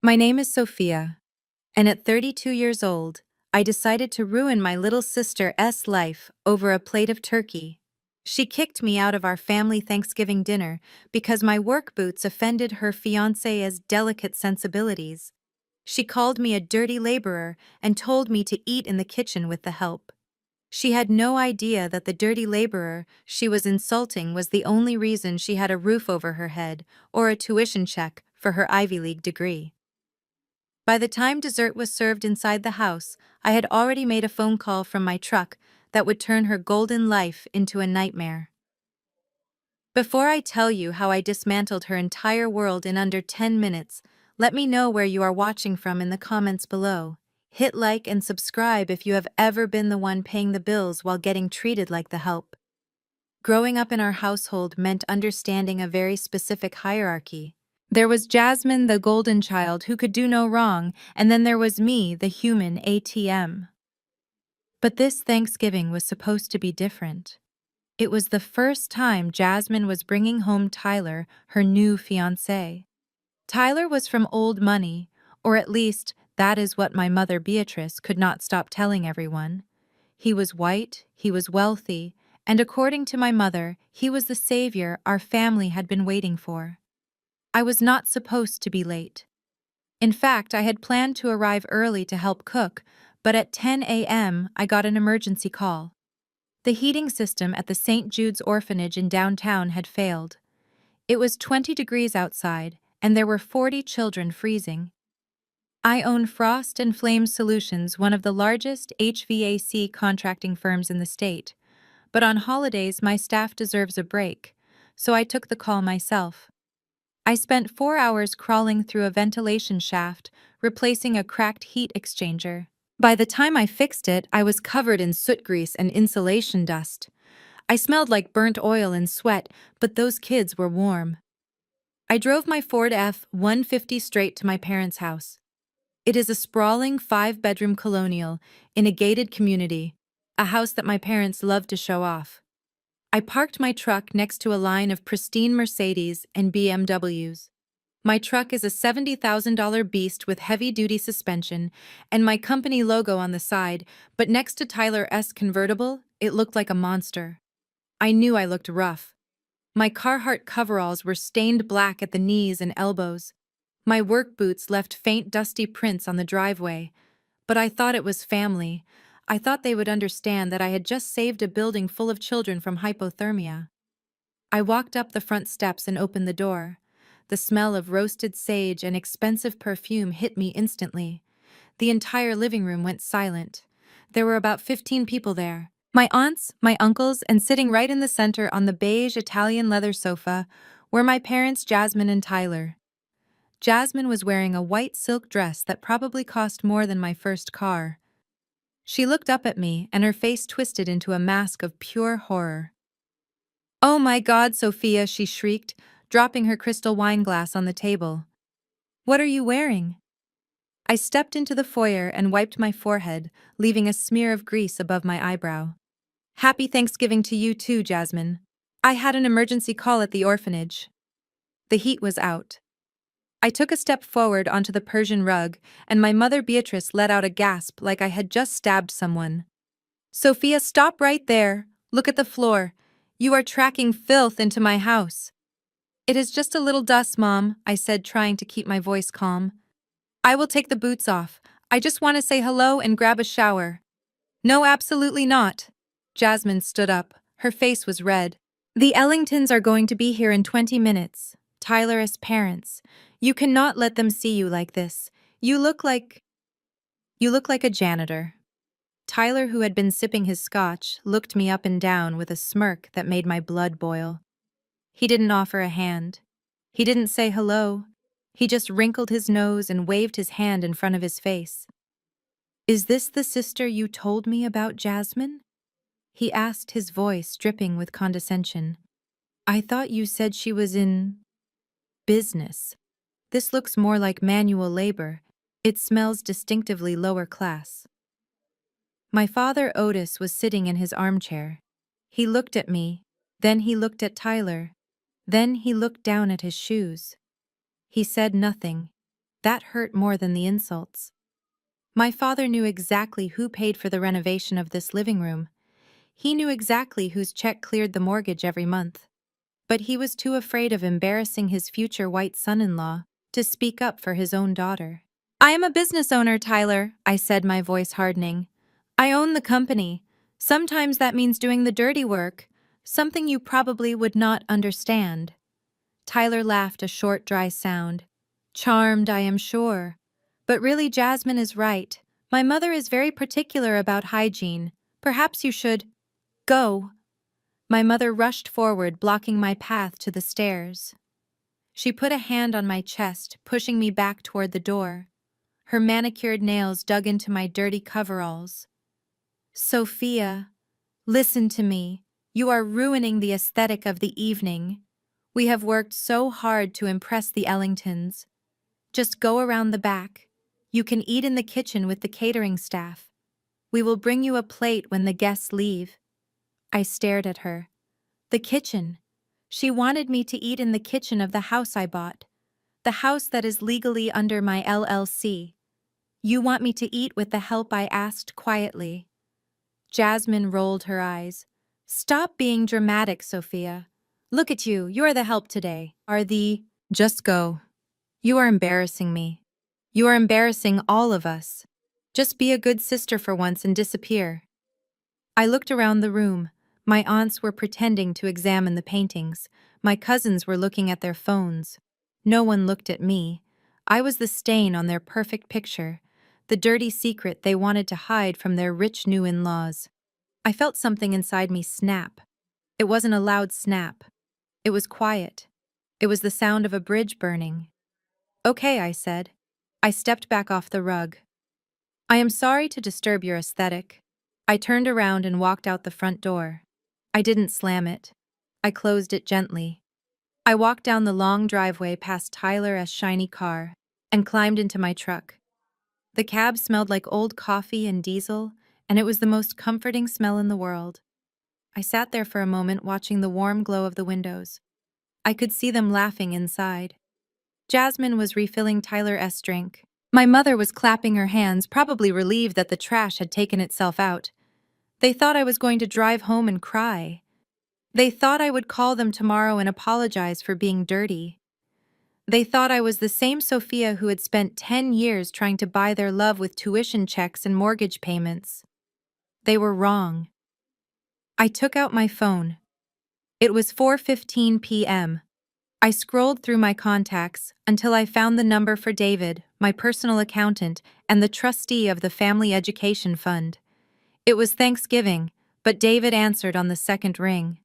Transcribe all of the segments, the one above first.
My name is Sophia, and at 32 years old, I decided to ruin my little sister's life over a plate of turkey. She kicked me out of our family Thanksgiving dinner because my work boots offended her fiancé's delicate sensibilities. She called me a dirty laborer and told me to eat in the kitchen with the help. She had no idea that the dirty laborer she was insulting was the only reason she had a roof over her head or a tuition check for her Ivy League degree. By the time dessert was served inside the house, I had already made a phone call from my truck that would turn her golden life into a nightmare. Before I tell you how I dismantled her entire world in under 10 minutes, let me know where you are watching from in the comments below. Hit like and subscribe if you have ever been the one paying the bills while getting treated like the help. Growing up in our household meant understanding a very specific hierarchy. There was Jasmine, the golden child who could do no wrong, and then there was me, the human ATM. But this Thanksgiving was supposed to be different. It was the first time Jasmine was bringing home Tyler, her new fiancé. Tyler was from old money, or at least that is what my mother Beatrice could not stop telling everyone. He was white, he was wealthy, and according to my mother, he was the savior our family had been waiting for. I was not supposed to be late. In fact, I had planned to arrive early to help cook, but at 10 a.m. I got an emergency call. The heating system at the St. Jude's orphanage in downtown had failed. It was 20 degrees outside, and there were 40 children freezing. I own Frost and Flame Solutions, one of the largest HVAC contracting firms in the state. But on holidays, my staff deserves a break, so I took the call myself. I spent 4 hours crawling through a ventilation shaft, replacing a cracked heat exchanger. By the time I fixed it, I was covered in soot grease and insulation dust. I smelled like burnt oil and sweat, but those kids were warm. I drove my Ford F-150 straight to my parents' house. It is a sprawling 5-bedroom colonial in a gated community, a house that my parents love to show off. I parked my truck next to a line of pristine Mercedes and BMWs. My truck is a $70,000 beast with heavy-duty suspension and my company logo on the side, but next to Tyler's convertible, it looked like a monster. I knew I looked rough. My Carhartt coveralls were stained black at the knees and elbows. My work boots left faint dusty prints on the driveway. But I thought it was family. I thought they would understand that I had just saved a building full of children from hypothermia. I walked up the front steps and opened the door. The smell of roasted sage and expensive perfume hit me instantly. The entire living room went silent. There were about 15 people there. My aunts, my uncles, and sitting right in the center on the beige Italian leather sofa were my parents, Jasmine and Tyler. Jasmine was wearing a white silk dress that probably cost more than my first car. She looked up at me, and her face twisted into a mask of pure horror. "Oh my God, Sophia," she shrieked, dropping her crystal wine glass on the table. "What are you wearing?" I stepped into the foyer and wiped my forehead, leaving a smear of grease above my eyebrow. "Happy Thanksgiving to you too, Jasmine. I had an emergency call at the orphanage." The heat was out. I took a step forward onto the Persian rug, and my mother Beatrice let out a gasp like I had just stabbed someone. "Sophia, stop right there. Look at the floor. You are tracking filth into my house." "It is just a little dust, Mom," I said, trying to keep my voice calm. "I will take the boots off. I just want to say hello and grab a shower." "No, absolutely not." Jasmine stood up. Her face was red. "The Ellingtons are going to be here in 20 minutes. Tyler's parents. You cannot let them see you like this. You look like a janitor." Tyler, who had been sipping his scotch, looked me up and down with a smirk that made my blood boil. He didn't offer a hand. He didn't say hello. He just wrinkled his nose and waved his hand in front of his face. "Is this the sister you told me about, Jasmine?" he asked, his voice dripping with condescension. "I thought you said she was in business. This looks more like manual labor. It smells distinctively lower class." My father Otis was sitting in his armchair. He looked at me, then he looked at Tyler, then he looked down at his shoes. He said nothing. That hurt more than the insults. My father knew exactly who paid for the renovation of this living room. He knew exactly whose check cleared the mortgage every month. But he was too afraid of embarrassing his future white son-in-law to speak up for his own daughter. I am a business owner, Tyler, I said, my voice hardening. I own the company. Sometimes that means doing the dirty work, something you probably would not understand. Tyler laughed a short, dry sound. Charmed, I am sure. But really, Jasmine is right. My mother is very particular about hygiene. Perhaps you should go. My mother rushed forward, blocking my path to the stairs. She put a hand on my chest, pushing me back toward the door. Her manicured nails dug into my dirty coveralls. Sophia, listen to me. You are ruining the aesthetic of the evening. We have worked so hard to impress the Ellingtons. Just go around the back. You can eat in the kitchen with the catering staff. We will bring you a plate when the guests leave. I stared at her. The kitchen. She wanted me to eat in the kitchen of the house I bought. The house that is legally under my LLC. You want me to eat with the help, I asked quietly. Jasmine rolled her eyes. Stop being dramatic, Sophia. Look at you, you're the help today. Just go. You are embarrassing me. You are embarrassing all of us. Just be a good sister for once and disappear. I looked around the room. My aunts were pretending to examine the paintings. My cousins were looking at their phones. No one looked at me. I was the stain on their perfect picture, the dirty secret they wanted to hide from their rich new in-laws. I felt something inside me snap. It wasn't a loud snap. It was quiet. It was the sound of a bridge burning. Okay, I said. I stepped back off the rug. I am sorry to disturb your aesthetic. I turned around and walked out the front door. I didn't slam it. I closed it gently. I walked down the long driveway past Tyler's shiny car and climbed into my truck. The cab smelled like old coffee and diesel, and it was the most comforting smell in the world. I sat there for a moment watching the warm glow of the windows. I could see them laughing inside. Jasmine was refilling Tyler's drink. My mother was clapping her hands, probably relieved that the trash had taken itself out. They thought I was going to drive home and cry. They thought I would call them tomorrow and apologize for being dirty. They thought I was the same Sophia who had spent 10 years trying to buy their love with tuition checks and mortgage payments. They were wrong. I took out my phone. It was 4:15 p.m. I scrolled through my contacts until I found the number for David, my personal accountant, and the trustee of the Family Education Fund. It was Thanksgiving, but David answered on the second ring.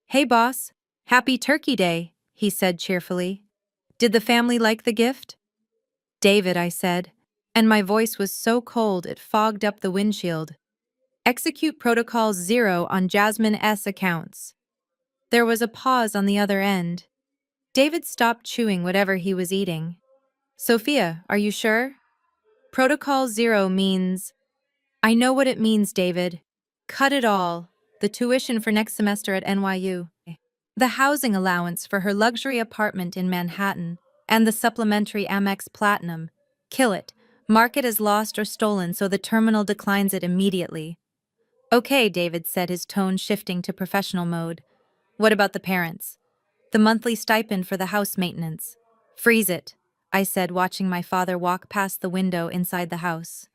Hey boss, happy Turkey Day, he said cheerfully. Did the family like the gift? David, I said, and my voice was so cold it fogged up the windshield. Execute Protocol 0 on Jasmine's accounts. There was a pause on the other end. David stopped chewing whatever he was eating. Sophia, are you sure? Protocol 0 means... I know what it means, David. Cut it all. The tuition for next semester at NYU. The housing allowance for her luxury apartment in Manhattan, and the supplementary Amex Platinum. Kill it. Mark it as lost or stolen so the terminal declines it immediately. Okay, David said, his tone shifting to professional mode. What about the parents? The monthly stipend for the house maintenance. Freeze it, I said, watching my father walk past the window inside the house.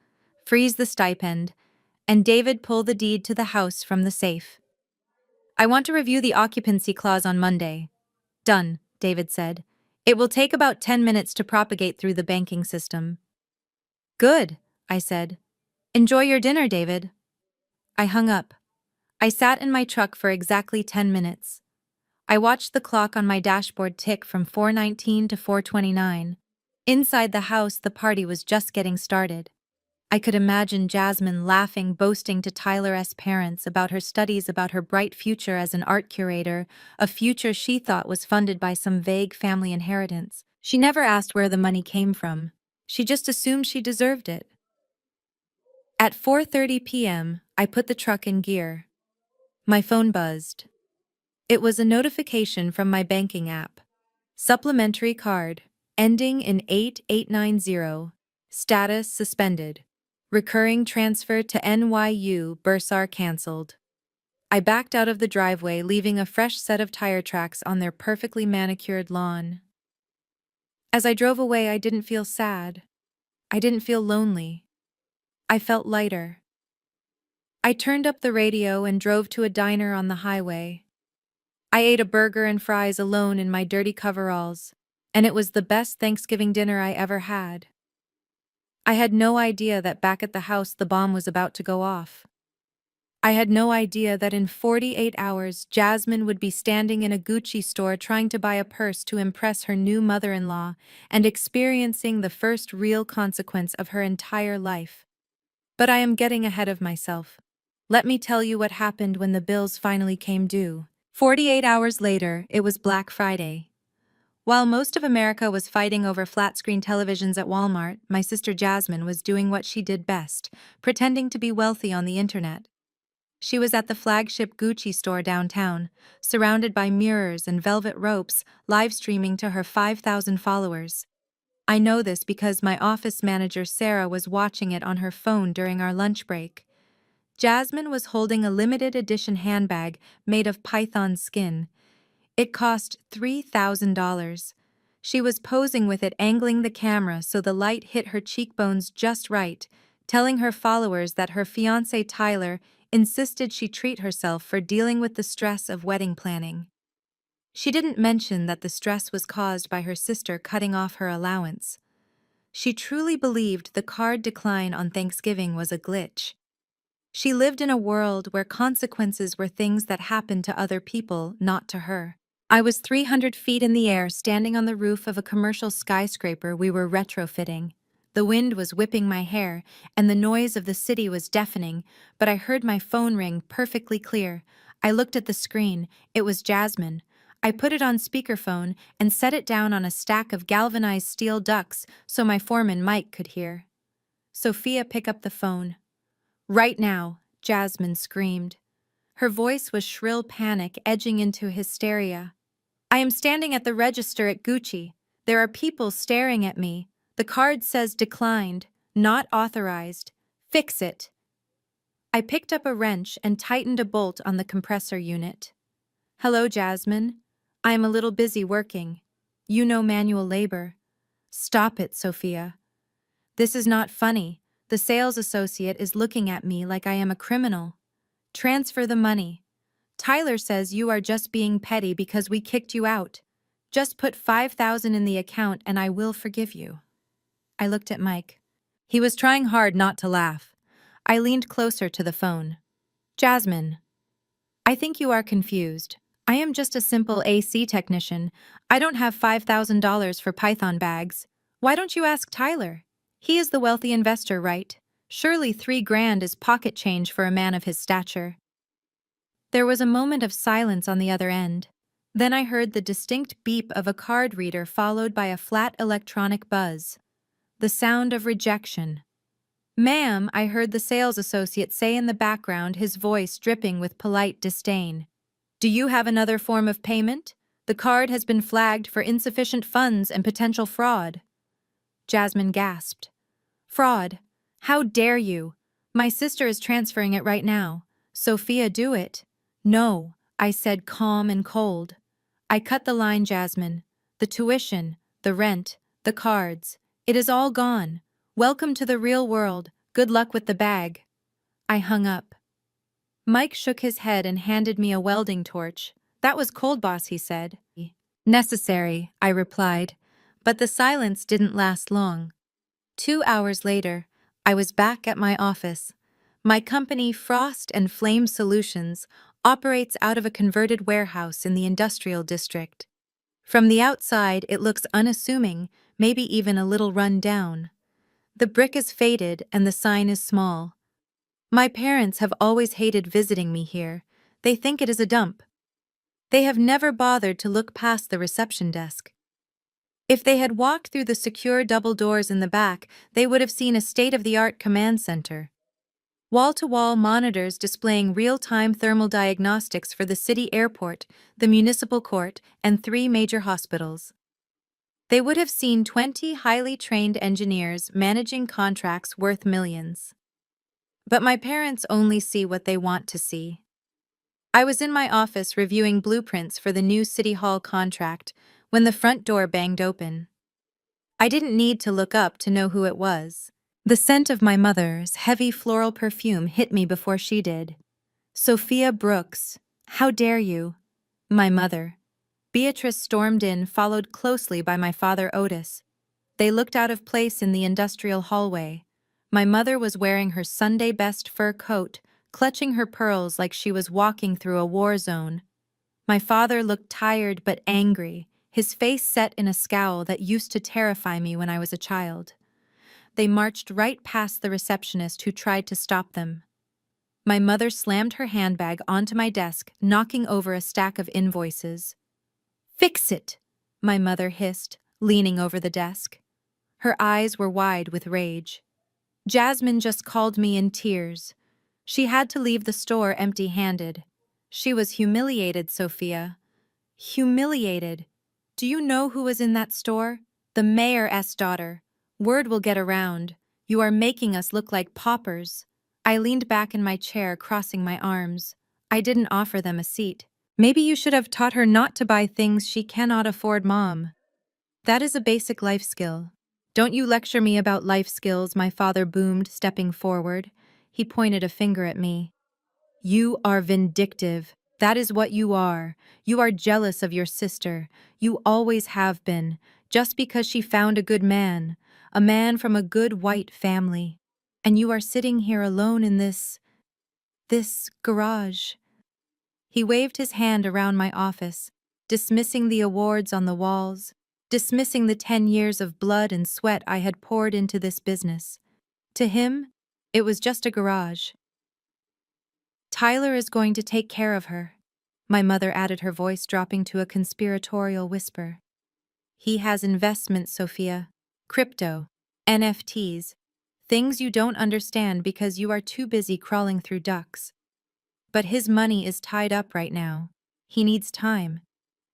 Freeze the stipend, and David pull the deed to the house from the safe. I want to review the occupancy clause on Monday. Done, David said. It will take about 10 minutes to propagate through the banking system. Good, I said. Enjoy your dinner, David. I hung up. I sat in my truck for exactly 10 minutes. I watched the clock on my dashboard tick from 4:19 to 4:29. Inside the house, the party was just getting started. I could imagine Jasmine laughing, boasting to Tyler's parents about her studies, about her bright future as an art curator, a future she thought was funded by some vague family inheritance. She never asked where the money came from. She just assumed she deserved it. At 4:30 p.m., I put the truck in gear. My phone buzzed. It was a notification from my banking app. Supplementary card. ending in 8890. Status suspended. Recurring transfer to NYU Bursar cancelled. I backed out of the driveway, leaving a fresh set of tire tracks on their perfectly manicured lawn. As I drove away, I didn't feel sad. I didn't feel lonely. I felt lighter. I turned up the radio and drove to a diner on the highway. I ate a burger and fries alone in my dirty coveralls, and it was the best Thanksgiving dinner I ever had. I had no idea that back at the house the bomb was about to go off. I had no idea that in 48 hours Jasmine would be standing in a Gucci store trying to buy a purse to impress her new mother-in-law and experiencing the first real consequence of her entire life. But I am getting ahead of myself. Let me tell you what happened when the bills finally came due. 48 hours later, it was Black Friday. While most of America was fighting over flat-screen televisions at Walmart, my sister Jasmine was doing what she did best, pretending to be wealthy on the internet. She was at the flagship Gucci store downtown, surrounded by mirrors and velvet ropes, live-streaming to her 5,000 followers. I know this because my office manager Sarah was watching it on her phone during our lunch break. Jasmine was holding a limited edition handbag made of python skin. It cost $3,000. She was posing with it, angling the camera so the light hit her cheekbones just right, telling her followers that her fiancé Tyler insisted she treat herself for dealing with the stress of wedding planning. She didn't mention that the stress was caused by her sister cutting off her allowance. She truly believed the card decline on Thanksgiving was a glitch. She lived in a world where consequences were things that happened to other people, not to her. I was 300 feet in the air, standing on the roof of a commercial skyscraper we were retrofitting. The wind was whipping my hair, and the noise of the city was deafening, but I heard my phone ring perfectly clear. I looked at the screen. It was Jasmine. I put it on speakerphone and set it down on a stack of galvanized steel ducts so my foreman Mike could hear. "Sophia, pick up the phone." "Right now," Jasmine screamed. Her voice was shrill panic edging into hysteria. "I am standing at the register at Gucci. There are people staring at me. The card says declined, not authorized. Fix it." I picked up a wrench and tightened a bolt on the compressor unit. "Hello, Jasmine. I am a little busy working. You know manual labor." "Stop it, Sophia. This is not funny. The sales associate is looking at me like I am a criminal. Transfer the money. Tyler says you are just being petty because we kicked you out. Just put 5,000 in the account and I will forgive you." I looked at Mike. He was trying hard not to laugh. I leaned closer to the phone. "Jasmine, I think you are confused. I am just a simple AC technician. I don't have $5,000 for Python bags. Why don't you ask Tyler? He is the wealthy investor, right? Surely 3 grand is pocket change for a man of his stature." There was a moment of silence on the other end. Then I heard the distinct beep of a card reader followed by a flat electronic buzz. The sound of rejection. "Ma'am," I heard the sales associate say in the background, his voice dripping with polite disdain. "Do you have another form of payment? The card has been flagged for insufficient funds and potential fraud." Jasmine gasped. "Fraud? How dare you? My sister is transferring it right now. Sophia, do it." "No," I said, calm and cold. "I cut the line, Jasmine. The tuition, the rent, the cards. It is all gone. Welcome to the real world. Good luck with the bag." I hung up. Mike shook his head and handed me a welding torch. "That was cold, boss," he said. "Necessary," I replied. But the silence didn't last long. 2 hours later, I was back at my office. My company, Frost and Flame Solutions, operates out of a converted warehouse in the industrial district. From the outside, it looks unassuming, maybe even a little run down. The brick is faded and the sign is small. My parents have always hated visiting me here. They think it is a dump. They have never bothered to look past the reception desk. If they had walked through the secure double doors in the back, they would have seen a state-of-the-art command center. Wall-to-wall monitors displaying real-time thermal diagnostics for the city airport, the municipal court, and 3 major hospitals. They would have seen 20 highly trained engineers managing contracts worth millions. But my parents only see what they want to see. I was in my office reviewing blueprints for the new City Hall contract when the front door banged open. I didn't need to look up to know who it was. The scent of my mother's heavy floral perfume hit me before she did. Sophia Brooks, how dare you? My mother. Beatrice stormed in, followed closely by my father Otis. They looked out of place in the industrial hallway. My mother was wearing her Sunday best fur coat, clutching her pearls like she was walking through a war zone. My father looked tired but angry, his face set in a scowl that used to terrify me when I was a child. They marched right past the receptionist who tried to stop them. My mother slammed her handbag onto my desk, knocking over a stack of invoices. "Fix it!" my mother hissed, leaning over the desk. Her eyes were wide with rage. Jasmine just called me in tears. She had to leave the store empty-handed. She was humiliated, Sophia. Humiliated. Do you know who was in that store? The mayor's daughter. Word will get around. You are making us look like paupers. I leaned back in my chair, crossing my arms. I didn't offer them a seat. Maybe you should have taught her not to buy things she cannot afford, Mom. That is a basic life skill. Don't you lecture me about life skills, my father boomed, stepping forward. He pointed a finger at me. You are vindictive. That is what you are. You are jealous of your sister. You always have been, just because she found a man from a good white family. And you are sitting here alone in this garage. He waved his hand around my office, dismissing the awards on the walls, dismissing the 10 years of blood and sweat I had poured into this business. To him, it was just a garage. Tyler is going to take care of her. My mother added, her voice dropping to a conspiratorial whisper. He has investments, Sophia. Crypto, NFTs, things you don't understand because you are too busy crawling through ducks. But his money is tied up right now. He needs time.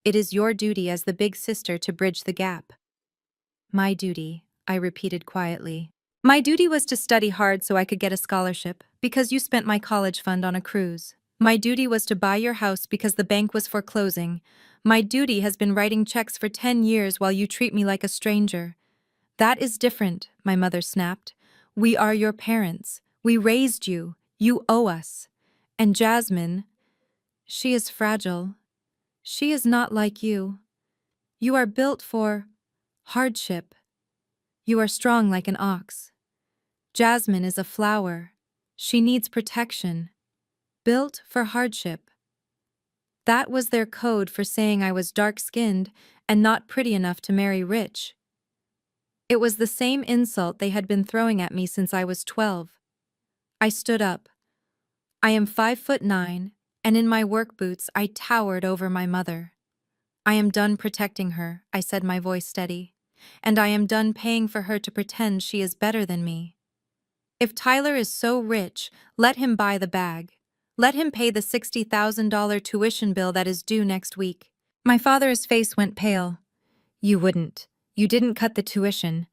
It is your duty as the big sister to bridge the gap. My duty, I repeated quietly. My duty was to study hard so I could get a scholarship, because you spent my college fund on a cruise. My duty was to buy your house because the bank was foreclosing. My duty has been writing checks for 10 years while you treat me like a stranger. That is different, my mother snapped. We are your parents. We raised you. You owe us. And Jasmine, she is fragile. She is not like you. You are built for hardship. You are strong like an ox. Jasmine is a flower. She needs protection. Built for hardship. That was their code for saying I was dark-skinned and not pretty enough to marry rich. It was the same insult they had been throwing at me since I was 12. I stood up. I am 5'9", and in my work boots I towered over my mother. I am done protecting her, I said, my voice steady, and I am done paying for her to pretend she is better than me. If Tyler is so rich, let him buy the bag. Let him pay the $60,000 tuition bill that is due next week. My father's face went pale. You wouldn't. You didn't cut the tuition.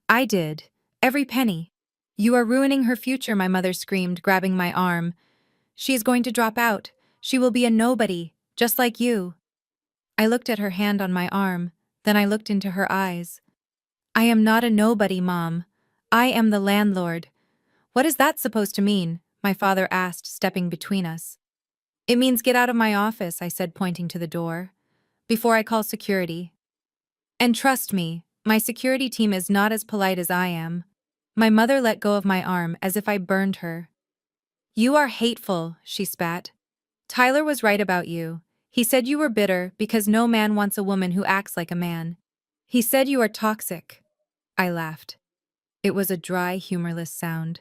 I did. Every penny. You are ruining her future, my mother screamed, grabbing my arm. She is going to drop out. She will be a nobody, just like you. I looked at her hand on my arm, then I looked into her eyes. I am not a nobody, Mom. I am the landlord. What is that supposed to mean? My father asked, stepping between us. It means get out of my office, I said, pointing to the door, before I call security. And trust me, my security team is not as polite as I am. My mother let go of my arm as if I burned her. You are hateful, she spat. Tyler was right about you. He said you were bitter because no man wants a woman who acts like a man. He said you are toxic. I laughed. It was a dry, humorless sound.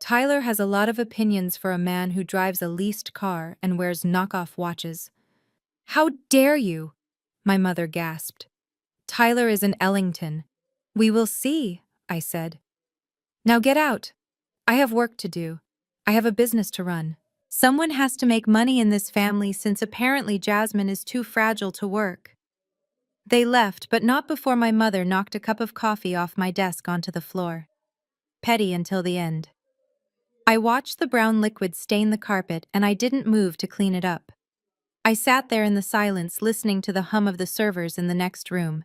Tyler has a lot of opinions for a man who drives a leased car and wears knockoff watches. How dare you? My mother gasped. Tyler is an Ellington. We will see, I said. Now get out. I have work to do. I have a business to run. Someone has to make money in this family since apparently Jasmine is too fragile to work. They left, but not before my mother knocked a cup of coffee off my desk onto the floor. Petty until the end. I watched the brown liquid stain the carpet and I didn't move to clean it up. I sat there in the silence listening to the hum of the servers in the next room.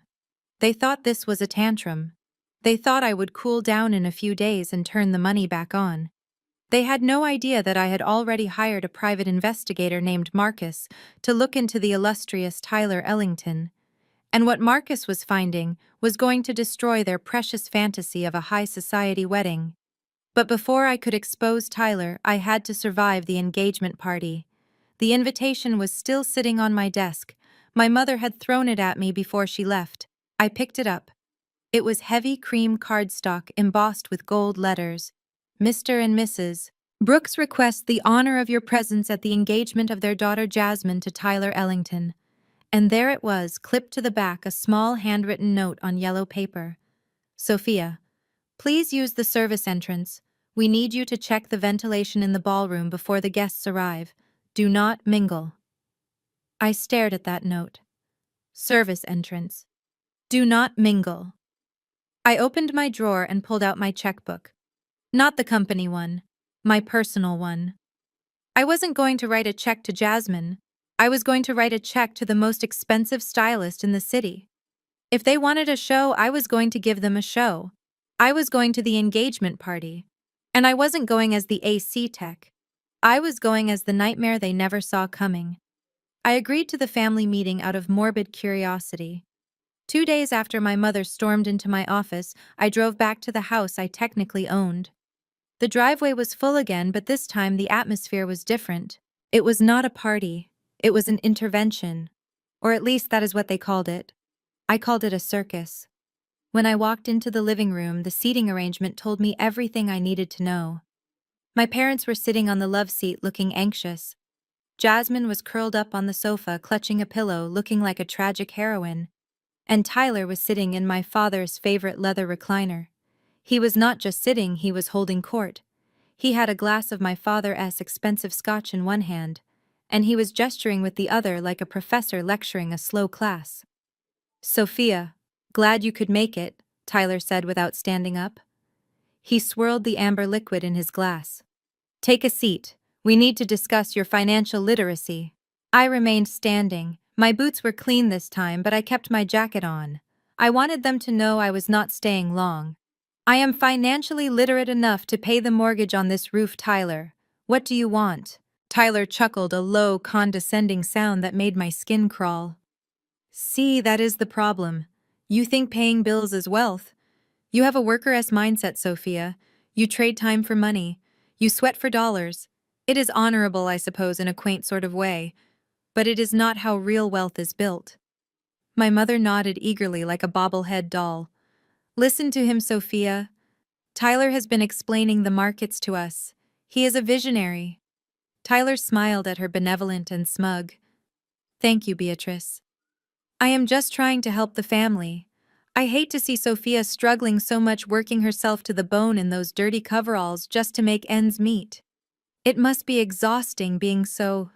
They thought this was a tantrum. They thought I would cool down in a few days and turn the money back on. They had no idea that I had already hired a private investigator named Marcus to look into the illustrious Tyler Ellington. And what Marcus was finding was going to destroy their precious fantasy of a high society wedding. But before I could expose Tyler, I had to survive the engagement party. The invitation was still sitting on my desk. My mother had thrown it at me before she left. I picked it up. It was heavy cream cardstock embossed with gold letters. Mr. and Mrs. Brooks request the honor of your presence at the engagement of their daughter Jasmine to Tyler Ellington. And there it was, clipped to the back, a small handwritten note on yellow paper. Sophia, please use the service entrance. We need you to check the ventilation in the ballroom before the guests arrive. Do not mingle. I stared at that note. Service entrance. Do not mingle. I opened my drawer and pulled out my checkbook. Not the company one. My personal one. I wasn't going to write a check to Jasmine. I was going to write a check to the most expensive stylist in the city. If they wanted a show, I was going to give them a show. I was going to the engagement party. And I wasn't going as the AC tech. I was going as the nightmare they never saw coming. I agreed to the family meeting out of morbid curiosity. 2 days after my mother stormed into my office, I drove back to the house I technically owned. The driveway was full again, but this time the atmosphere was different. It was not a party. It was an intervention. Or at least that is what they called it. I called it a circus. When I walked into the living room, the seating arrangement told me everything I needed to know. My parents were sitting on the love seat looking anxious. Jasmine was curled up on the sofa, clutching a pillow, looking like a tragic heroine. And Tyler was sitting in my father's favorite leather recliner. He was not just sitting, he was holding court. He had a glass of my father's expensive scotch in one hand, and he was gesturing with the other like a professor lecturing a slow class. Sophia, glad you could make it, Tyler said without standing up. He swirled the amber liquid in his glass. Take a seat. We need to discuss your financial literacy. I remained standing. My boots were clean this time, but I kept my jacket on. I wanted them to know I was not staying long. I am financially literate enough to pay the mortgage on this roof, Tyler. What do you want? Tyler chuckled, a low, condescending sound that made my skin crawl. See, that is the problem. You think paying bills is wealth. You have a worker-s mindset, Sophia. You trade time for money. You sweat for dollars. It is honorable, I suppose, in a quaint sort of way, but it is not how real wealth is built. My mother nodded eagerly like a bobblehead doll. Listen to him, Sophia. Tyler has been explaining the markets to us. He is a visionary. Tyler smiled at her, benevolent and smug. Thank you, Beatrice. I am just trying to help the family. I hate to see Sophia struggling so much, working herself to the bone in those dirty coveralls just to make ends meet. It must be exhausting being so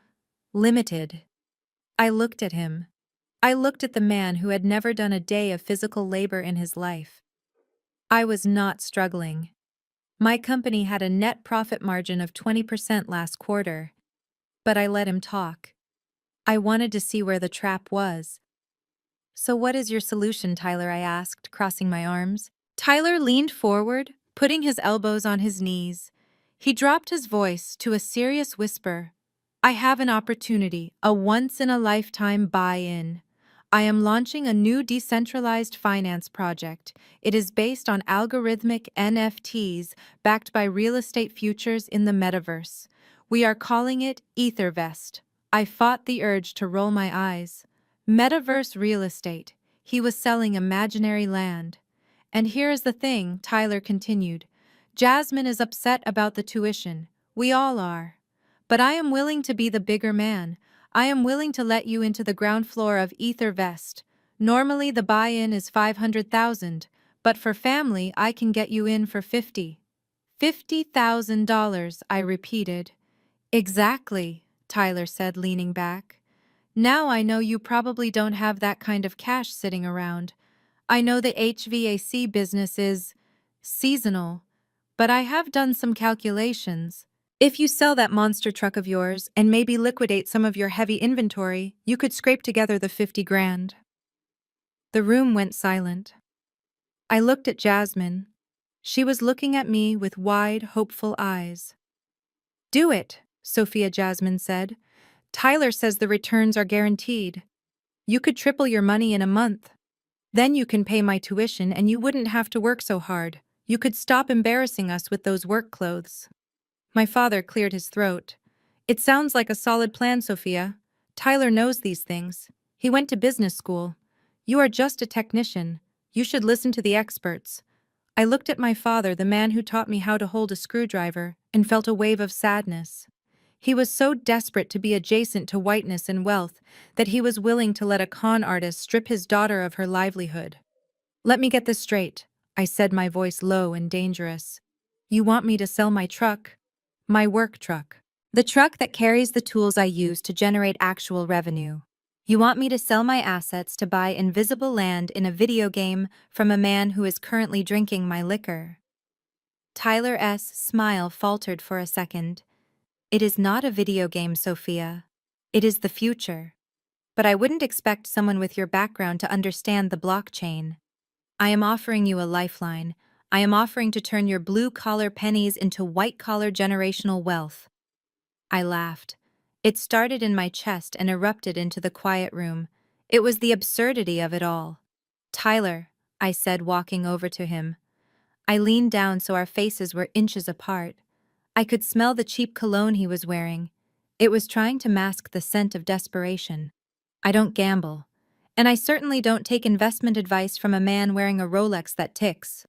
limited. I looked at him. I looked at the man who had never done a day of physical labor in his life. I was not struggling. My company had a net profit margin of 20% last quarter. But I let him talk. I wanted to see where the trap was. So what is your solution, Tyler? I asked, crossing my arms. Tyler leaned forward, putting his elbows on his knees. He dropped his voice to a serious whisper. I have an opportunity, a once-in-a-lifetime buy-in. I am launching a new decentralized finance project. It is based on algorithmic NFTs backed by real estate futures in the metaverse. We are calling it EtherVest. I fought the urge to roll my eyes. Metaverse real estate. He was selling imaginary land. And here is the thing, Tyler continued. Jasmine is upset about the tuition. We all are. But I am willing to be the bigger man. I am willing to let you into the ground floor of EtherVest. Normally the buy-in is $500,000, but for family I can get you in for $50,000, I repeated. Exactly, Tyler said, leaning back. Now I know you probably don't have that kind of cash sitting around. I know the HVAC business is seasonal, but I have done some calculations. If you sell that monster truck of yours and maybe liquidate some of your heavy inventory, you could scrape together the 50 grand. The room went silent. I looked at Jasmine. She was looking at me with wide, hopeful eyes. Do it, Sophia Jasmine said. Tyler says the returns are guaranteed. You could triple your money in a month. Then you can pay my tuition and you wouldn't have to work so hard. You could stop embarrassing us with those work clothes. My father cleared his throat. It sounds like a solid plan, Sophia. Tyler knows these things. He went to business school. You are just a technician. You should listen to the experts. I looked at my father, the man who taught me how to hold a screwdriver, and felt a wave of sadness. He was so desperate to be adjacent to whiteness and wealth that he was willing to let a con artist strip his daughter of her livelihood. Let me get this straight, I said, my voice low and dangerous. You want me to sell my truck? My work truck. The truck that carries the tools I use to generate actual revenue. You want me to sell my assets to buy invisible land in a video game from a man who is currently drinking my liquor. Tyler's smile faltered for a second. It is not a video game, Sophia. It is the future. But I wouldn't expect someone with your background to understand the blockchain. I am offering you a lifeline. I am offering to turn your blue-collar pennies into white-collar generational wealth. I laughed. It started in my chest and erupted into the quiet room. It was the absurdity of it all. Tyler, I said, walking over to him. I leaned down so our faces were inches apart. I could smell the cheap cologne he was wearing. It was trying to mask the scent of desperation. I don't gamble. And I certainly don't take investment advice from a man wearing a Rolex that ticks.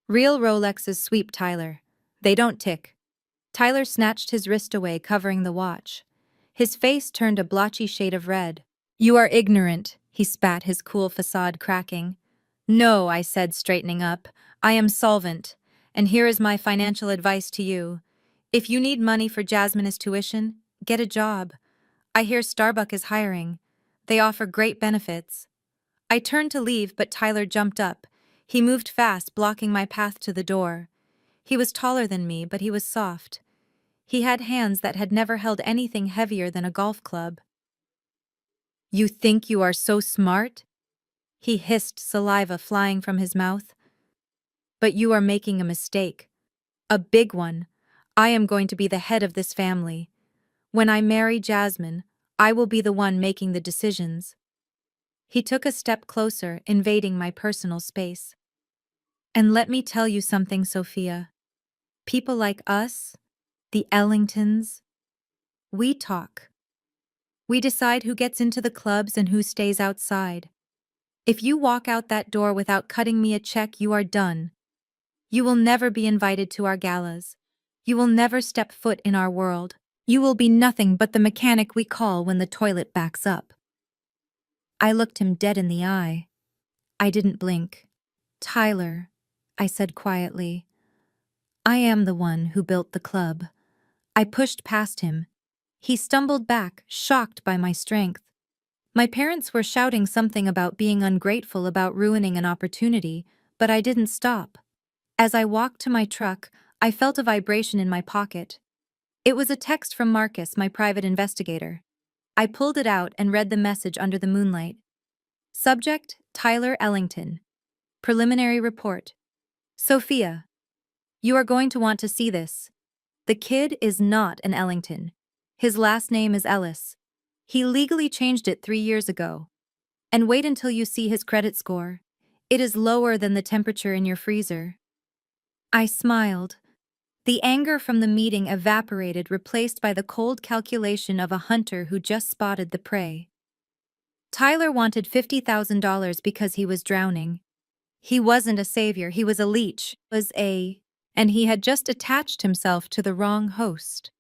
Real Rolexes sweep, Tyler. They don't tick. Tyler snatched his wrist away, covering the watch. His face turned a blotchy shade of red. You are ignorant, he spat, his cool facade cracking. No, I said, straightening up. I am solvent. And here is my financial advice to you. If you need money for Jasmine's tuition, get a job. I hear Starbucks is hiring. They offer great benefits. I turned to leave, but Tyler jumped up. He moved fast, blocking my path to the door. He was taller than me, but he was soft. He had hands that had never held anything heavier than a golf club. You think you are so smart? He hissed, saliva flying from his mouth. But you are making a mistake. A big one. I am going to be the head of this family. When I marry Jasmine, I will be the one making the decisions. He took a step closer, invading my personal space. And let me tell you something, Sophia. People like us, the Ellingtons, we talk. We decide who gets into the clubs and who stays outside. If you walk out that door without cutting me a check, you are done. You will never be invited to our galas. You will never step foot in our world. You will be nothing but the mechanic we call when the toilet backs up. I looked him dead in the eye. I didn't blink. Tyler, I said quietly, I am the one who built the club. I pushed past him. He stumbled back, shocked by my strength. My parents were shouting something about being ungrateful, about ruining an opportunity, but I didn't stop. As I walked to my truck, I felt a vibration in my pocket. It was a text from Marcus, my private investigator. I pulled it out and read the message under the moonlight. Subject, Tyler Ellington. Preliminary report. Sophia, you are going to want to see this. The kid is not an Ellington. His last name is Ellis. He legally changed it 3 years ago. And wait until you see his credit score. It is lower than the temperature in your freezer. I smiled. The anger from the meeting evaporated, replaced by the cold calculation of a hunter who just spotted the prey. Tyler wanted $50,000 because he was drowning. He wasn't a savior, he was a leech, and he had just attached himself to the wrong host.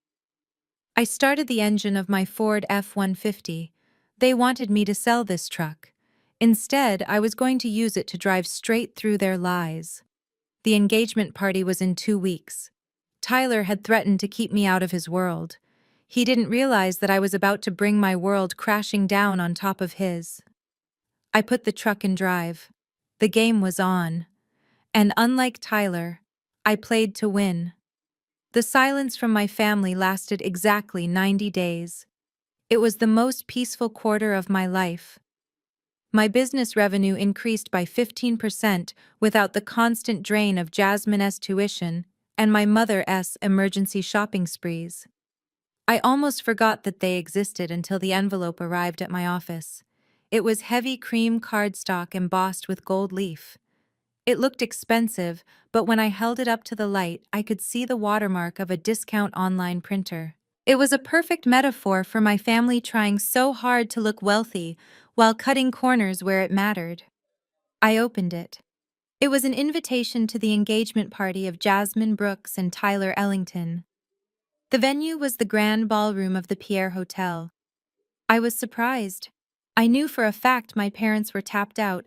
I started the engine of my Ford F-150. They wanted me to sell this truck. Instead, I was going to use it to drive straight through their lies. The engagement party was in 2 weeks. Tyler had threatened to keep me out of his world. He didn't realize that I was about to bring my world crashing down on top of his. I put the truck in drive. The game was on. And unlike Tyler, I played to win. The silence from my family lasted exactly 90 days. It was the most peaceful quarter of my life. My business revenue increased by 15% without the constant drain of Jasmine's tuition and my mother's emergency shopping sprees. I almost forgot that they existed until the envelope arrived at my office. It was heavy cream cardstock embossed with gold leaf. It looked expensive, but when I held it up to the light, I could see the watermark of a discount online printer. It was a perfect metaphor for my family trying so hard to look wealthy while cutting corners where it mattered. I opened it. It was an invitation to the engagement party of Jasmine Brooks and Tyler Ellington. The venue was the grand ballroom of the Pierre Hotel. I was surprised. I knew for a fact my parents were tapped out,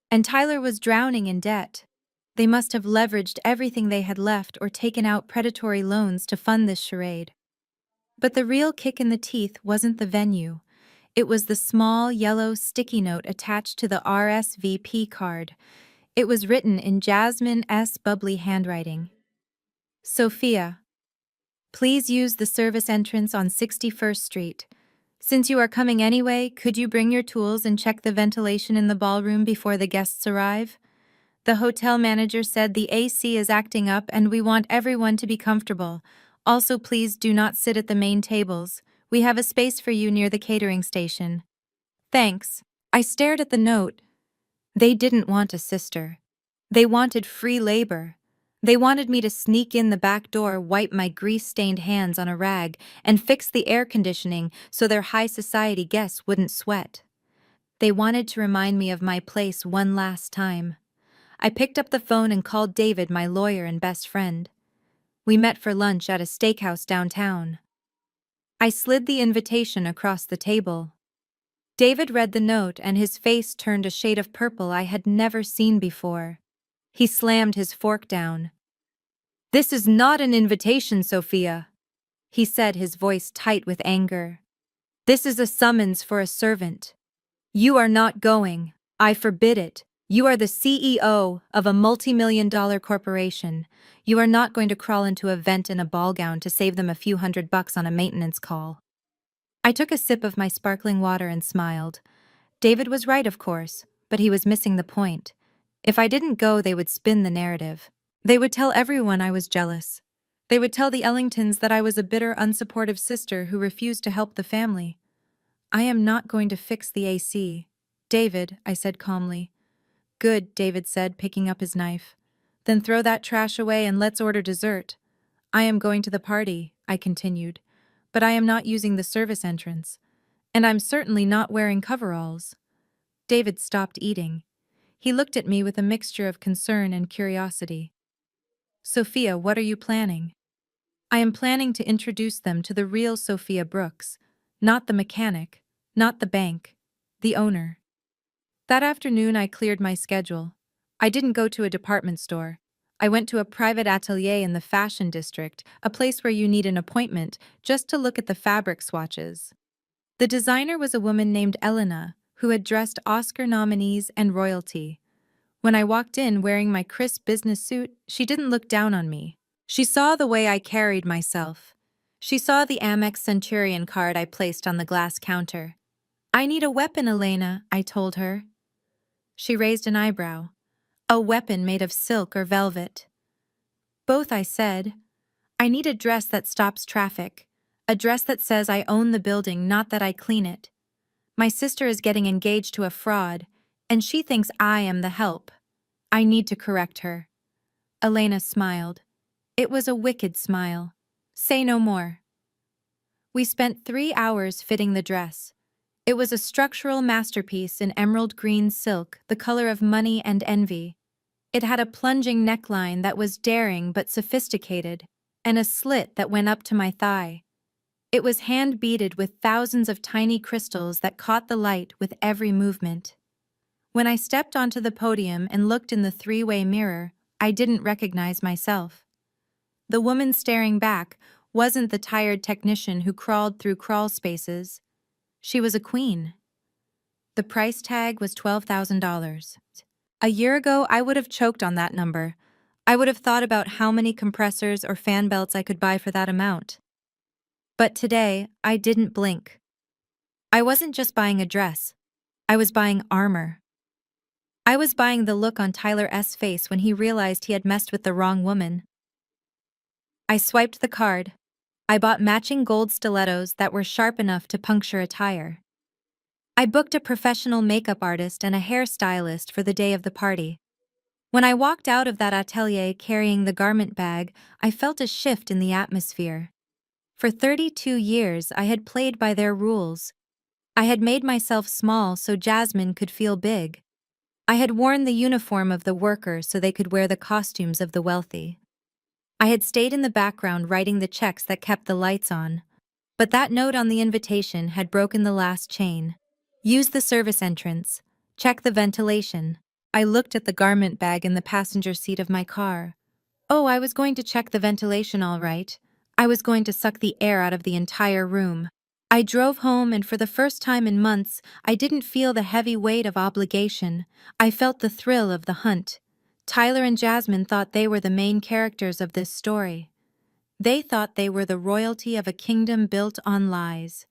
and Tyler was drowning in debt. They must have leveraged everything they had left or taken out predatory loans to fund this charade. But the real kick in the teeth wasn't the venue. It was the small, yellow sticky note attached to the RSVP card. It was written in Jasmine's bubbly handwriting. Sophia, please use the service entrance on 61st Street. Since you are coming anyway, could you bring your tools and check the ventilation in the ballroom before the guests arrive? The hotel manager said the AC is acting up and we want everyone to be comfortable. Also, please do not sit at the main tables. We have a space for you near the catering station. Thanks. I stared at the note. They didn't want a sister. They wanted free labor. They wanted me to sneak in the back door, wipe my grease-stained hands on a rag, and fix the air conditioning so their high society guests wouldn't sweat. They wanted to remind me of my place one last time. I picked up the phone and called David, my lawyer and best friend. We met for lunch at a steakhouse downtown. I slid the invitation across the table. David read the note and his face turned a shade of purple I had never seen before. He slammed his fork down. "This is not an invitation, Sophia," he said, his voice tight with anger. "This is a summons for a servant. You are not going. I forbid it. You are the CEO of a multi-million-dollar corporation. You are not going to crawl into a vent in a ball gown to save them a few $100 on a maintenance call." I took a sip of my sparkling water and smiled. David was right, of course, but he was missing the point. If I didn't go, they would spin the narrative. They would tell everyone I was jealous. They would tell the Ellingtons that I was a bitter, unsupportive sister who refused to help the family. "I am not going to fix the AC. David," I said calmly. "Good," David said, picking up his knife. "Then throw that trash away and let's order dessert." "I am going to the party," I continued, "but I am not using the service entrance. And I'm certainly not wearing coveralls." David stopped eating. He looked at me with a mixture of concern and curiosity. "Sophia, what are you planning?" "I am planning to introduce them to the real Sophia Brooks, not the mechanic, not the bank, the owner." That afternoon I cleared my schedule. I didn't go to a department store. I went to a private atelier in the fashion district, a place where you need an appointment just to look at the fabric swatches. The designer was a woman named Elena, who had dressed Oscar nominees and royalty. When I walked in wearing my crisp business suit, she didn't look down on me. She saw the way I carried myself. She saw the Amex Centurion card I placed on the glass counter. "I need a weapon, Elena," I told her. She raised an eyebrow. "A weapon made of silk or velvet?" "Both," I said. "I need a dress that stops traffic. A dress that says I own the building, not that I clean it. My sister is getting engaged to a fraud, and she thinks I am the help. I need to correct her." Elena smiled. It was a wicked smile. "Say no more." We spent 3 hours fitting the dress. It was a structural masterpiece in emerald green silk, the color of money and envy. It had a plunging neckline that was daring but sophisticated, and a slit that went up to my thigh. It was hand-beaded with thousands of tiny crystals that caught the light with every movement. When I stepped onto the podium and looked in the three-way mirror, I didn't recognize myself. The woman staring back wasn't the tired technician who crawled through crawl spaces. She was a queen. The price tag was $12,000. A year ago, I would have choked on that number. I would have thought about how many compressors or fan belts I could buy for that amount. But today, I didn't blink. I wasn't just buying a dress. I was buying armor. I was buying the look on Tyler S.'s face when he realized he had messed with the wrong woman. I swiped the card. I bought matching gold stilettos that were sharp enough to puncture a tire. I booked a professional makeup artist and a hairstylist for the day of the party. When I walked out of that atelier carrying the garment bag, I felt a shift in the atmosphere. For 32 years, I had played by their rules. I had made myself small so Jasmine could feel big. I had worn the uniform of the worker so they could wear the costumes of the wealthy. I had stayed in the background writing the checks that kept the lights on. But that note on the invitation had broken the last chain. Use the service entrance. Check the ventilation. I looked at the garment bag in the passenger seat of my car. Oh, I was going to check the ventilation all right. I was going to suck the air out of the entire room. I drove home and for the first time in months, I didn't feel the heavy weight of obligation. I felt the thrill of the hunt. Tyler and Jasmine thought they were the main characters of this story. They thought they were the royalty of a kingdom built on lies.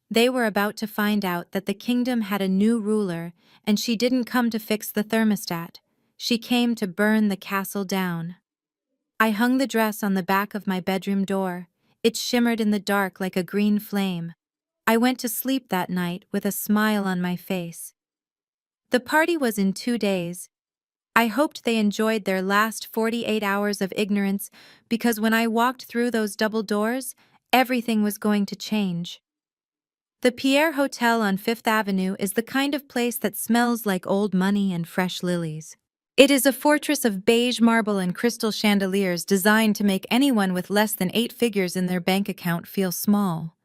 They were about to find out that the kingdom had a new ruler, and she didn't come to fix the thermostat. She came to burn the castle down. I hung the dress on the back of my bedroom door. It shimmered in the dark like a green flame. I went to sleep that night with a smile on my face. The party was in 2 days. I hoped they enjoyed their last 48 hours of ignorance because when I walked through those double doors, everything was going to change. The Pierre Hotel on Fifth Avenue is the kind of place that smells like old money and fresh lilies. It is a fortress of beige marble and crystal chandeliers designed to make anyone with less than 8 figures in their bank account feel small.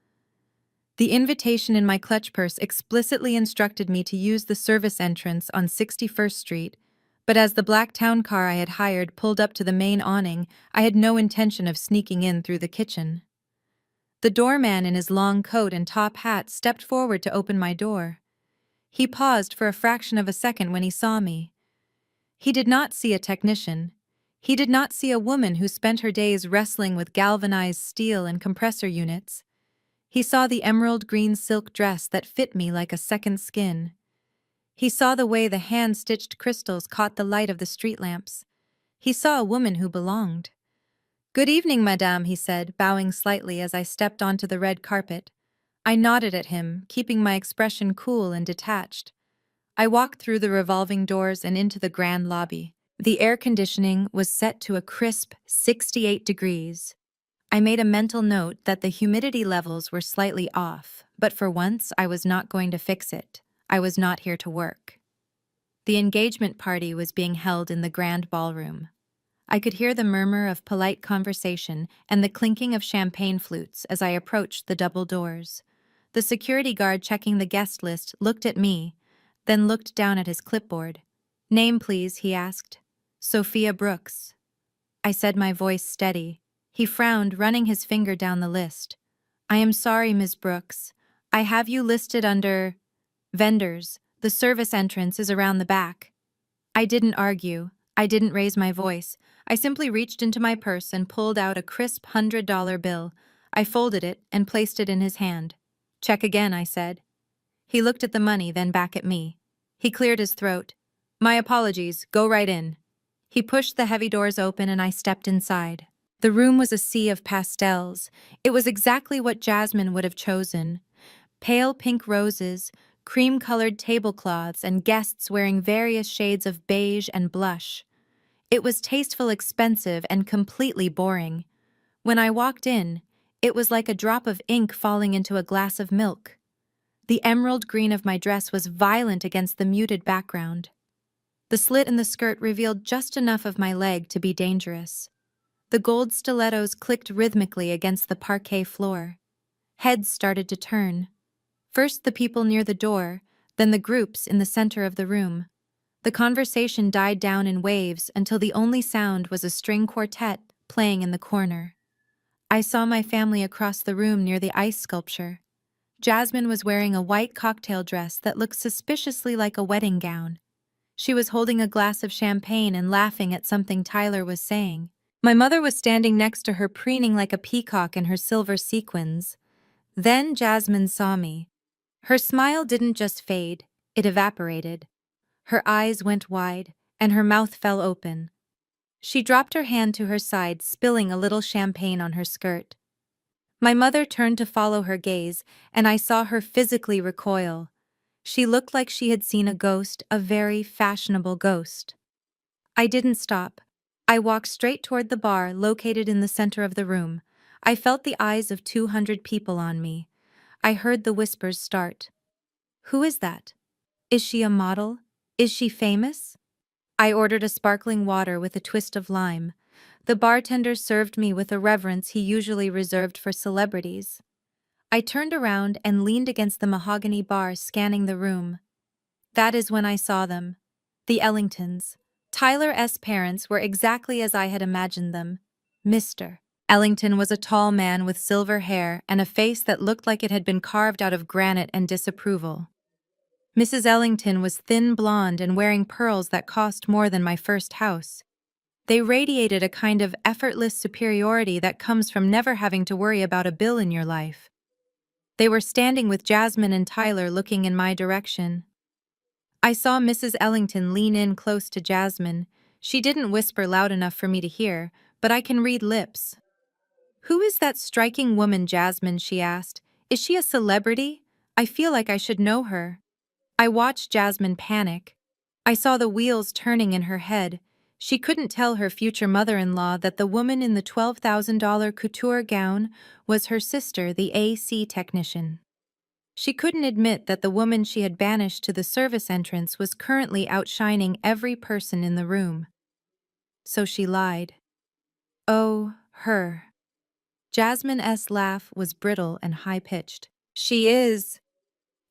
The invitation in my clutch purse explicitly instructed me to use the service entrance on 61st Street, but as the black town car I had hired pulled up to the main awning, I had no intention of sneaking in through the kitchen. The doorman in his long coat and top hat stepped forward to open my door. He paused for a fraction of a second when he saw me. He did not see a technician. He did not see a woman who spent her days wrestling with galvanized steel and compressor units. He saw the emerald green silk dress that fit me like a second skin. He saw the way the hand-stitched crystals caught the light of the street lamps. He saw a woman who belonged. "Good evening, madame," he said, bowing slightly as I stepped onto the red carpet. I nodded at him, keeping my expression cool and detached. I walked through the revolving doors and into the grand lobby. The air conditioning was set to a crisp 68 degrees. I made a mental note that the humidity levels were slightly off, but for once I was not going to fix it. I was not here to work. The engagement party was being held in the grand ballroom. I could hear the murmur of polite conversation and the clinking of champagne flutes as I approached the double doors. The security guard checking the guest list looked at me, then looked down at his clipboard. "Name, please," he asked. "Sophia Brooks." I said, my voice steady. He frowned, running his finger down the list. "I am sorry, Ms. Brooks. I have you listed under vendors. The service entrance is around the back." I didn't argue. I didn't raise my voice. I simply reached into my purse and pulled out a crisp $100 bill. I folded it and placed it in his hand. "Check again," I said. He looked at the money, then back at me. He cleared his throat. "My apologies. Go right in." He pushed the heavy doors open and I stepped inside. The room was a sea of pastels. It was exactly what Jasmine would have chosen. Pale pink roses, cream-colored tablecloths, and guests wearing various shades of beige and blush. It was tasteful, expensive, and completely boring. When I walked in, it was like a drop of ink falling into a glass of milk. The emerald green of my dress was violent against the muted background. The slit in the skirt revealed just enough of my leg to be dangerous. The gold stilettos clicked rhythmically against the parquet floor. Heads started to turn. First the people near the door, then the groups in the center of the room. The conversation died down in waves until the only sound was a string quartet playing in the corner. I saw my family across the room near the ice sculpture. Jasmine was wearing a white cocktail dress that looked suspiciously like a wedding gown. She was holding a glass of champagne and laughing at something Tyler was saying. My mother was standing next to her, preening like a peacock in her silver sequins. Then Jasmine saw me. Her smile didn't just fade, it evaporated. Her eyes went wide, and her mouth fell open. She dropped her hand to her side, spilling a little champagne on her skirt. My mother turned to follow her gaze, and I saw her physically recoil. She looked like she had seen a ghost, a very fashionable ghost. I didn't stop. I walked straight toward the bar located in the center of the room. I felt the eyes of 200 people on me. I heard the whispers start. Who is that? Is she a model? Is she famous? I ordered a sparkling water with a twist of lime. The bartender served me with a reverence he usually reserved for celebrities. I turned around and leaned against the mahogany bar, scanning the room. That is when I saw them. The Ellingtons. Tyler's parents were exactly as I had imagined them. Mr. Ellington was a tall man with silver hair and a face that looked like it had been carved out of granite and disapproval. Mrs. Ellington was thin blonde and wearing pearls that cost more than my first house. They radiated a kind of effortless superiority that comes from never having to worry about a bill in your life. They were standing with Jasmine and Tyler looking in my direction. I saw Mrs. Ellington lean in close to Jasmine. She didn't whisper loud enough for me to hear, but I can read lips. "Who is that striking woman, Jasmine?" she asked. "Is she a celebrity? I feel like I should know her." I watched Jasmine panic. I saw the wheels turning in her head. She couldn't tell her future mother-in-law that the woman in the $12,000 couture gown was her sister, the AC technician. She couldn't admit that the woman she had banished to the service entrance was currently outshining every person in the room. So she lied. Oh, her. Jasmine's laugh was brittle and high-pitched. She is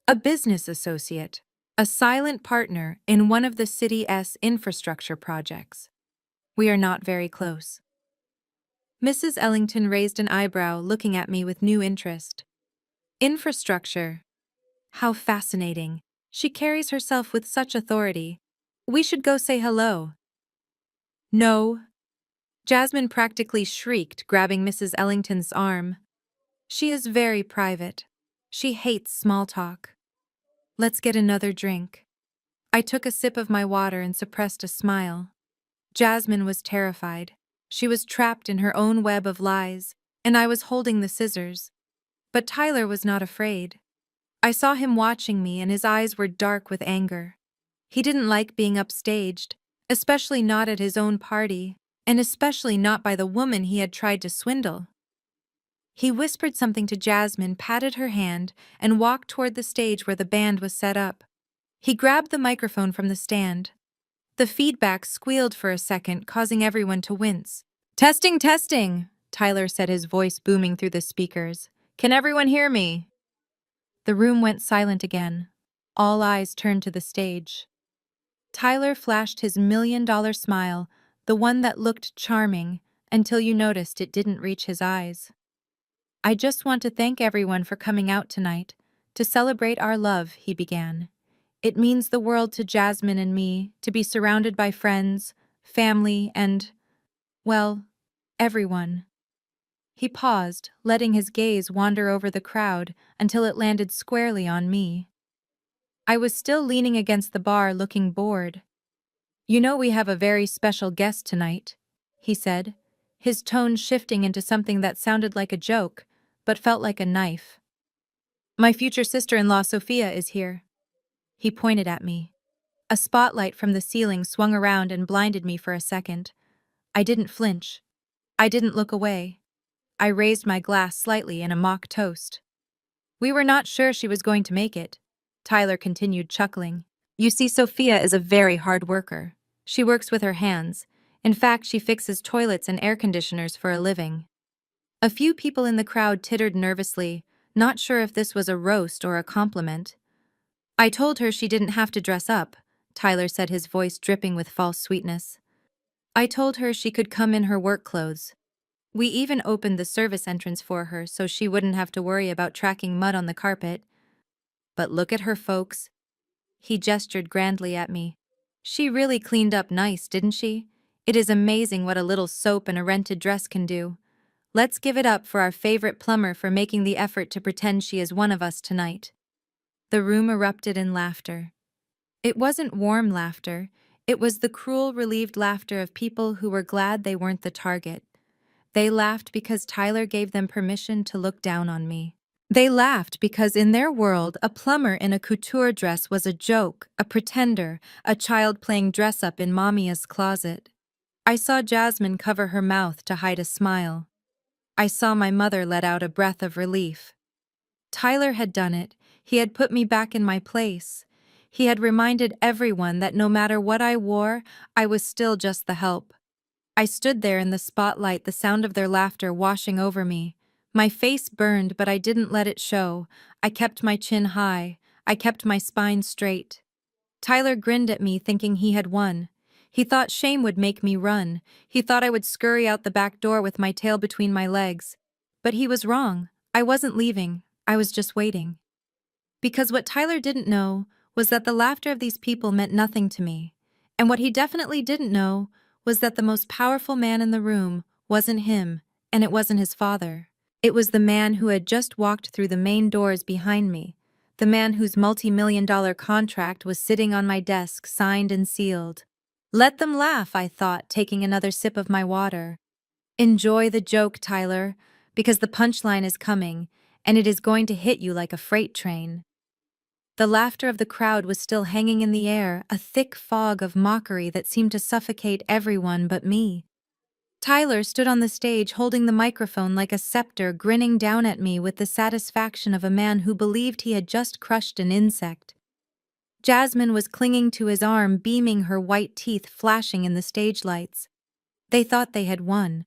a business associate, a silent partner in one of the city's infrastructure projects. We are not very close. Mrs. Ellington raised an eyebrow, looking at me with new interest. Infrastructure. How fascinating. She carries herself with such authority. We should go say hello. No. Jasmine practically shrieked, grabbing Mrs. Ellington's arm. She is very private. She hates small talk. Let's get another drink. I took a sip of my water and suppressed a smile. Jasmine was terrified. She was trapped in her own web of lies, and I was holding the scissors. But Tyler was not afraid. I saw him watching me, and his eyes were dark with anger. He didn't like being upstaged, especially not at his own party, and especially not by the woman he had tried to swindle. He whispered something to Jasmine, patted her hand, and walked toward the stage where the band was set up. He grabbed the microphone from the stand. The feedback squealed for a second, causing everyone to wince. "Testing, testing," Tyler said, his voice booming through the speakers. "Can everyone hear me?" The room went silent again. All eyes turned to the stage. Tyler flashed his $1,000,000 smile, the one that looked charming, until you noticed it didn't reach his eyes. "I just want to thank everyone for coming out tonight, to celebrate our love," he began. "It means the world to Jasmine and me to be surrounded by friends, family, and, well, everyone." He paused, letting his gaze wander over the crowd until it landed squarely on me. I was still leaning against the bar, looking bored. "You know we have a very special guest tonight," he said, his tone shifting into something that sounded like a joke, but felt like a knife. "My future sister-in-law Sophia is here." He pointed at me. A spotlight from the ceiling swung around and blinded me for a second. I didn't flinch. I didn't look away. I raised my glass slightly in a mock toast. "We were not sure she was going to make it," Tyler continued, chuckling. "You see, Sophia is a very hard worker. She works with her hands. In fact, she fixes toilets and air conditioners for a living." A few people in the crowd tittered nervously, not sure if this was a roast or a compliment. "I told her she didn't have to dress up," Tyler said, his voice dripping with false sweetness. "I told her she could come in her work clothes." We even opened the service entrance for her so she wouldn't have to worry about tracking mud on the carpet. But look at her, folks. He gestured grandly at me. She really cleaned up nice, didn't she? It is amazing what a little soap and a rented dress can do. Let's give it up for our favorite plumber for making the effort to pretend she is one of us tonight. The room erupted in laughter. It wasn't warm laughter. It was the cruel, relieved laughter of people who were glad they weren't the target. They laughed because Tyler gave them permission to look down on me. They laughed because in their world, a plumber in a couture dress was a joke, a pretender, a child playing dress-up in Mommy's closet. I saw Jasmine cover her mouth to hide a smile. I saw my mother let out a breath of relief. Tyler had done it. He had put me back in my place. He had reminded everyone that no matter what I wore, I was still just the help. I stood there in the spotlight, the sound of their laughter washing over me. My face burned, but I didn't let it show. I kept my chin high. I kept my spine straight. Tyler grinned at me, thinking he had won. He thought shame would make me run. He thought I would scurry out the back door with my tail between my legs. But he was wrong. I wasn't leaving. I was just waiting. Because what Tyler didn't know was that the laughter of these people meant nothing to me. And what he definitely didn't know was that the most powerful man in the room wasn't him, and it wasn't his father. It was the man who had just walked through the main doors behind me, the man whose multi-million-dollar contract was sitting on my desk, signed and sealed. Let them laugh, I thought, taking another sip of my water. Enjoy the joke, Tyler, because the punchline is coming, and it is going to hit you like a freight train. The laughter of the crowd was still hanging in the air, a thick fog of mockery that seemed to suffocate everyone but me. Tyler stood on the stage holding the microphone like a scepter, grinning down at me with the satisfaction of a man who believed he had just crushed an insect. Jasmine was clinging to his arm, beaming, her white teeth flashing in the stage lights. They thought they had won.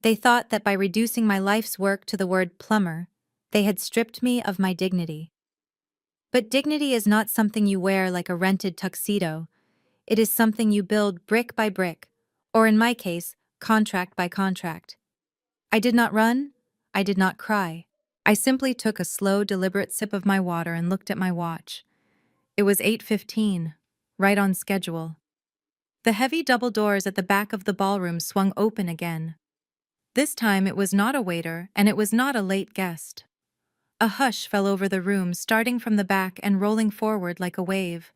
They thought that by reducing my life's work to the word plumber, they had stripped me of my dignity. But dignity is not something you wear like a rented tuxedo. It is something you build brick by brick, or in my case, contract by contract. I did not run. I did not cry. I simply took a slow, deliberate sip of my water and looked at my watch. It was 8:15, right on schedule. The heavy double doors at the back of the ballroom swung open again. This time it was not a waiter, and it was not a late guest. A hush fell over the room, starting from the back and rolling forward like a wave.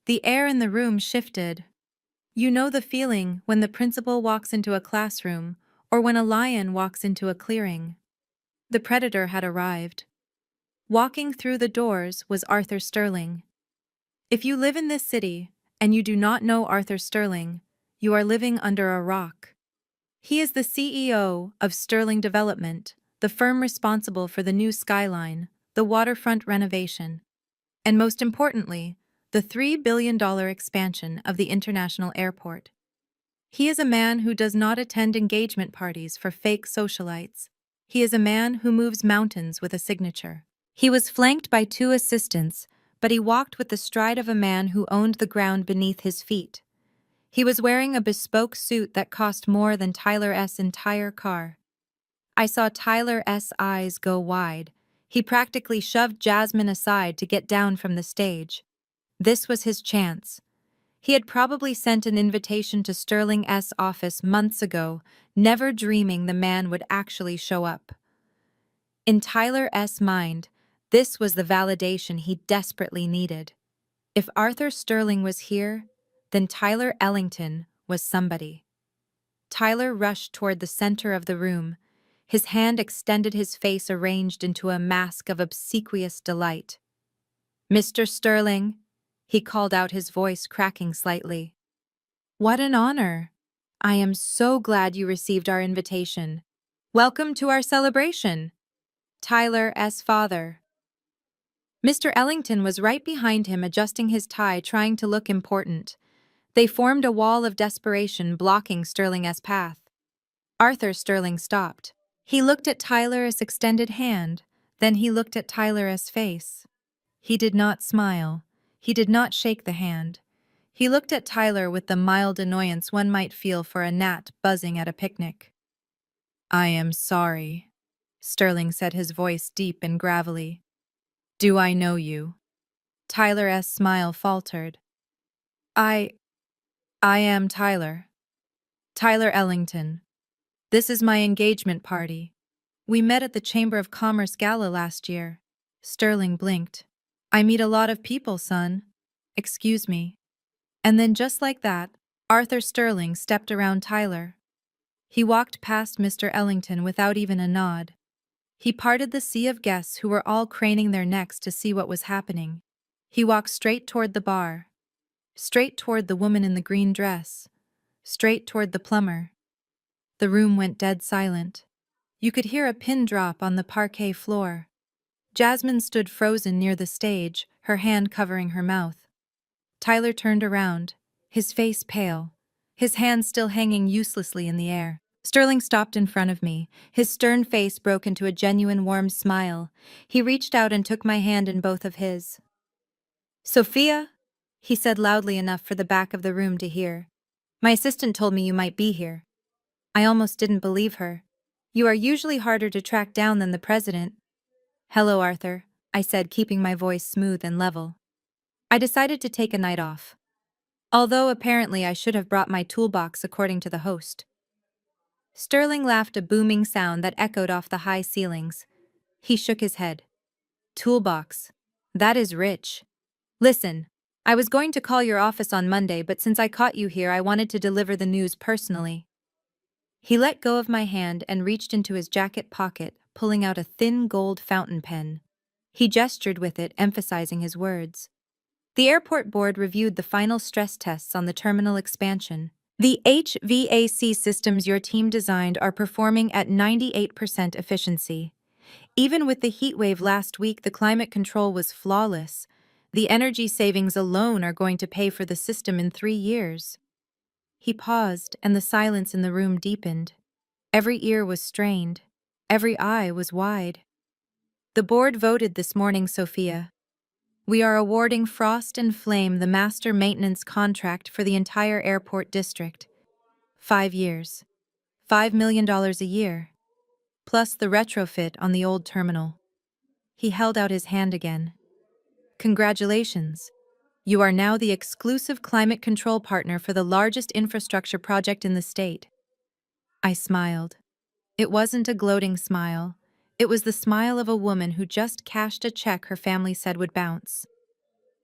The air in the room shifted. You know the feeling when the principal walks into a classroom, or when a lion walks into a clearing. The predator had arrived. Walking through the doors was Arthur Sterling. If you live in this city, and you do not know Arthur Sterling, you are living under a rock. He is the CEO of Sterling Development, the firm responsible for the new skyline, the waterfront renovation, and most importantly, the $3 billion expansion of the international airport. He is a man who does not attend engagement parties for fake socialites. He is a man who moves mountains with a signature. He was flanked by 2 assistants, but he walked with the stride of a man who owned the ground beneath his feet. He was wearing a bespoke suit that cost more than Tyler's entire car. I saw Tyler's eyes go wide. He practically shoved Jasmine aside to get down from the stage. This was his chance. He had probably sent an invitation to Sterling's office months ago, never dreaming the man would actually show up. In Tyler's mind, this was the validation he desperately needed. If Arthur Sterling was here, then Tyler Ellington was somebody. Tyler rushed toward the center of the room. His hand extended, his face arranged into a mask of obsequious delight. "Mr. Sterling," he called out, his voice cracking slightly. "What an honor! I am so glad you received our invitation. Welcome to our celebration." Tyler's father. Mr. Ellington was right behind him, adjusting his tie, trying to look important. They formed a wall of desperation, blocking Sterling's path. Arthur Sterling stopped. He looked at Tyler's extended hand, then he looked at Tyler's face. He did not smile. He did not shake the hand. He looked at Tyler with the mild annoyance one might feel for a gnat buzzing at a picnic. I am sorry, Sterling said, his voice deep and gravelly. Do I know you? Tyler's smile faltered. I I am Tyler. Tyler Ellington. This is my engagement party. We met at the Chamber of Commerce gala last year. Sterling blinked. I meet a lot of people, son. Excuse me. And then just like that, Arthur Sterling stepped around Tyler. He walked past Mr. Ellington without even a nod. He parted the sea of guests who were all craning their necks to see what was happening. He walked straight toward the bar, straight toward the woman in the green dress, straight toward the plumber. The room went dead silent. You could hear a pin drop on the parquet floor. Jasmine stood frozen near the stage, her hand covering her mouth. Tyler turned around, his face pale, his hands still hanging uselessly in the air. Sterling stopped in front of me. His stern face broke into a genuine warm smile. He reached out and took my hand in both of his. Sophia, he said loudly enough for the back of the room to hear. My assistant told me you might be here. I almost didn't believe her. You are usually harder to track down than the president. Hello, Arthur, I said, keeping my voice smooth and level. I decided to take a night off. Although apparently I should have brought my toolbox according to the host. Sterling laughed, a booming sound that echoed off the high ceilings. He shook his head. Toolbox. That is rich. Listen, I was going to call your office on Monday, but since I caught you here, I wanted to deliver the news personally. He let go of my hand and reached into his jacket pocket, pulling out a thin gold fountain pen. He gestured with it, emphasizing his words. The airport board reviewed the final stress tests on the terminal expansion. The HVAC systems your team designed are performing at 98% efficiency. Even with the heat wave last week, the climate control was flawless. The energy savings alone are going to pay for the system in 3 years. He paused, and the silence in the room deepened. Every ear was strained. Every eye was wide. The board voted this morning, Sophia. We are awarding Frost and Flame the master maintenance contract for the entire airport district. 5 years. $5 million a year. Plus the retrofit on the old terminal. He held out his hand again. Congratulations. You are now the exclusive climate control partner for the largest infrastructure project in the state. I smiled. It wasn't a gloating smile. It was the smile of a woman who just cashed a check her family said would bounce.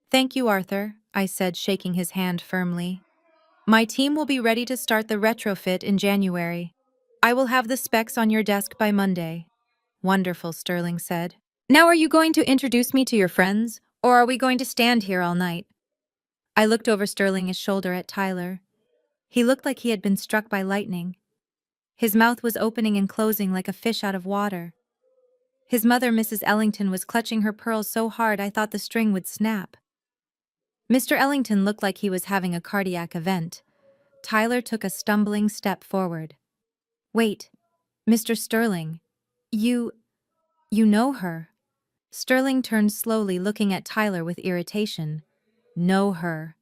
Thank you, Arthur, I said, shaking his hand firmly. My team will be ready to start the retrofit in January. I will have the specs on your desk by Monday. Wonderful, Sterling said. Now are you going to introduce me to your friends, or are we going to stand here all night? I looked over Sterling's shoulder at Tyler. He looked like he had been struck by lightning. His mouth was opening and closing like a fish out of water. His mother, Mrs. Ellington, was clutching her pearls so hard I thought the string would snap. Mr. Ellington looked like he was having a cardiac event. Tyler took a stumbling step forward. Wait, Mr. Sterling, you know her. Sterling turned slowly, looking at Tyler with irritation. Know her.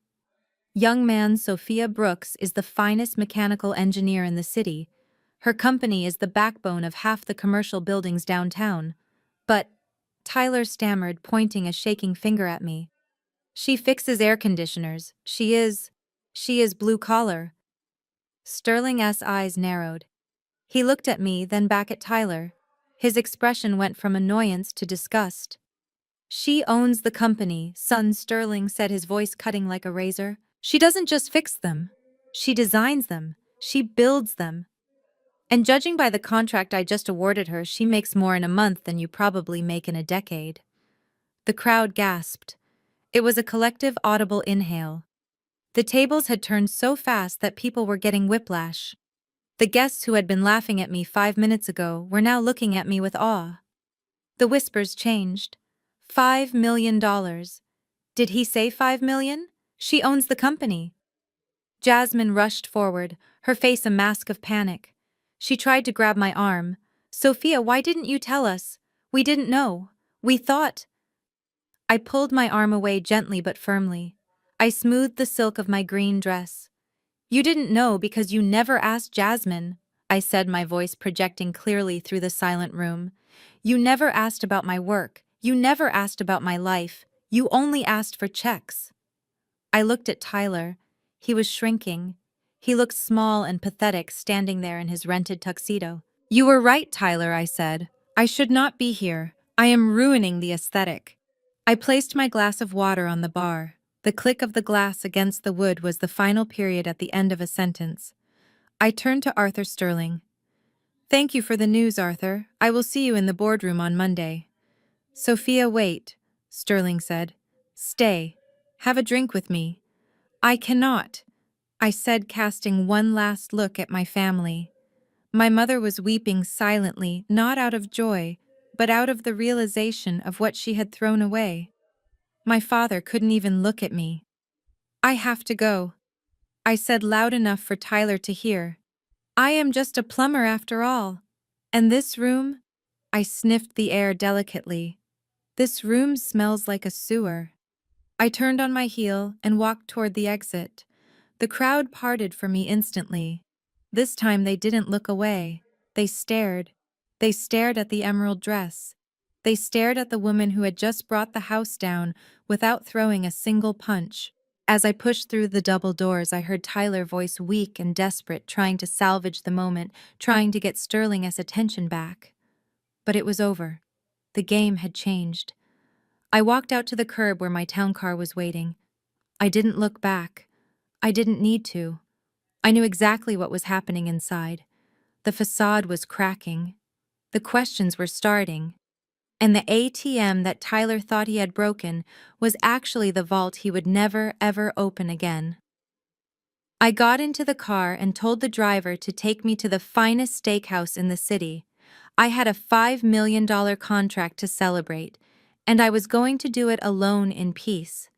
Young man, Sophia Brooks is the finest mechanical engineer in the city. Her company is the backbone of half the commercial buildings downtown. But, Tyler stammered, pointing a shaking finger at me. She fixes air conditioners. She is blue collar. Sterling's eyes narrowed. He looked at me, then back at Tyler. His expression went from annoyance to disgust. She owns the company, son, Sterling said, his voice cutting like a razor. She doesn't just fix them. She designs them. She builds them. And judging by the contract I just awarded her, she makes more in a month than you probably make in a decade. The crowd gasped. It was a collective audible inhale. The tables had turned so fast that people were getting whiplash. The guests who had been laughing at me 5 minutes ago were now looking at me with awe. The whispers changed. $5 million. Did he say 5 million? She owns the company. Jasmine rushed forward, her face a mask of panic. She tried to grab my arm. Sophia, why didn't you tell us? We didn't know. We thought. I pulled my arm away gently but firmly. I smoothed the silk of my green dress. You didn't know because you never asked Jasmine. I said, my voice projecting clearly through the silent room. You never asked about my work. You never asked about my life. You only asked for checks. I looked at Tyler. He was shrinking. He looked small and pathetic standing there in his rented tuxedo. You were right, Tyler, I said. I should not be here. I am ruining the aesthetic. I placed my glass of water on the bar. The click of the glass against the wood was the final period at the end of a sentence. I turned to Arthur Sterling. Thank you for the news, Arthur. I will see you in the boardroom on Monday. Sophia, wait, Sterling said. Stay. Have a drink with me. I cannot, I said, casting one last look at my family. My mother was weeping silently, not out of joy, but out of the realization of what she had thrown away. My father couldn't even look at me. I have to go, I said loud enough for Tyler to hear. I am just a plumber after all. And this room? I sniffed the air delicately. This room smells like a sewer. I turned on my heel and walked toward the exit. The crowd parted for me instantly. This time they didn't look away. They stared. They stared at the emerald dress. They stared at the woman who had just brought the house down without throwing a single punch. As I pushed through the double doors, I heard Tyler's voice weak and desperate, trying to salvage the moment, trying to get Sterling's attention back. But it was over. The game had changed. I walked out to the curb where my town car was waiting. I didn't look back. I didn't need to. I knew exactly what was happening inside. The facade was cracking. The questions were starting. And the ATM that Tyler thought he had broken was actually the vault he would never, ever open again. I got into the car and told the driver to take me to the finest steakhouse in the city. I had a $5 million contract to celebrate, and I was going to do it alone in peace.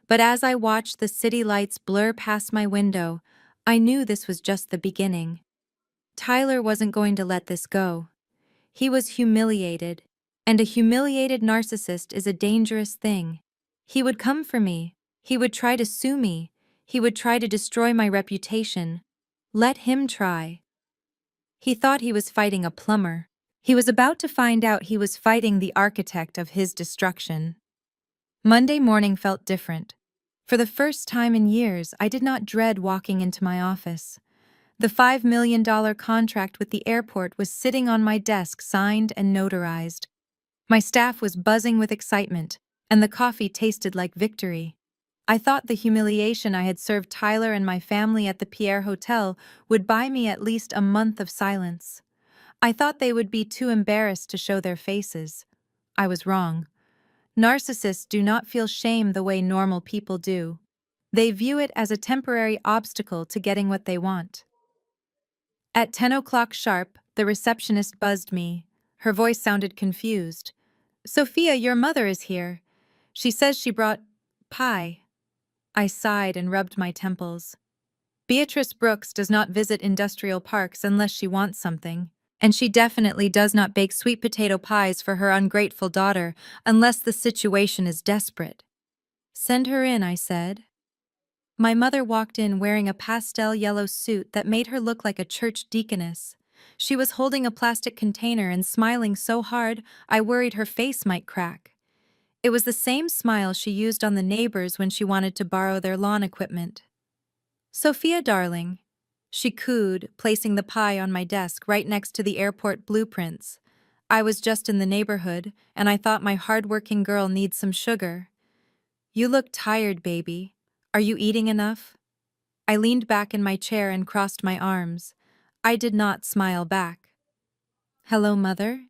But as I watched the city lights blur past my window, I knew this was just the beginning. Tyler wasn't going to let this go. He was humiliated, and a humiliated narcissist is a dangerous thing. He would come for me. He would try to sue me. He would try to destroy my reputation. Let him try. He thought he was fighting a plumber. He was about to find out he was fighting the architect of his destruction. Monday morning felt different. For the first time in years, I did not dread walking into my office. The $5 million contract with the airport was sitting on my desk, signed and notarized. My staff was buzzing with excitement, and the coffee tasted like victory. I thought the humiliation I had served Tyler and my family at the Pierre Hotel would buy me at least a month of silence. I thought they would be too embarrassed to show their faces. I was wrong. Narcissists do not feel shame the way normal people do. They view it as a temporary obstacle to getting what they want. At 10 o'clock sharp, the receptionist buzzed me. Her voice sounded confused. Sophia, your mother is here. She says she brought pie. I sighed and rubbed my temples. Beatrice Brooks does not visit industrial parks unless she wants something. And she definitely does not bake sweet potato pies for her ungrateful daughter unless the situation is desperate. Send her in, I said. My mother walked in wearing a pastel yellow suit that made her look like a church deaconess. She was holding a plastic container and smiling so hard I worried her face might crack. It was the same smile she used on the neighbors when she wanted to borrow their lawn equipment. Sophia, darling, she cooed, placing the pie on my desk right next to the airport blueprints. I was just in the neighborhood, and I thought my hard-working girl needs some sugar. You look tired, baby. Are you eating enough? I leaned back in my chair and crossed my arms. I did not smile back. Hello, Mother?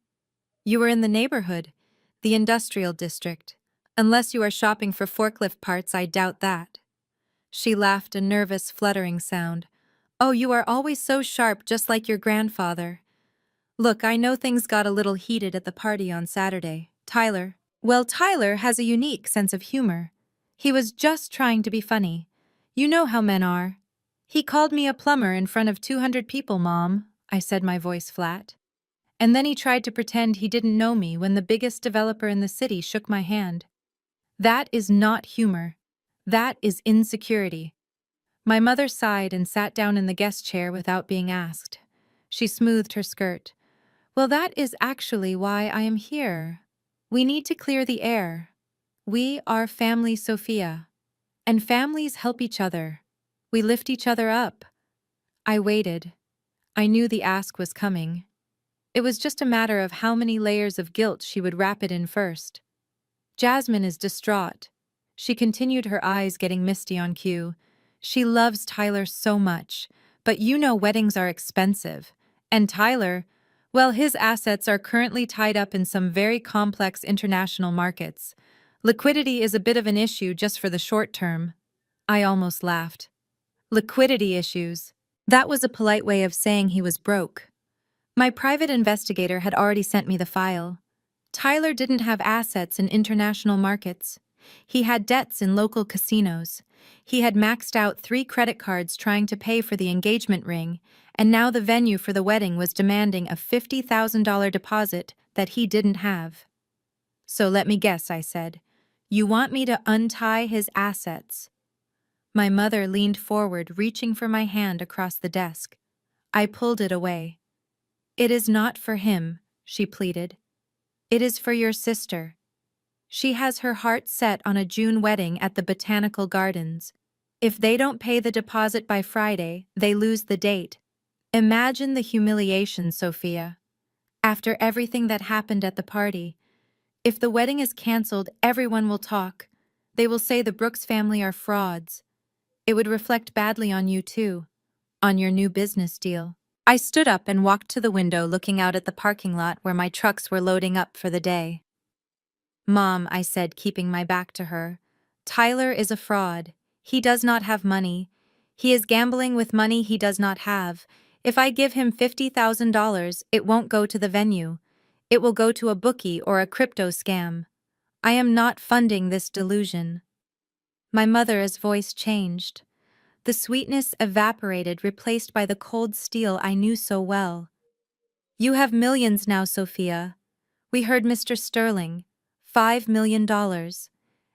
You were in the neighborhood, the industrial district. Unless you are shopping for forklift parts, I doubt that. She laughed, a nervous, fluttering sound. Oh, you are always so sharp, just like your grandfather. Look, I know things got a little heated at the party on Saturday. Tyler has a unique sense of humor. He was just trying to be funny. You know how men are. He called me a plumber in front of 200 people, Mom, I said, my voice flat. And then he tried to pretend he didn't know me when the biggest developer in the city shook my hand. That is not humor. That is insecurity. My mother sighed and sat down in the guest chair without being asked. She smoothed her skirt. Well, that is actually why I am here. We need to clear the air. We are family, Sophia. And families help each other. We lift each other up. I waited. I knew the ask was coming. It was just a matter of how many layers of guilt she would wrap it in first. Jasmine is distraught. She continued, her eyes getting misty on cue. She loves Tyler so much, but you know weddings are expensive. And Tyler, well, his assets are currently tied up in some very complex international markets. Liquidity is a bit of an issue just for the short term. I almost laughed. Liquidity issues. That was a polite way of saying he was broke. My private investigator had already sent me the file. Tyler didn't have assets in international markets. He had debts in local casinos. He had maxed out 3 credit cards trying to pay for the engagement ring, and now the venue for the wedding was demanding a $50,000 deposit that he didn't have. So let me guess, I said. You want me to untie his assets? My mother leaned forward, reaching for my hand across the desk. I pulled it away. It is not for him, she pleaded. It is for your sister. She has her heart set on a June wedding at the Botanical Gardens. If they don't pay the deposit by Friday, they lose the date. Imagine the humiliation, Sophia. After everything that happened at the party, if the wedding is canceled, everyone will talk. They will say the Brooks family are frauds. It would reflect badly on you too, on your new business deal. I stood up and walked to the window, looking out at the parking lot where my trucks were loading up for the day. Mom, I said, keeping my back to her, Tyler is a fraud. He does not have money. He is gambling with money he does not have. If I give him $50,000, it won't go to the venue. It will go to a bookie or a crypto scam. I am not funding this delusion. My mother's voice changed. The sweetness evaporated, replaced by the cold steel I knew so well. You have millions now, Sophia. We heard Mr. Sterling. $5 million.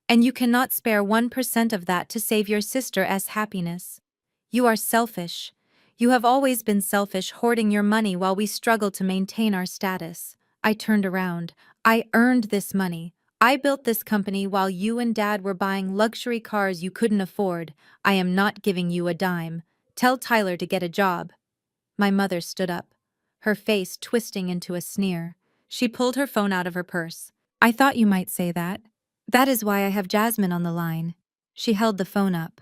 And you cannot spare 1% of that to save your sister's happiness. You are selfish. You have always been selfish, hoarding your money while we struggle to maintain our status. I turned around. I earned this money. I built this company while you and Dad were buying luxury cars you couldn't afford. I am not giving you a dime. Tell Tyler to get a job. My mother stood up, her face twisting into a sneer. She pulled her phone out of her purse. I thought you might say that. That is why I have Jasmine on the line. She held the phone up.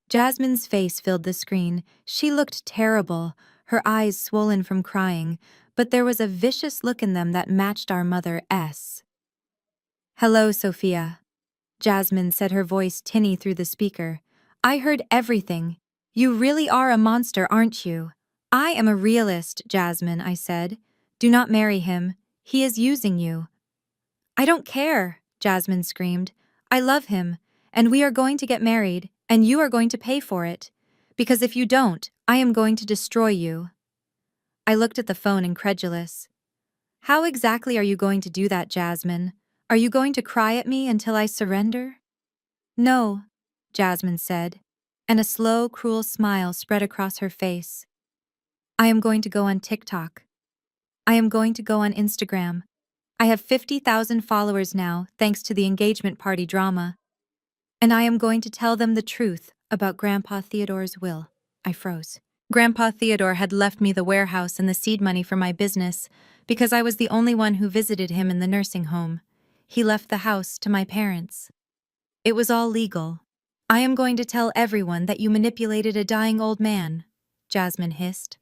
Jasmine's face filled the screen. She looked terrible, her eyes swollen from crying, but there was a vicious look in them that matched our mother's. Hello, Sophia. Jasmine said, her voice tinny through the speaker. I heard everything. You really are a monster, aren't you? I am a realist, Jasmine, I said. Do not marry him. He is using you. I don't care, Jasmine screamed. I love him, and we are going to get married, and you are going to pay for it. Because if you don't, I am going to destroy you. I looked at the phone, incredulous. How exactly are you going to do that, Jasmine? Are you going to cry at me until I surrender? No, Jasmine said, and a slow, cruel smile spread across her face. I am going to go on TikTok. I am going to go on Instagram. I have 50,000 followers now, thanks to the engagement party drama. And I am going to tell them the truth about Grandpa Theodore's will. I froze. Grandpa Theodore had left me the warehouse and the seed money for my business because I was the only one who visited him in the nursing home. He left the house to my parents. It was all legal. I am going to tell everyone that you manipulated a dying old man, Jasmine hissed.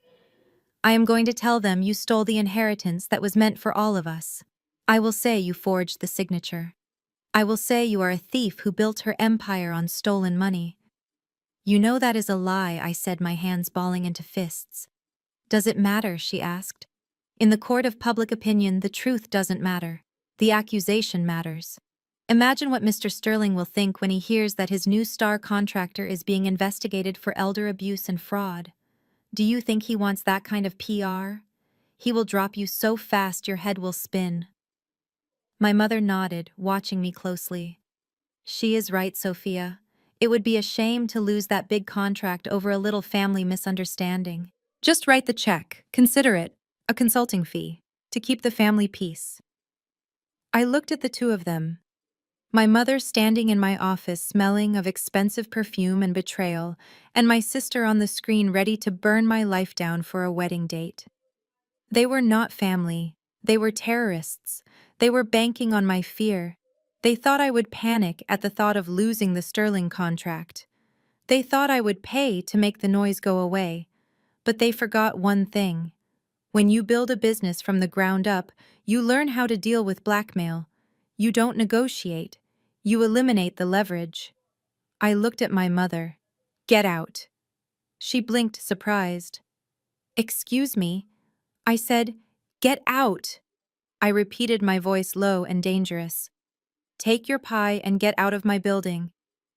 I am going to tell them you stole the inheritance that was meant for all of us. I will say you forged the signature. I will say you are a thief who built her empire on stolen money. You know that is a lie, I said, my hands balling into fists. Does it matter? She asked. In the court of public opinion, the truth doesn't matter. The accusation matters. Imagine what Mr. Sterling will think when he hears that his new star contractor is being investigated for elder abuse and fraud. Do you think he wants that kind of PR? He will drop you so fast your head will spin. My mother nodded, watching me closely. She is right, Sophia. It would be a shame to lose that big contract over a little family misunderstanding. Just write the check, consider it a consulting fee, to keep the family peace. I looked at the two of them, my mother standing in my office smelling of expensive perfume and betrayal, and my sister on the screen ready to burn my life down for a wedding date. They were not family. They were terrorists. They were banking on my fear. They thought I would panic at the thought of losing the Sterling contract. They thought I would pay to make the noise go away. But they forgot one thing. When you build a business from the ground up, you learn how to deal with blackmail. You don't negotiate. You eliminate the leverage. I looked at my mother. Get out. She blinked, surprised. Excuse me. I said, get out. I repeated, my voice low and dangerous. Take your pie and get out of my building.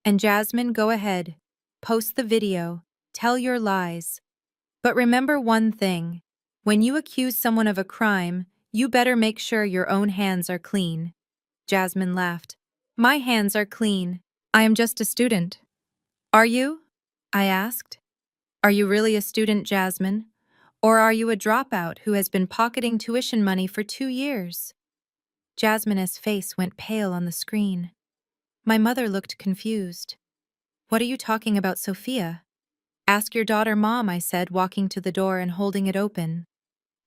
And Jasmine, go ahead. Post the video. Tell your lies. But remember one thing. When you accuse someone of a crime, you better make sure your own hands are clean. Jasmine laughed. My hands are clean. I am just a student. Are you? I asked. Are you really a student, Jasmine? Or are you a dropout who has been pocketing tuition money for 2 years? Jasmine's face went pale on the screen. My mother looked confused. What are you talking about, Sophia? Ask your daughter, Mom, I said, walking to the door and holding it open.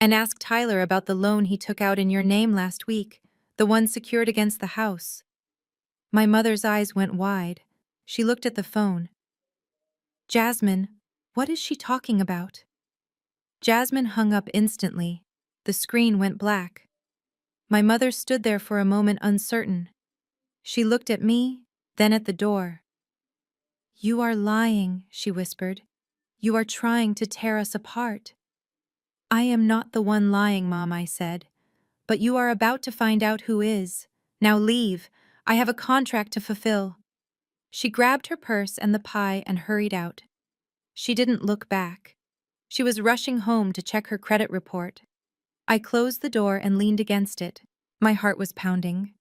And ask Tyler about the loan he took out in your name last week, the one secured against the house. My mother's eyes went wide. She looked at the phone. Jasmine, what is she talking about? Jasmine hung up instantly. The screen went black. My mother stood there for a moment, uncertain. She looked at me, then at the door. You are lying, she whispered. You are trying to tear us apart. I am not the one lying, Mom, I said. But you are about to find out who is. Now leave. I have a contract to fulfill. She grabbed her purse and the pie and hurried out. She didn't look back. She was rushing home to check her credit report. I closed the door and leaned against it. My heart was pounding.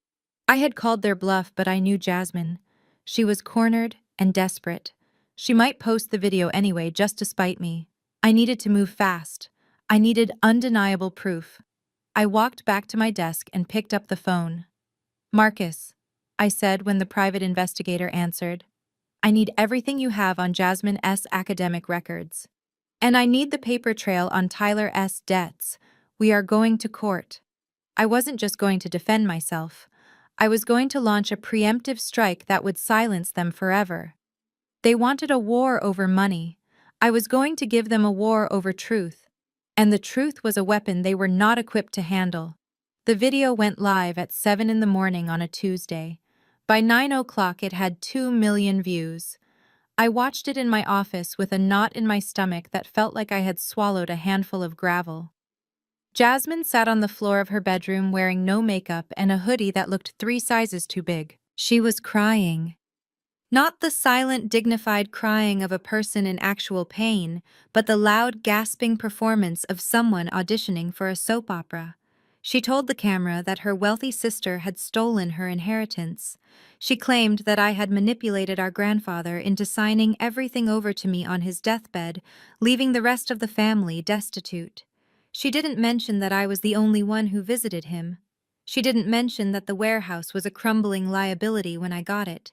I had called their bluff, but I knew Jasmine. She was cornered and desperate. She might post the video anyway just to spite me. I needed to move fast. I needed undeniable proof. I walked back to my desk and picked up the phone. Marcus, I said when the private investigator answered. I need everything you have on Jasmine S. academic records. And I need the paper trail on Tyler S. debts. We are going to court. I wasn't just going to defend myself. I was going to launch a preemptive strike that would silence them forever. They wanted a war over money. I was going to give them a war over truth. And the truth was a weapon they were not equipped to handle. The video went live at 7 in the morning on a Tuesday. By 9 o'clock it had 2 million views. I watched it in my office with a knot in my stomach that felt like I had swallowed a handful of gravel. Jasmine sat on the floor of her bedroom wearing no makeup and a hoodie that looked 3 sizes too big. She was crying. Not the silent, dignified crying of a person in actual pain, but the loud, gasping performance of someone auditioning for a soap opera. She told the camera that her wealthy sister had stolen her inheritance. She claimed that I had manipulated our grandfather into signing everything over to me on his deathbed, leaving the rest of the family destitute. She didn't mention that I was the only one who visited him. She didn't mention that the warehouse was a crumbling liability when I got it.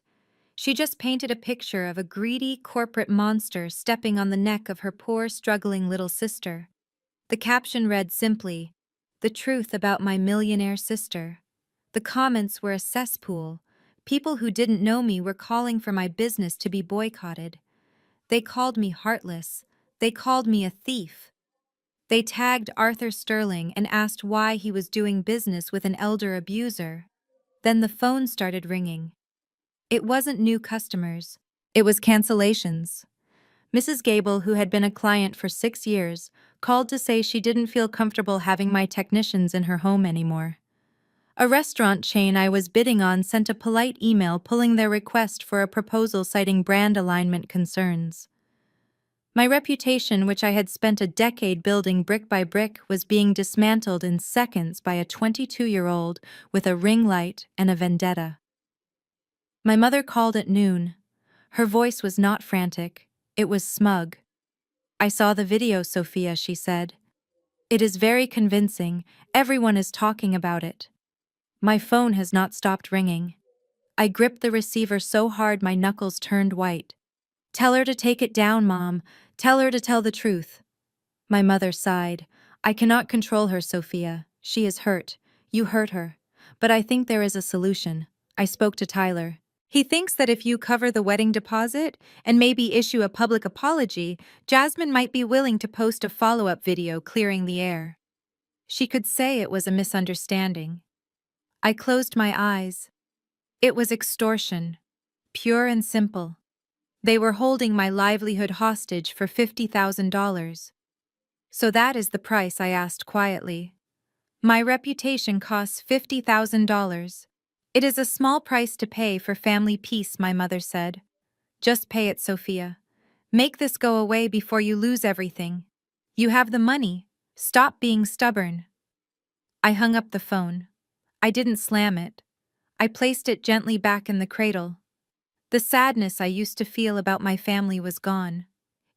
She just painted a picture of a greedy corporate monster stepping on the neck of her poor, struggling little sister. The caption read simply, "The truth about my millionaire sister." The comments were a cesspool. People who didn't know me were calling for my business to be boycotted. They called me heartless. They called me a thief. They tagged Arthur Sterling and asked why he was doing business with an elder abuser. Then the phone started ringing. It wasn't new customers. It was cancellations. Mrs. Gable, who had been a client for 6 years, called to say she didn't feel comfortable having my technicians in her home anymore. A restaurant chain I was bidding on sent a polite email pulling their request for a proposal citing brand alignment concerns. My reputation, which I had spent a decade building brick by brick, was being dismantled in seconds by a 22-year-old with a ring light and a vendetta. My mother called at noon. Her voice was not frantic, it was smug. I saw the video, Sophia, she said. It is very convincing. Everyone is talking about it. My phone has not stopped ringing. I gripped the receiver so hard my knuckles turned white. Tell her to take it down, Mom. Tell her to tell the truth. My mother sighed. I cannot control her, Sophia. She is hurt. You hurt her. But I think there is a solution. I spoke to Tyler. He thinks that if you cover the wedding deposit and maybe issue a public apology, Jasmine might be willing to post a follow-up video clearing the air. She could say it was a misunderstanding. I closed my eyes. It was extortion. Pure and simple. They were holding my livelihood hostage for $50,000. So that is the price, I asked quietly. My reputation costs $50,000. It is a small price to pay for family peace, my mother said. Just pay it, Sophia. Make this go away before you lose everything. You have the money. Stop being stubborn. I hung up the phone. I didn't slam it. I placed it gently back in the cradle. The sadness I used to feel about my family was gone.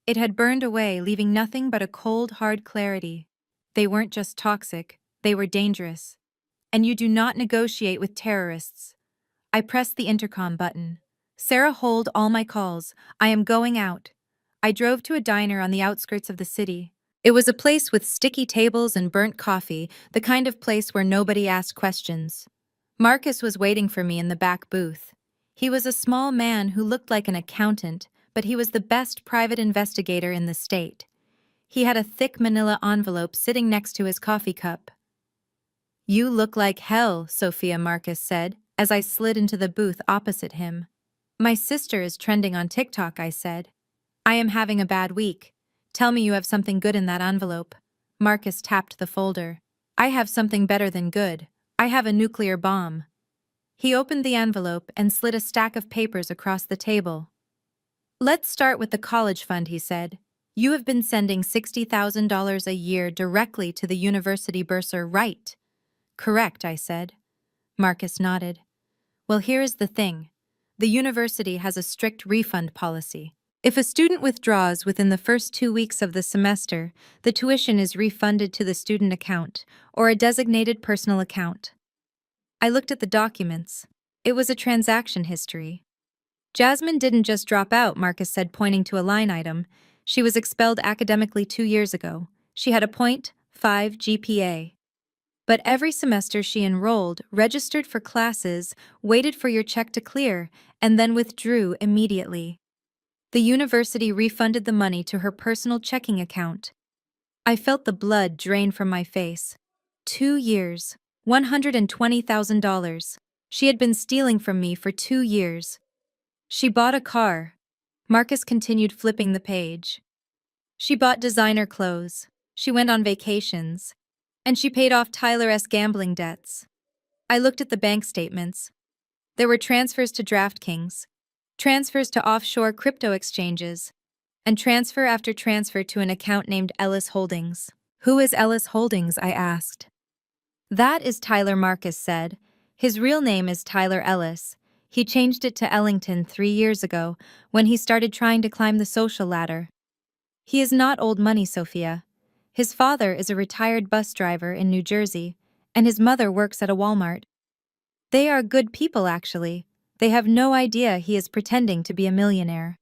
It had burned away, leaving nothing but a cold, hard clarity. They weren't just toxic, they were dangerous. And you do not negotiate with terrorists. I pressed the intercom button. Sarah, hold all my calls. I am going out. I drove to a diner on the outskirts of the city. It was a place with sticky tables and burnt coffee, the kind of place where nobody asked questions. Marcus was waiting for me in the back booth. He was a small man who looked like an accountant, but he was the best private investigator in the state. He had a thick manila envelope sitting next to his coffee cup. You look like hell, Sophia, Marcus said, as I slid into the booth opposite him. My sister is trending on TikTok, I said. I am having a bad week. Tell me you have something good in that envelope. Marcus tapped the folder. I have something better than good. I have a nuclear bomb. He opened the envelope and slid a stack of papers across the table. Let's start with the college fund, he said. You have been sending $60,000 a year directly to the university bursar, right? Correct, I said. Marcus nodded. Well, here is the thing. The university has a strict refund policy. If a student withdraws within the first 2 weeks of the semester, the tuition is refunded to the student account or a designated personal account. I looked at the documents. It was a transaction history. Jasmine didn't just drop out, Marcus said, pointing to a line item. She was expelled academically 2 years ago. She had a .5 GPA. But every semester she enrolled, registered for classes, waited for your check to clear, and then withdrew immediately. The university refunded the money to her personal checking account. I felt the blood drain from my face. 2 years, $120,000. She had been stealing from me for 2 years. She bought a car. Marcus continued flipping the page. She bought designer clothes. She went on vacations. And she paid off Tyler's gambling debts. I looked at the bank statements. There were transfers to DraftKings, transfers to offshore crypto exchanges, and transfer after transfer to an account named Ellis Holdings. Who is Ellis Holdings? I asked. That is Tyler, Marcus said. His real name is Tyler Ellis. He changed it to Ellington 3 years ago when he started trying to climb the social ladder. He is not old money, Sophia. His father is a retired bus driver in New Jersey, and his mother works at a Walmart. They are good people, actually. They have no idea he is pretending to be a millionaire.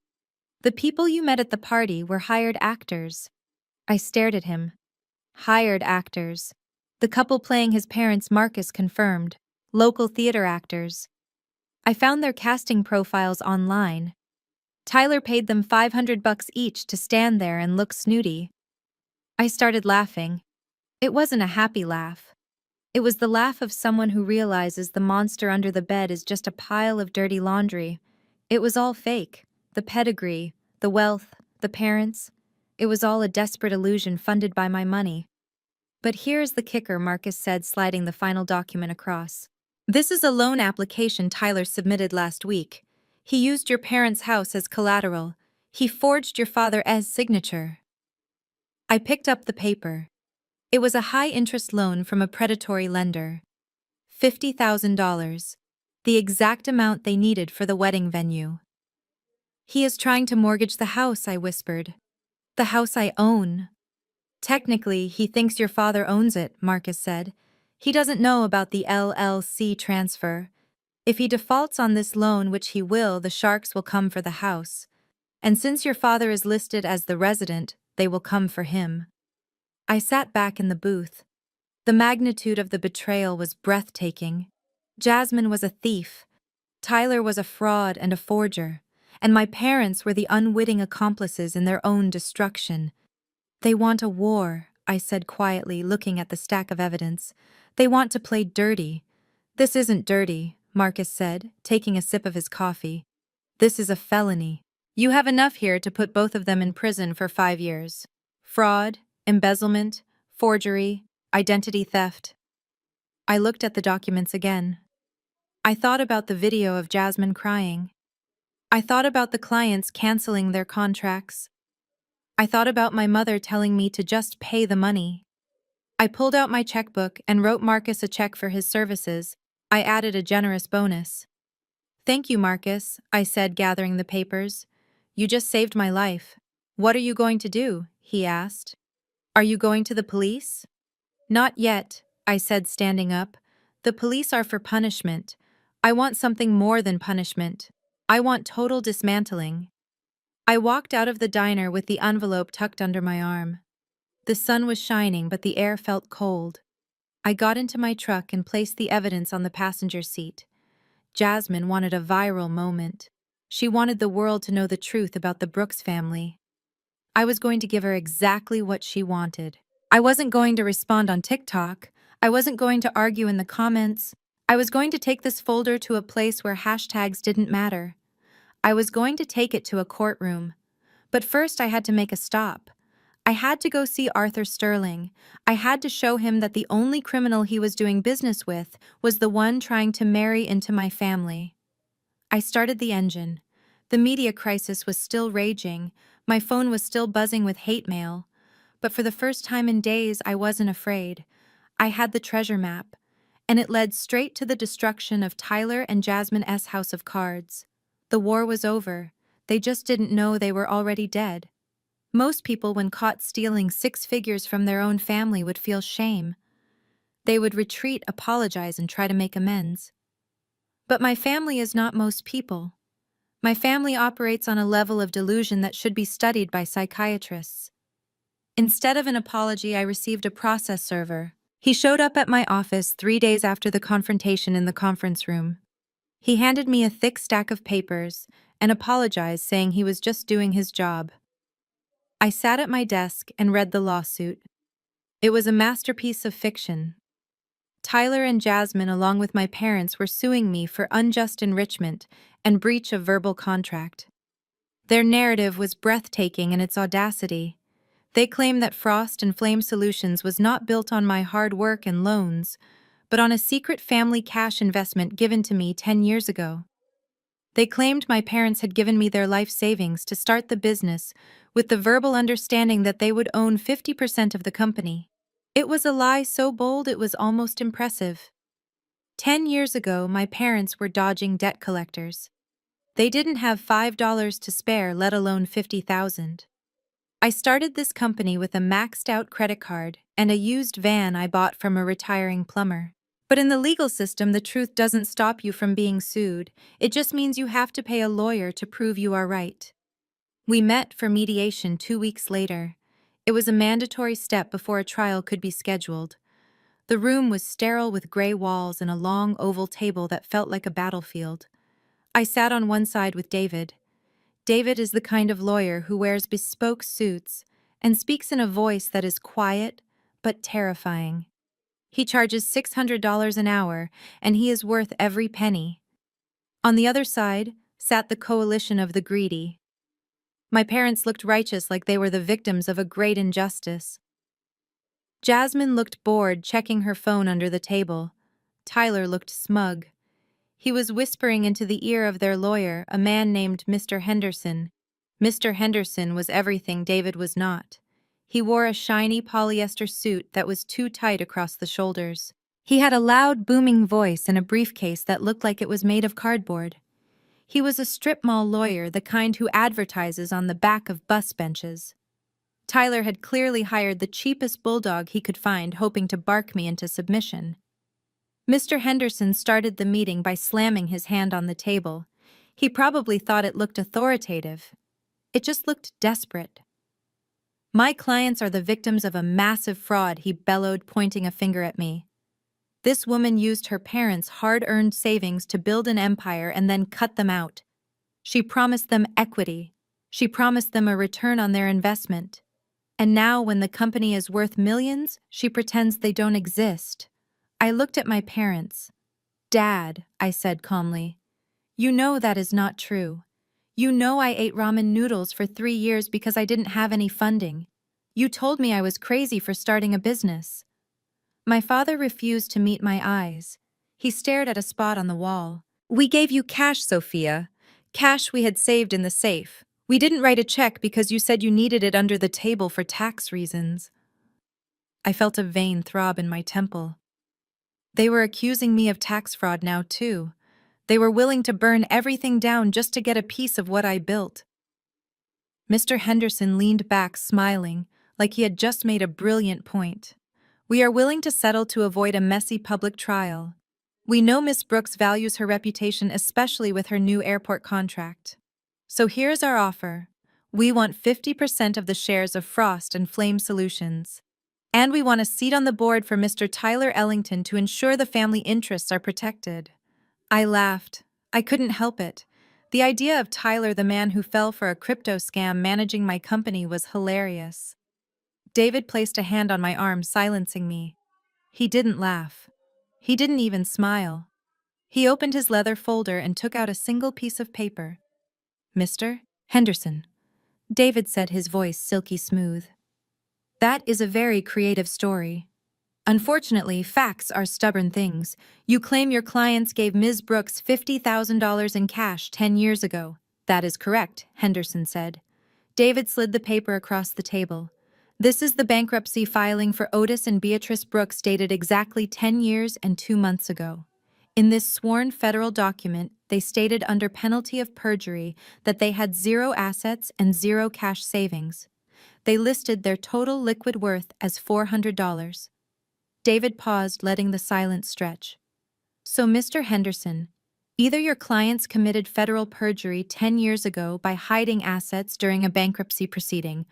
The people you met at the party were hired actors. I stared at him. Hired actors. The couple playing his parents, Marcus confirmed. Local theater actors. I found their casting profiles online. Tyler paid them $500 each to stand there and look snooty. I started laughing. It wasn't a happy laugh. It was the laugh of someone who realizes the monster under the bed is just a pile of dirty laundry. It was all fake. The pedigree, the wealth, the parents. It was all a desperate illusion funded by my money. But here's the kicker, Marcus said, sliding the final document across. This is a loan application Tyler submitted last week. He used your parents' house as collateral. He forged your father's signature. I picked up the paper. It was a high-interest loan from a predatory lender. $50,000, the exact amount they needed for the wedding venue. He is trying to mortgage the house, I whispered. The house I own. Technically, he thinks your father owns it, Marcus said. He doesn't know about the LLC transfer. If he defaults on this loan, which he will, the sharks will come for the house. And since your father is listed as the resident, they will come for him. I sat back in the booth. The magnitude of the betrayal was breathtaking. Jasmine was a thief. Tyler was a fraud and a forger. And my parents were the unwitting accomplices in their own destruction. They want a war, I said quietly, looking at the stack of evidence. They want to play dirty. This isn't dirty, Marcus said, taking a sip of his coffee. This is a felony. You have enough here to put both of them in prison for 5 years. Fraud, embezzlement, forgery, identity theft. I looked at the documents again. I thought about the video of Jasmine crying. I thought about the clients canceling their contracts. I thought about my mother telling me to just pay the money. I pulled out my checkbook and wrote Marcus a check for his services. I added a generous bonus. Thank you, Marcus, I said, gathering the papers. You just saved my life. What are you going to do? He asked. Are you going to the police? Not yet, I said, standing up. The police are for punishment. I want something more than punishment. I want total dismantling. I walked out of the diner with the envelope tucked under my arm. The sun was shining, but the air felt cold. I got into my truck and placed the evidence on the passenger seat. Jasmine wanted a viral moment. She wanted the world to know the truth about the Brooks family. I was going to give her exactly what she wanted. I wasn't going to respond on TikTok. I wasn't going to argue in the comments. I was going to take this folder to a place where hashtags didn't matter. I was going to take it to a courtroom. But first I had to make a stop. I had to go see Arthur Sterling. I had to show him that the only criminal he was doing business with was the one trying to marry into my family. I started the engine. The media crisis was still raging. My phone was still buzzing with hate mail. But for the first time in days, I wasn't afraid. I had the treasure map, and it led straight to the destruction of Tyler and Jasmine S. House of Cards. The war was over. They just didn't know they were already dead. Most people, when caught stealing 6 figures from their own family, would feel shame. They would retreat, apologize, and try to make amends. But my family is not most people. My family operates on a level of delusion that should be studied by psychiatrists. Instead of an apology, I received a process server. He showed up at my office 3 days after the confrontation in the conference room. He handed me a thick stack of papers and apologized, saying he was just doing his job. I sat at my desk and read the lawsuit. It was a masterpiece of fiction. Tyler and Jasmine, along with my parents, were suing me for unjust enrichment and breach of verbal contract. Their narrative was breathtaking in its audacity. They claimed that Frost and Flame Solutions was not built on my hard work and loans, but on a secret family cash investment given to me 10 years ago. They claimed my parents had given me their life savings to start the business with the verbal understanding that they would own 50% of the company. It was a lie so bold it was almost impressive. 10 years ago, my parents were dodging debt collectors. They didn't have $5 to spare, let alone $50,000. I started this company with a maxed-out credit card and a used van I bought from a retiring plumber. But in the legal system, the truth doesn't stop you from being sued. It just means you have to pay a lawyer to prove you are right. We met for mediation 2 weeks later. It was a mandatory step before a trial could be scheduled. The room was sterile with gray walls and a long oval table that felt like a battlefield. I sat on one side with David. David is the kind of lawyer who wears bespoke suits and speaks in a voice that is quiet but terrifying. He charges $600 an hour, and he is worth every penny. On the other side sat the coalition of the greedy. My parents looked righteous, like they were the victims of a great injustice. Jasmine looked bored, checking her phone under the table. Tyler looked smug. He was whispering into the ear of their lawyer, a man named Mr. Henderson. Mr. Henderson was everything David was not. He wore a shiny polyester suit that was too tight across the shoulders. He had a loud, booming voice and a briefcase that looked like it was made of cardboard. He was a strip mall lawyer, the kind who advertises on the back of bus benches. Tyler had clearly hired the cheapest bulldog he could find, hoping to bark me into submission. Mr. Henderson started the meeting by slamming his hand on the table. He probably thought it looked authoritative. It just looked desperate. "My clients are the victims of a massive fraud," he bellowed, pointing a finger at me. "This woman used her parents' hard-earned savings to build an empire and then cut them out. She promised them equity. She promised them a return on their investment. And now, when the company is worth millions, she pretends they don't exist." I looked at my parents. "Dad," I said calmly, "you know that is not true. You know I ate ramen noodles for 3 years because I didn't have any funding. You told me I was crazy for starting a business." My father refused to meet my eyes. He stared at a spot on the wall. "We gave you cash, Sophia. Cash we had saved in the safe. We didn't write a check because you said you needed it under the table for tax reasons." I felt a vein throb in my temple. They were accusing me of tax fraud now, too. They were willing to burn everything down just to get a piece of what I built. Mr. Henderson leaned back, smiling, like he had just made a brilliant point. "We are willing to settle to avoid a messy public trial. We know Miss Brooks values her reputation, especially with her new airport contract. So here's our offer. We want 50% of the shares of Frost and Flame Solutions. And we want a seat on the board for Mr. Tyler Ellington to ensure the family interests are protected." I laughed. I couldn't help it. The idea of Tyler, the man who fell for a crypto scam, managing my company was hilarious. David placed a hand on my arm, silencing me. He didn't laugh. He didn't even smile. He opened his leather folder and took out a single piece of paper. "Mr. Henderson," David said, his voice silky smooth. "That is a very creative story. Unfortunately, facts are stubborn things. You claim your clients gave Ms. Brooks $50,000 in cash 10 years ago. That is correct," Henderson said. David slid the paper across the table. "This is the bankruptcy filing for Otis and Beatrice Brooks, dated exactly 10 years and 2 months ago. In this sworn federal document, they stated under penalty of perjury that they had 0 assets and 0 cash savings. They listed their total liquid worth as $400. David paused, letting the silence stretch. "So, Mr. Henderson, either your clients committed federal perjury 10 years ago by hiding assets during a bankruptcy proceeding,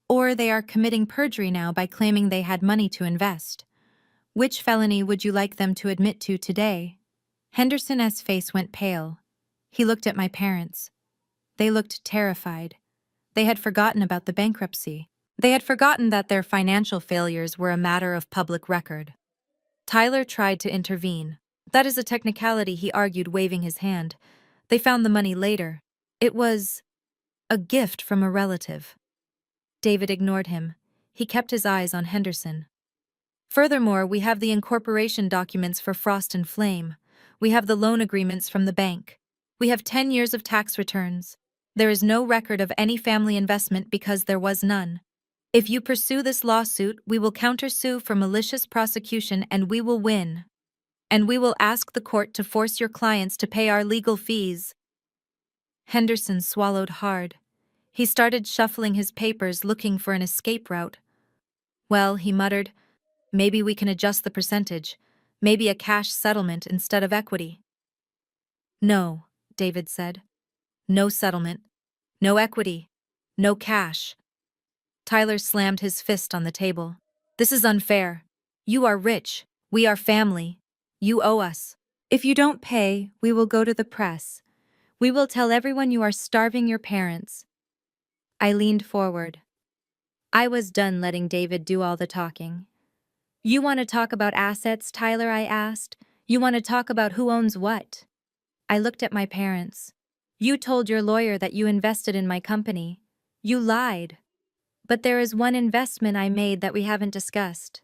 or they are committing perjury now by claiming they had money to invest. Which felony would you like them to admit to today?" Henderson's face went pale. He looked at my parents. They looked terrified. They had forgotten about the bankruptcy. They had forgotten that their financial failures were a matter of public record. Tyler tried to intervene. "That is a technicality," he argued, waving his hand. "They found the money later. It was a gift from a relative." David ignored him. He kept his eyes on Henderson. "Furthermore, we have the incorporation documents for Frost and Flame. We have the loan agreements from the bank. We have 10 years of tax returns. There is no record of any family investment because there was none. If you pursue this lawsuit, we will countersue for malicious prosecution and we will win. And we will ask the court to force your clients to pay our legal fees." Henderson swallowed hard. He started shuffling his papers, looking for an escape route. "Well," he muttered, "maybe we can adjust the percentage. Maybe a cash settlement instead of equity." "No," David said. "No settlement. No equity. No cash." Tyler slammed his fist on the table. "This is unfair. You are rich. We are family. You owe us. If you don't pay, we will go to the press. We will tell everyone you are starving your parents." I leaned forward. I was done letting David do all the talking. "You want to talk about assets, Tyler?" I asked. "You want to talk about who owns what?" I looked at my parents. "You told your lawyer that you invested in my company. You lied. But there is one investment I made that we haven't discussed."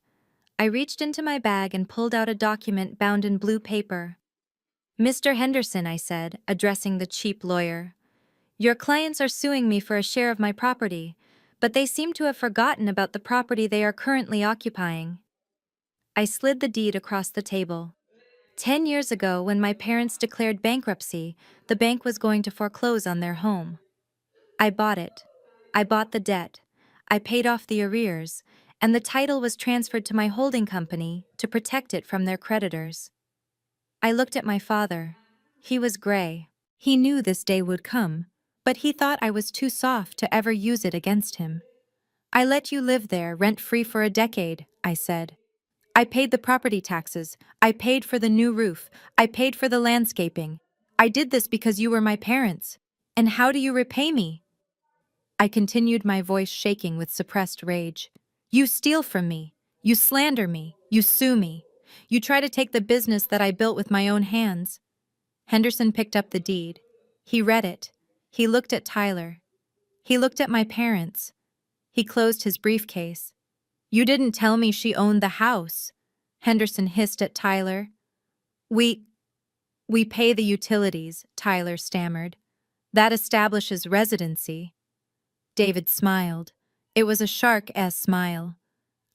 I reached into my bag and pulled out a document bound in blue paper. "Mr. Henderson," I said, addressing the cheap lawyer, "your clients are suing me for a share of my property, but they seem to have forgotten about the property they are currently occupying." I slid the deed across the table. 10 years ago, when my parents declared bankruptcy, the bank was going to foreclose on their home. I bought it. I bought the debt. I paid off the arrears, and the title was transferred to my holding company to protect it from their creditors. I looked at my father. He was gray. He knew this day would come, but he thought I was too soft to ever use it against him. I let you live there rent-free for a decade, I said. I paid the property taxes, I paid for the new roof, I paid for the landscaping. I did this because you were my parents. And how do you repay me? I continued, my voice shaking with suppressed rage. You steal from me. You slander me. You sue me. You try to take the business that I built with my own hands. Henderson picked up the deed. He read it. He looked at Tyler. He looked at my parents. He closed his briefcase. You didn't tell me she owned the house, Henderson hissed at Tyler. We pay the utilities, Tyler stammered. That establishes residency. David smiled. It was a shark-esque smile.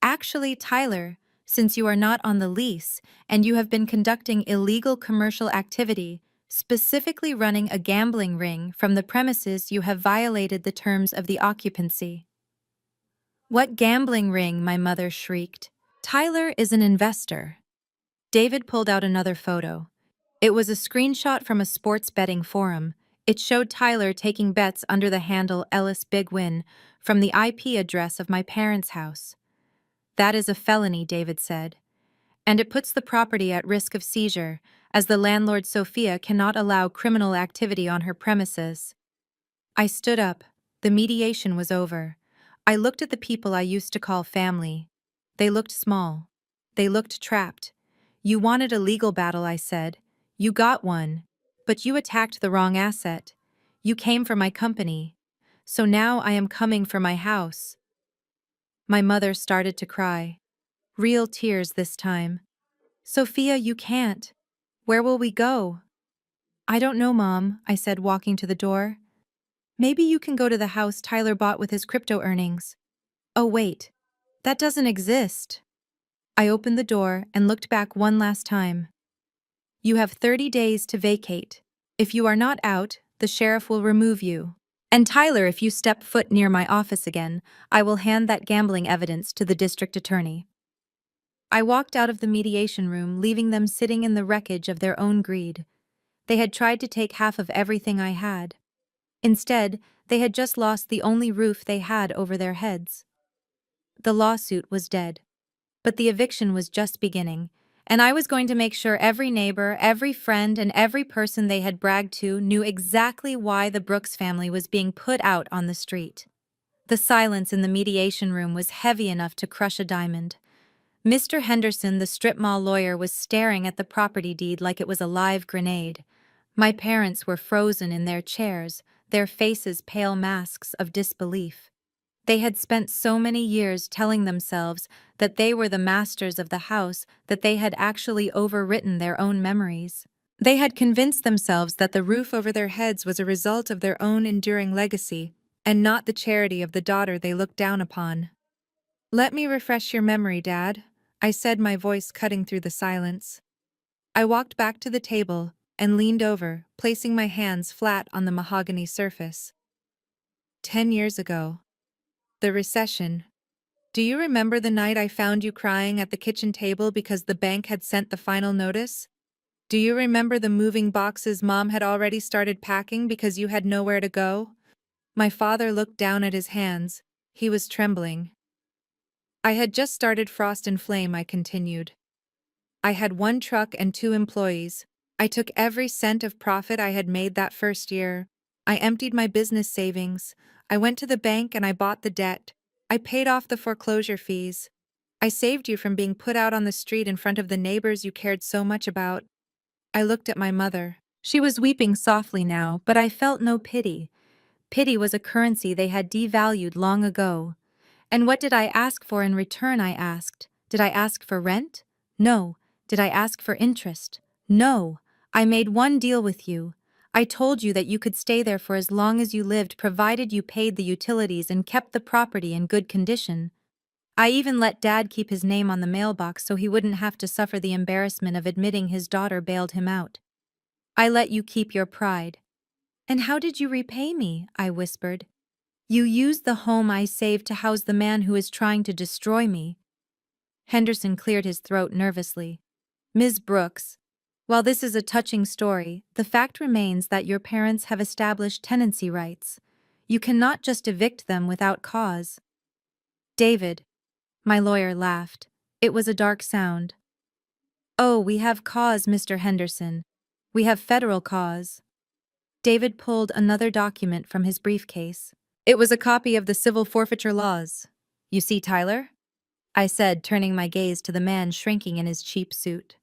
Actually, Tyler, since you are not on the lease and you have been conducting illegal commercial activity, specifically running a gambling ring from the premises, you have violated the terms of the occupancy. What gambling ring? My mother shrieked. Tyler is an investor. David pulled out another photo. It was a screenshot from a sports betting forum. It showed Tyler taking bets under the handle Ellis Big Win from the IP address of my parents' house. That is a felony, David said. And it puts the property at risk of seizure, as the landlord Sophia cannot allow criminal activity on her premises. I stood up. The mediation was over. I looked at the people I used to call family. They looked small. They looked trapped. You wanted a legal battle, I said. You got one. But you attacked the wrong asset. You came for my company. So now I am coming for my house. My mother started to cry. Real tears this time. Sophia, you can't. Where will we go? I don't know, Mom, I said, walking to the door. Maybe you can go to the house Tyler bought with his crypto earnings. Oh, wait. That doesn't exist. I opened the door and looked back one last time. You have 30 days to vacate. If you are not out, the sheriff will remove you. And Tyler, if you step foot near my office again, I will hand that gambling evidence to the district attorney. I walked out of the mediation room, leaving them sitting in the wreckage of their own greed. They had tried to take half of everything I had. Instead, they had just lost the only roof they had over their heads. The lawsuit was dead. But the eviction was just beginning, and I was going to make sure every neighbor, every friend, and every person they had bragged to knew exactly why the Brooks family was being put out on the street. The silence in the mediation room was heavy enough to crush a diamond. Mr. Henderson, the strip mall lawyer, was staring at the property deed like it was a live grenade. My parents were frozen in their chairs, their faces pale masks of disbelief. They had spent so many years telling themselves that they were the masters of the house that they had actually overwritten their own memories. They had convinced themselves that the roof over their heads was a result of their own enduring legacy, and not the charity of the daughter they looked down upon. Let me refresh your memory, Dad, I said, my voice cutting through the silence. I walked back to the table and leaned over, placing my hands flat on the mahogany surface. 10 years ago. The recession. Do you remember the night I found you crying at the kitchen table because the bank had sent the final notice? Do you remember the moving boxes Mom had already started packing because you had nowhere to go? My father looked down at his hands. He was trembling. I had just started Frost and Flame, I continued. I had 1 truck and 2 employees. I took every cent of profit I had made that first year. I emptied my business savings. I went to the bank and I bought the debt. I paid off the foreclosure fees. I saved you from being put out on the street in front of the neighbors you cared so much about. I looked at my mother. She was weeping softly now, but I felt no pity. Pity was a currency they had devalued long ago. And what did I ask for in return, I asked. Did I ask for rent? No. Did I ask for interest? No. I made one deal with you. I told you that you could stay there for as long as you lived, provided you paid the utilities and kept the property in good condition. I even let Dad keep his name on the mailbox so he wouldn't have to suffer the embarrassment of admitting his daughter bailed him out. I let you keep your pride. And how did you repay me? I whispered. You used the home I saved to house the man who is trying to destroy me. Henderson cleared his throat nervously. Ms. Brooks, while this is a touching story, the fact remains that your parents have established tenancy rights. You cannot just evict them without cause. David, my lawyer laughed. It was a dark sound. Oh, we have cause, Mr. Henderson. We have federal cause. David pulled another document from his briefcase. It was a copy of the civil forfeiture laws. You see, Tyler? I said, turning my gaze to the man shrinking in his cheap suit.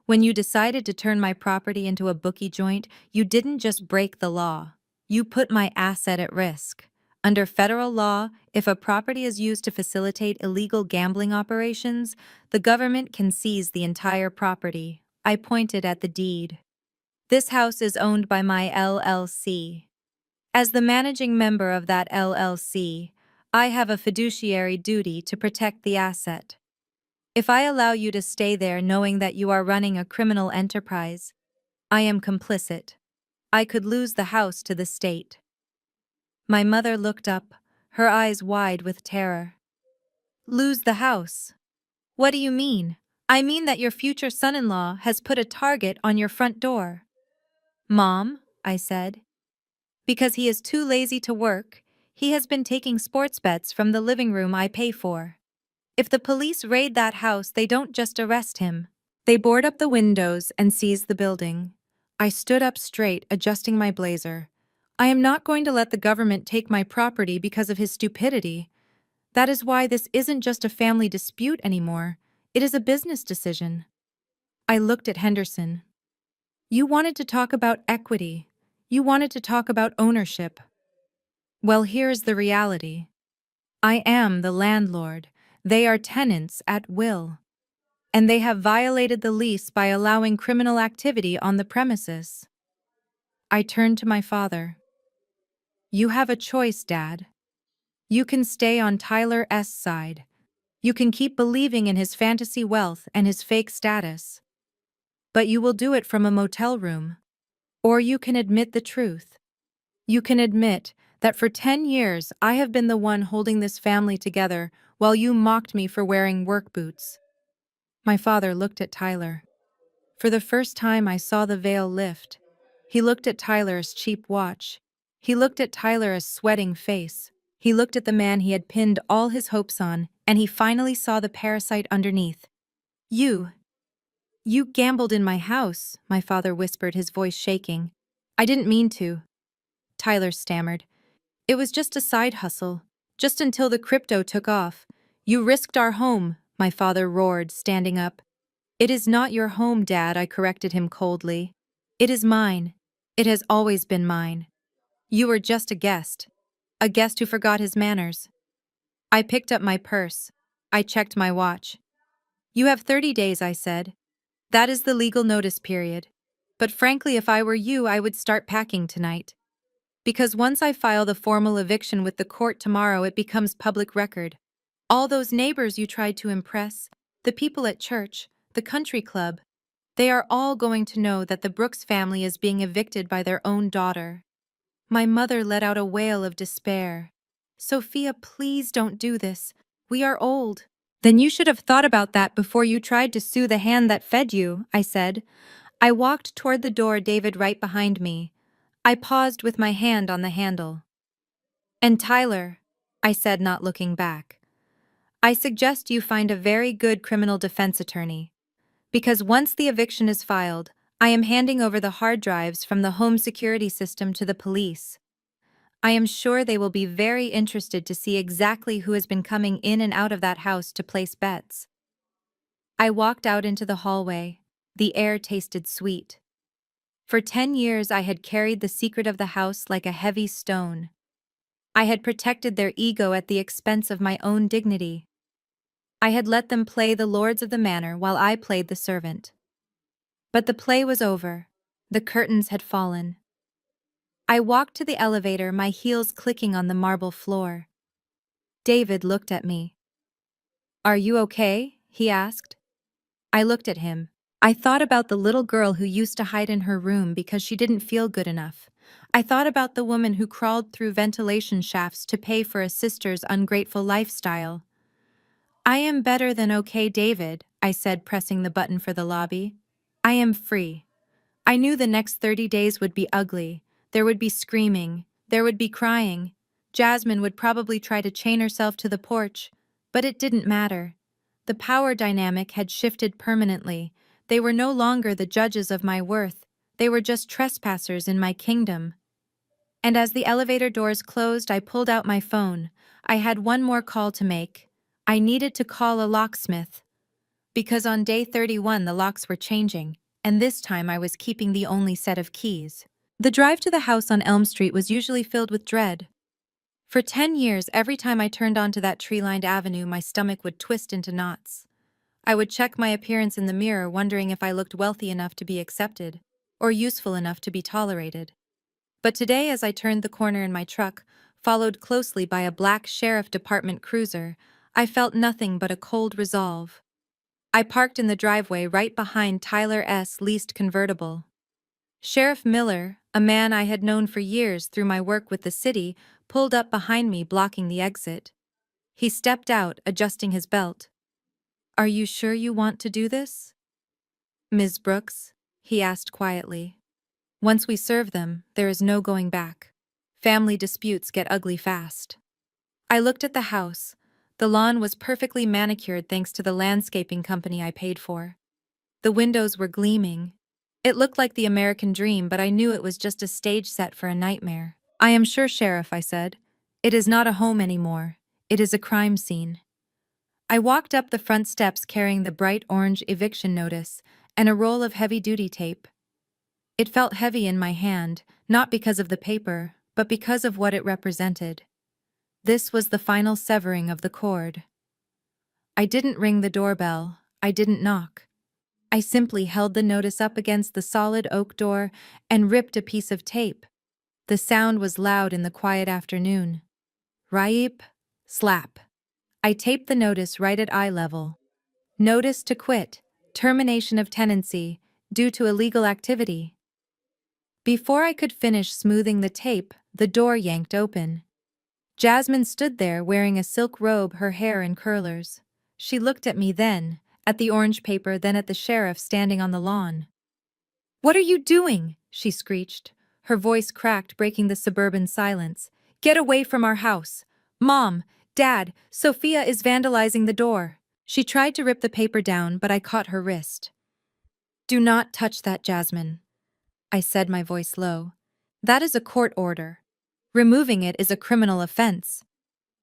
When you decided to turn my property into a bookie joint, you didn't just break the law. You put my asset at risk. Under federal law, if a property is used to facilitate illegal gambling operations, the government can seize the entire property. I pointed at the deed. This house is owned by my LLC. As the managing member of that LLC, I have a fiduciary duty to protect the asset. If I allow you to stay there knowing that you are running a criminal enterprise, I am complicit. I could lose the house to the state. My mother looked up, her eyes wide with terror. Lose the house? What do you mean? I mean that your future son-in-law has put a target on your front door. Mom, I said. Because he is too lazy to work, he has been taking sports bets from the living room I pay for. If the police raid that house, they don't just arrest him. They board up the windows and seize the building. I stood up straight, adjusting my blazer. I am not going to let the government take my property because of his stupidity. That is why this isn't just a family dispute anymore. It is a business decision. I looked at Henderson. You wanted to talk about equity. You wanted to talk about ownership. Well, here's the reality. I am the landlord. They are tenants at will. And they have violated the lease by allowing criminal activity on the premises. I turned to my father. You have a choice, Dad. You can stay on Tyler S. side. You can keep believing in his fantasy wealth and his fake status. But you will do it from a motel room. Or you can admit the truth. You can admit that for 10 years I have been the one holding this family together while you mocked me for wearing work boots. My father looked at Tyler. For the first time I saw the veil lift. He looked at Tyler's cheap watch. He looked at Tyler's sweating face. He looked at the man he had pinned all his hopes on, and he finally saw the parasite underneath. You gambled in my house, my father whispered, his voice shaking. I didn't mean to. Tyler stammered. It was just a side hustle, just until the crypto took off. You risked our home, my father roared, standing up. It is not your home, Dad, I corrected him coldly. It is mine. It has always been mine. You were just a guest who forgot his manners. I picked up my purse. I checked my watch. You have 30 days, I said. That is the legal notice period. But frankly, if I were you, I would start packing tonight. Because once I file the formal eviction with the court tomorrow, it becomes public record. All those neighbors you tried to impress, the people at church, the country club, they are all going to know that the Brooks family is being evicted by their own daughter. My mother let out a wail of despair. Sophia, please don't do this. We are old. Then you should have thought about that before you tried to sue the hand that fed you, I said. I walked toward the door, David right behind me. I paused with my hand on the handle. And Tyler, I said, not looking back, I suggest you find a very good criminal defense attorney. Because once the eviction is filed, I am handing over the hard drives from the home security system to the police. I am sure they will be very interested to see exactly who has been coming in and out of that house to place bets. I walked out into the hallway. The air tasted sweet. For 10 years I had carried the secret of the house like a heavy stone. I had protected their ego at the expense of my own dignity. I had let them play the lords of the manor while I played the servant. But the play was over. The curtains had fallen. I walked to the elevator, my heels clicking on the marble floor. David looked at me. Are you okay? He asked. I looked at him. I thought about the little girl who used to hide in her room because she didn't feel good enough. I thought about the woman who crawled through ventilation shafts to pay for a sister's ungrateful lifestyle. I am better than okay, David, I said, pressing the button for the lobby. I am free. I knew the next 30 days would be ugly. There would be screaming. There would be crying. Jasmine would probably try to chain herself to the porch, but it didn't matter. The power dynamic had shifted permanently. They were no longer the judges of my worth. They were just trespassers in my kingdom. And as the elevator doors closed, I pulled out my phone. I had one more call to make. I needed to call a locksmith. Because on day 31 the locks were changing, and this time I was keeping the only set of keys. The drive to the house on Elm Street was usually filled with dread. For 10 years, every time I turned onto that tree-lined avenue, my stomach would twist into knots. I would check my appearance in the mirror, wondering if I looked wealthy enough to be accepted, or useful enough to be tolerated. But today, as I turned the corner in my truck, followed closely by a black sheriff department cruiser, I felt nothing but a cold resolve. I parked in the driveway right behind Tyler's leased convertible. Sheriff Miller, a man I had known for years through my work with the city, pulled up behind me, blocking the exit. He stepped out, adjusting his belt. "Are you sure you want to do this, Ms. Brooks?" he asked quietly. "Once we serve them, there is no going back. Family disputes get ugly fast." I looked at the house. The lawn was perfectly manicured thanks to the landscaping company I paid for. The windows were gleaming. It looked like the American dream, but I knew it was just a stage set for a nightmare. "I am sure, Sheriff," I said. "It is not a home anymore. It is a crime scene." I walked up the front steps carrying the bright orange eviction notice and a roll of heavy-duty tape. It felt heavy in my hand, not because of the paper, but because of what it represented. This was the final severing of the cord. I didn't ring the doorbell. I didn't knock. I simply held the notice up against the solid oak door and ripped a piece of tape. The sound was loud in the quiet afternoon. Raip, slap. I taped the notice right at eye level. Notice to quit, termination of tenancy, due to illegal activity. Before I could finish smoothing the tape, the door yanked open. Jasmine stood there wearing a silk robe, her hair in curlers. She looked at me then, at the orange paper, then at the sheriff standing on the lawn. "What are you doing?" she screeched. Her voice cracked, breaking the suburban silence. "Get away from our house! Mom, Dad, Sophia is vandalizing the door." She tried to rip the paper down, but I caught her wrist. "Do not touch that, Jasmine," I said, my voice low. "That is a court order. Removing it is a criminal offense."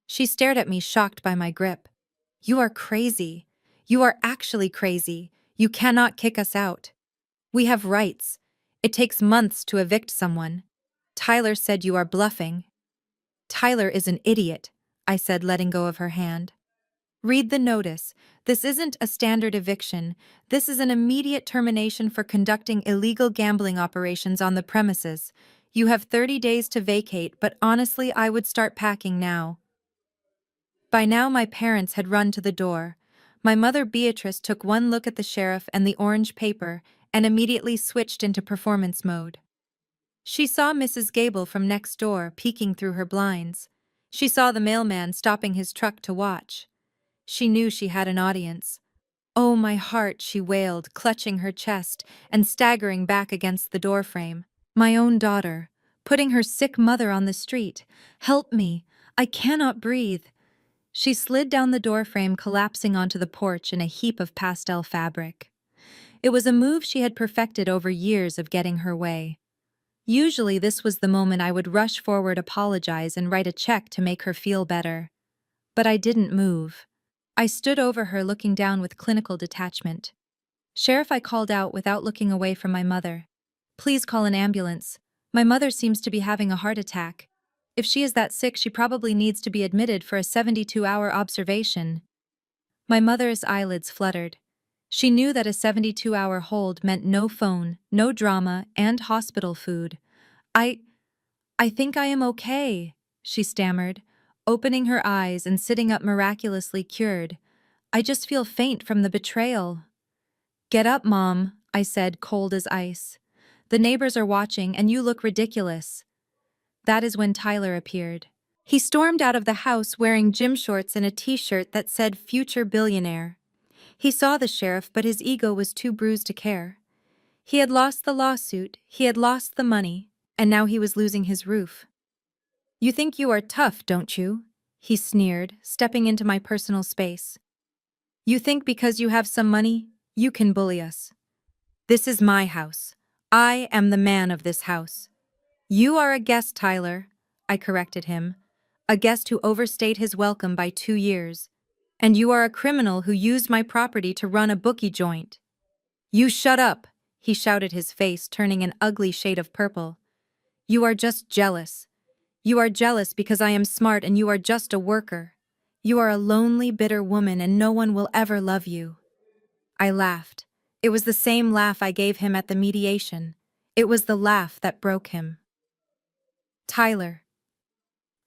She stared at me, shocked by my grip. "You are crazy. You are actually crazy. You cannot kick us out. We have rights. It takes months to evict someone. Tyler said you are bluffing." "Tyler is an idiot," I said, letting go of her hand. "Read the notice. This isn't a standard eviction. This is an immediate termination for conducting illegal gambling operations on the premises. You have 30 days to vacate, but honestly, I would start packing now." By now, my parents had run to the door. My mother, Beatrice, took one look at the sheriff and the orange paper and immediately switched into performance mode. She saw Mrs. Gable from next door peeking through her blinds. She saw the mailman stopping his truck to watch. She knew she had an audience. "Oh, my heart," she wailed, clutching her chest and staggering back against the doorframe. "My own daughter, putting her sick mother on the street. Help me. I cannot breathe." She slid down the doorframe, collapsing onto the porch in a heap of pastel fabric. It was a move she had perfected over years of getting her way. Usually this was the moment I would rush forward, apologize, and write a check to make her feel better. But I didn't move. I stood over her, looking down with clinical detachment. "Sheriff," I called out without looking away from my mother. "Please call an ambulance. My mother seems to be having a heart attack. If she is that sick, she probably needs to be admitted for a 72-hour observation." My mother's eyelids fluttered. She knew that a 72-hour hold meant no phone, no drama, and hospital food. I think I am okay," she stammered, opening her eyes and sitting up, miraculously cured. "I just feel faint from the betrayal." "Get up, Mom," I said, cold as ice. "The neighbors are watching and you look ridiculous." That is when Tyler appeared. He stormed out of the house wearing gym shorts and a t-shirt that said future billionaire. He saw the sheriff, but his ego was too bruised to care. He had lost the lawsuit, he had lost the money, and now he was losing his roof. You think you are tough, don't you? He sneered, stepping into my personal space. You think because you have some money, you can bully us. This is my house. I am the man of this house. You are a guest, Tyler, I corrected him. A guest who overstayed his welcome by 2 years. And you are a criminal who used my property to run a bookie joint. You shut up, he shouted, his face turning an ugly shade of purple. You are just jealous. You are jealous because I am smart and you are just a worker. You are a lonely, bitter woman and no one will ever love you. I laughed. It was the same laugh I gave him at the mediation. It was the laugh that broke him. Tyler,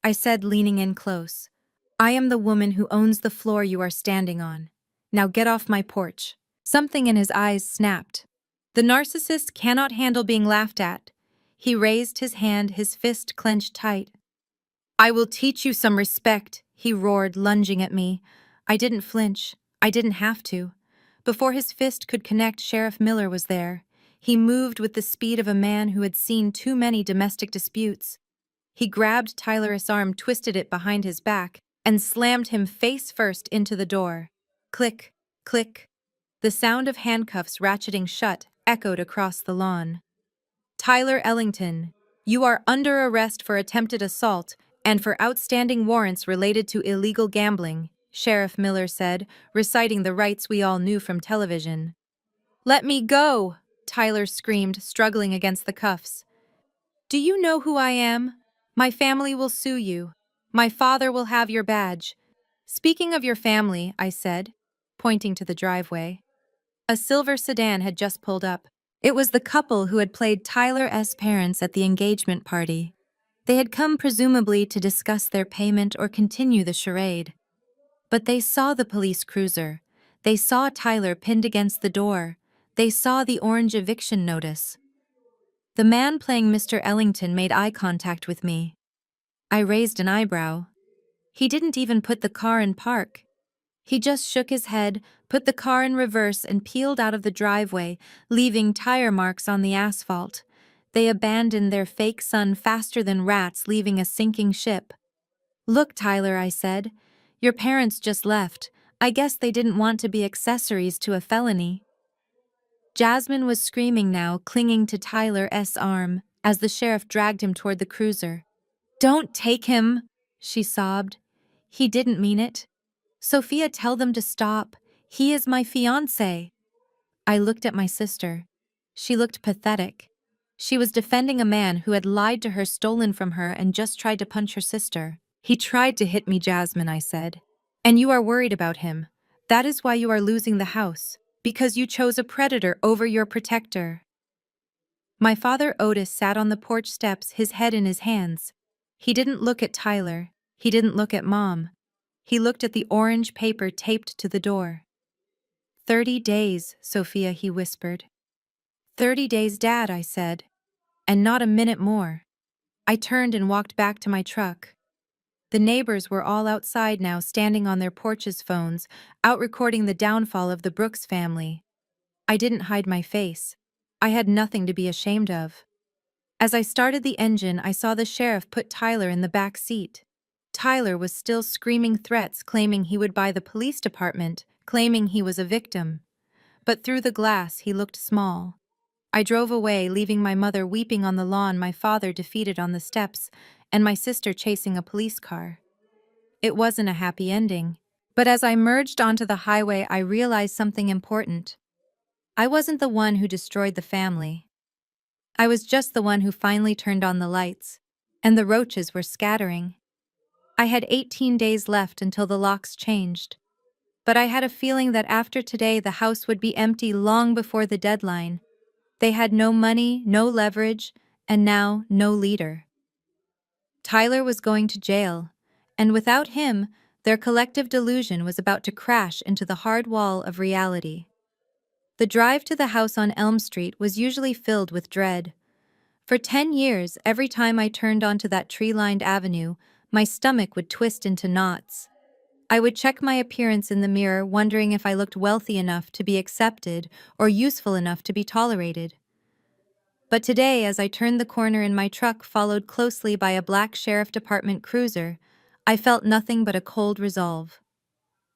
I said, leaning in close. I am the woman who owns the floor you are standing on. Now get off my porch. Something in his eyes snapped. The narcissist cannot handle being laughed at. He raised his hand, his fist clenched tight. I will teach you some respect, he roared, lunging at me. I didn't flinch. I didn't have to. Before his fist could connect, Sheriff Miller was there. He moved with the speed of a man who had seen too many domestic disputes. He grabbed Tyler's arm, twisted it behind his back, and slammed him face first into the door. Click, click. The sound of handcuffs ratcheting shut echoed across the lawn. Tyler Ellington, you are under arrest for attempted assault and for outstanding warrants related to illegal gambling, Sheriff Miller said, reciting the rights we all knew from television. Let me go, Tyler screamed, struggling against the cuffs. Do you know who I am? My family will sue you. My father will have your badge. Speaking of your family, I said, pointing to the driveway. A silver sedan had just pulled up. It was the couple who had played Tyler's parents at the engagement party. They had come presumably to discuss their payment or continue the charade. But they saw the police cruiser. They saw Tyler pinned against the door. They saw the orange eviction notice. The man playing Mr. Ellington made eye contact with me. I raised an eyebrow. He didn't even put the car in park. He just shook his head, put the car in reverse, and peeled out of the driveway, leaving tire marks on the asphalt. They abandoned their fake son faster than rats leaving a sinking ship. Look, Tyler, I said. Your parents just left. I guess they didn't want to be accessories to a felony. Jasmine was screaming now, clinging to Tyler's arm, as the sheriff dragged him toward the cruiser. Don't take him, she sobbed. He didn't mean it. Sophia, tell them to stop. He is my fiancé. I looked at my sister. She looked pathetic. She was defending a man who had lied to her, stolen from her, and just tried to punch her sister. He tried to hit me, Jasmine, I said. And you are worried about him. That is why you are losing the house, because you chose a predator over your protector. My father Otis sat on the porch steps, his head in his hands. He didn't look at Tyler. He didn't look at Mom. He looked at the orange paper taped to the door. 30 days, Sophia, he whispered. 30 days, Dad, I said. And not a minute more. I turned and walked back to my truck. The neighbors were all outside now, standing on their porches, phones, out recording the downfall of the Brooks family. I didn't hide my face. I had nothing to be ashamed of. As I started the engine, I saw the sheriff put Tyler in the back seat. Tyler was still screaming threats, claiming he would buy the police department, claiming he was a victim. But through the glass, he looked small. I drove away, leaving my mother weeping on the lawn, my father defeated on the steps, and my sister chasing a police car. It wasn't a happy ending. But as I merged onto the highway, I realized something important. I wasn't the one who destroyed the family. I was just the one who finally turned on the lights, and the roaches were scattering. I had 18 days left until the locks changed. But I had a feeling that after today the house would be empty long before the deadline. They had no money, no leverage, and now no leader. Tyler was going to jail, and without him, their collective delusion was about to crash into the hard wall of reality. The drive to the house on Elm Street was usually filled with dread. For 10 years, every time I turned onto that tree-lined avenue, my stomach would twist into knots. I would check my appearance in the mirror, wondering if I looked wealthy enough to be accepted or useful enough to be tolerated. But today, as I turned the corner in my truck, followed closely by a black sheriff department cruiser, I felt nothing but a cold resolve.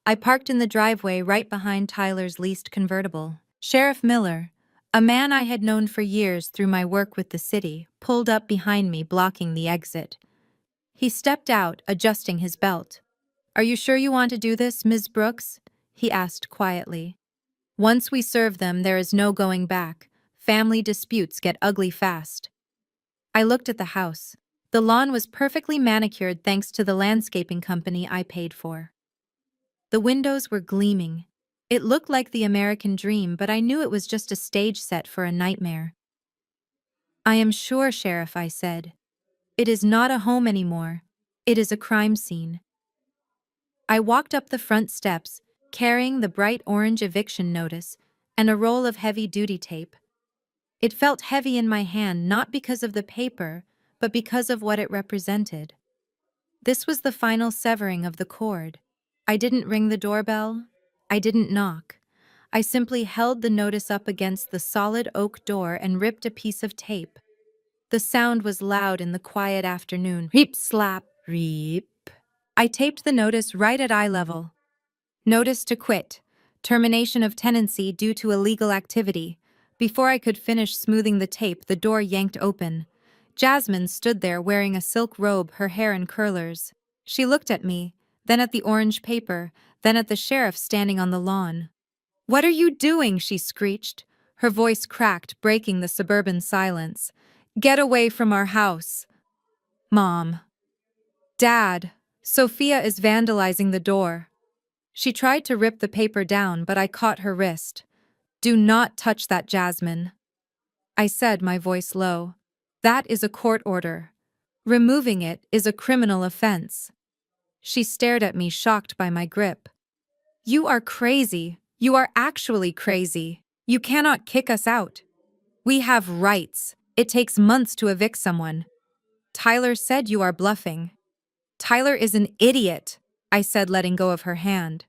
I parked in the driveway right behind Tyler's leased convertible. Sheriff Miller, a man I had known for years through my work with the city, pulled up behind me, blocking the exit. He stepped out, adjusting his belt. "Are you sure you want to do this, Ms. Brooks?" he asked quietly. "Once we serve them, there is no going back. Family disputes get ugly fast." I looked at the house. The lawn was perfectly manicured thanks to the landscaping company I paid for. The windows were gleaming. It looked like the American dream, but I knew it was just a stage set for a nightmare. "I am sure, Sheriff," I said. "It is not a home anymore. It is a crime scene." I walked up the front steps, carrying the bright orange eviction notice and a roll of heavy-duty tape. It felt heavy in my hand, not because of the paper, but because of what it represented. This was the final severing of the cord. I didn't ring the doorbell. I didn't knock. I simply held the notice up against the solid oak door and ripped a piece of tape. The sound was loud in the quiet afternoon. Reep, slap, reep. I taped the notice right at eye level. "Notice to quit. Termination of tenancy due to illegal activity." Before I could finish smoothing the tape, the door yanked open. Jasmine stood there wearing a silk robe, her hair in curlers. She looked at me, then at the orange paper, then at the sheriff standing on the lawn. "What are you doing?" she screeched. Her voice cracked, breaking the suburban silence. "Get away from our house." "Mom. Dad. Sophia is vandalizing the door." She tried to rip the paper down, but I caught her wrist. "Do not touch that, Jasmine," I said, my voice low. "That is a court order. Removing it is a criminal offense." She stared at me, shocked by my grip. "You are crazy. You are actually crazy. You cannot kick us out. We have rights. It takes months to evict someone." "Tyler said you are bluffing." "Tyler is an idiot," I said, letting go of her hand.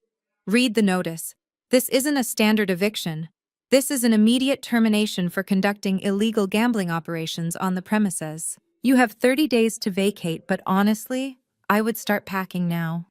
"Read the notice. This isn't a standard eviction. This is an immediate termination for conducting illegal gambling operations on the premises. You have 30 days to vacate, but honestly, I would start packing now."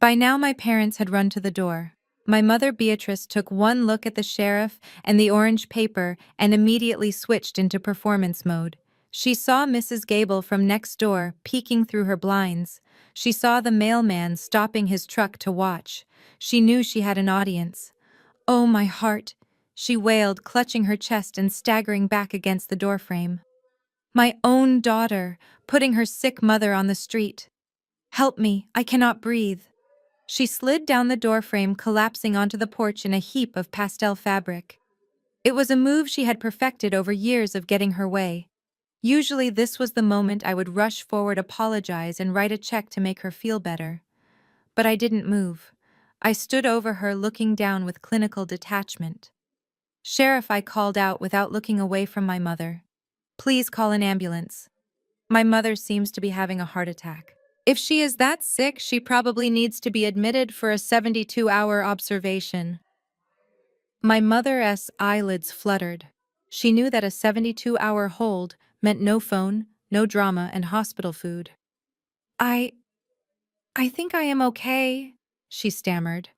By now my parents had run to the door. My mother Beatrice took one look at the sheriff and the orange paper and immediately switched into performance mode. She saw Mrs. Gable from next door peeking through her blinds. She saw the mailman stopping his truck to watch. She knew she had an audience. "Oh, my heart," she wailed, clutching her chest and staggering back against the doorframe. "My own daughter, putting her sick mother on the street. Help me, I cannot breathe." She slid down the doorframe, collapsing onto the porch in a heap of pastel fabric. It was a move she had perfected over years of getting her way. Usually this was the moment I would rush forward, apologize, and write a check to make her feel better. But I didn't move. I stood over her, looking down with clinical detachment. "Sheriff," I called out without looking away from my mother. "Please call an ambulance. My mother seems to be having a heart attack. If she is that sick, she probably needs to be admitted for a 72-hour observation." My mother's eyelids fluttered. She knew that a 72-hour hold meant no phone, no drama, and hospital food. I think I am okay," she stammered,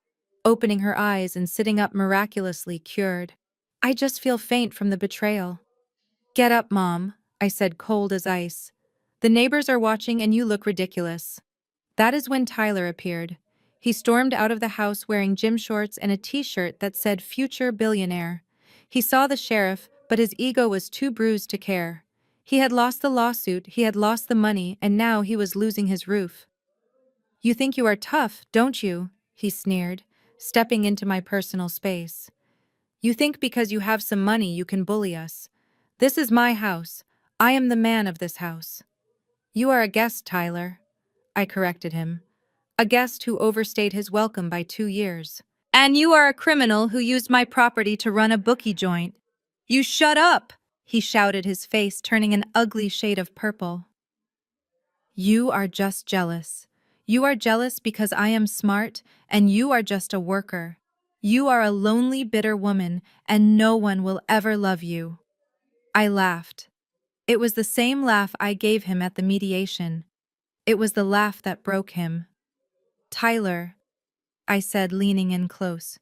opening her eyes and sitting up, miraculously cured. "I just feel faint from the betrayal." "Get up, Mom," I said, cold as ice. "The neighbors are watching and you look ridiculous." That is when Tyler appeared. He stormed out of the house wearing gym shorts and a t-shirt that said "Future Billionaire." He saw the sheriff, but his ego was too bruised to care. He had lost the lawsuit, he had lost the money, and now he was losing his roof. "You think you are tough, don't you?" he sneered, stepping into my personal space. "You think because you have some money you can bully us. This is my house. I am the man of this house." "You are a guest, Tyler," I corrected him. "A guest who overstayed his welcome by 2 years. And you are a criminal who used my property to run a bookie joint." "You shut up!" he shouted, his face turning an ugly shade of purple. You are just jealous. You are jealous because I am smart, and you are just a worker. You are a lonely, bitter woman, and no one will ever love you. I laughed. It was the same laugh I gave him at the mediation. It was the laugh that broke him. Tyler, I said, leaning in close,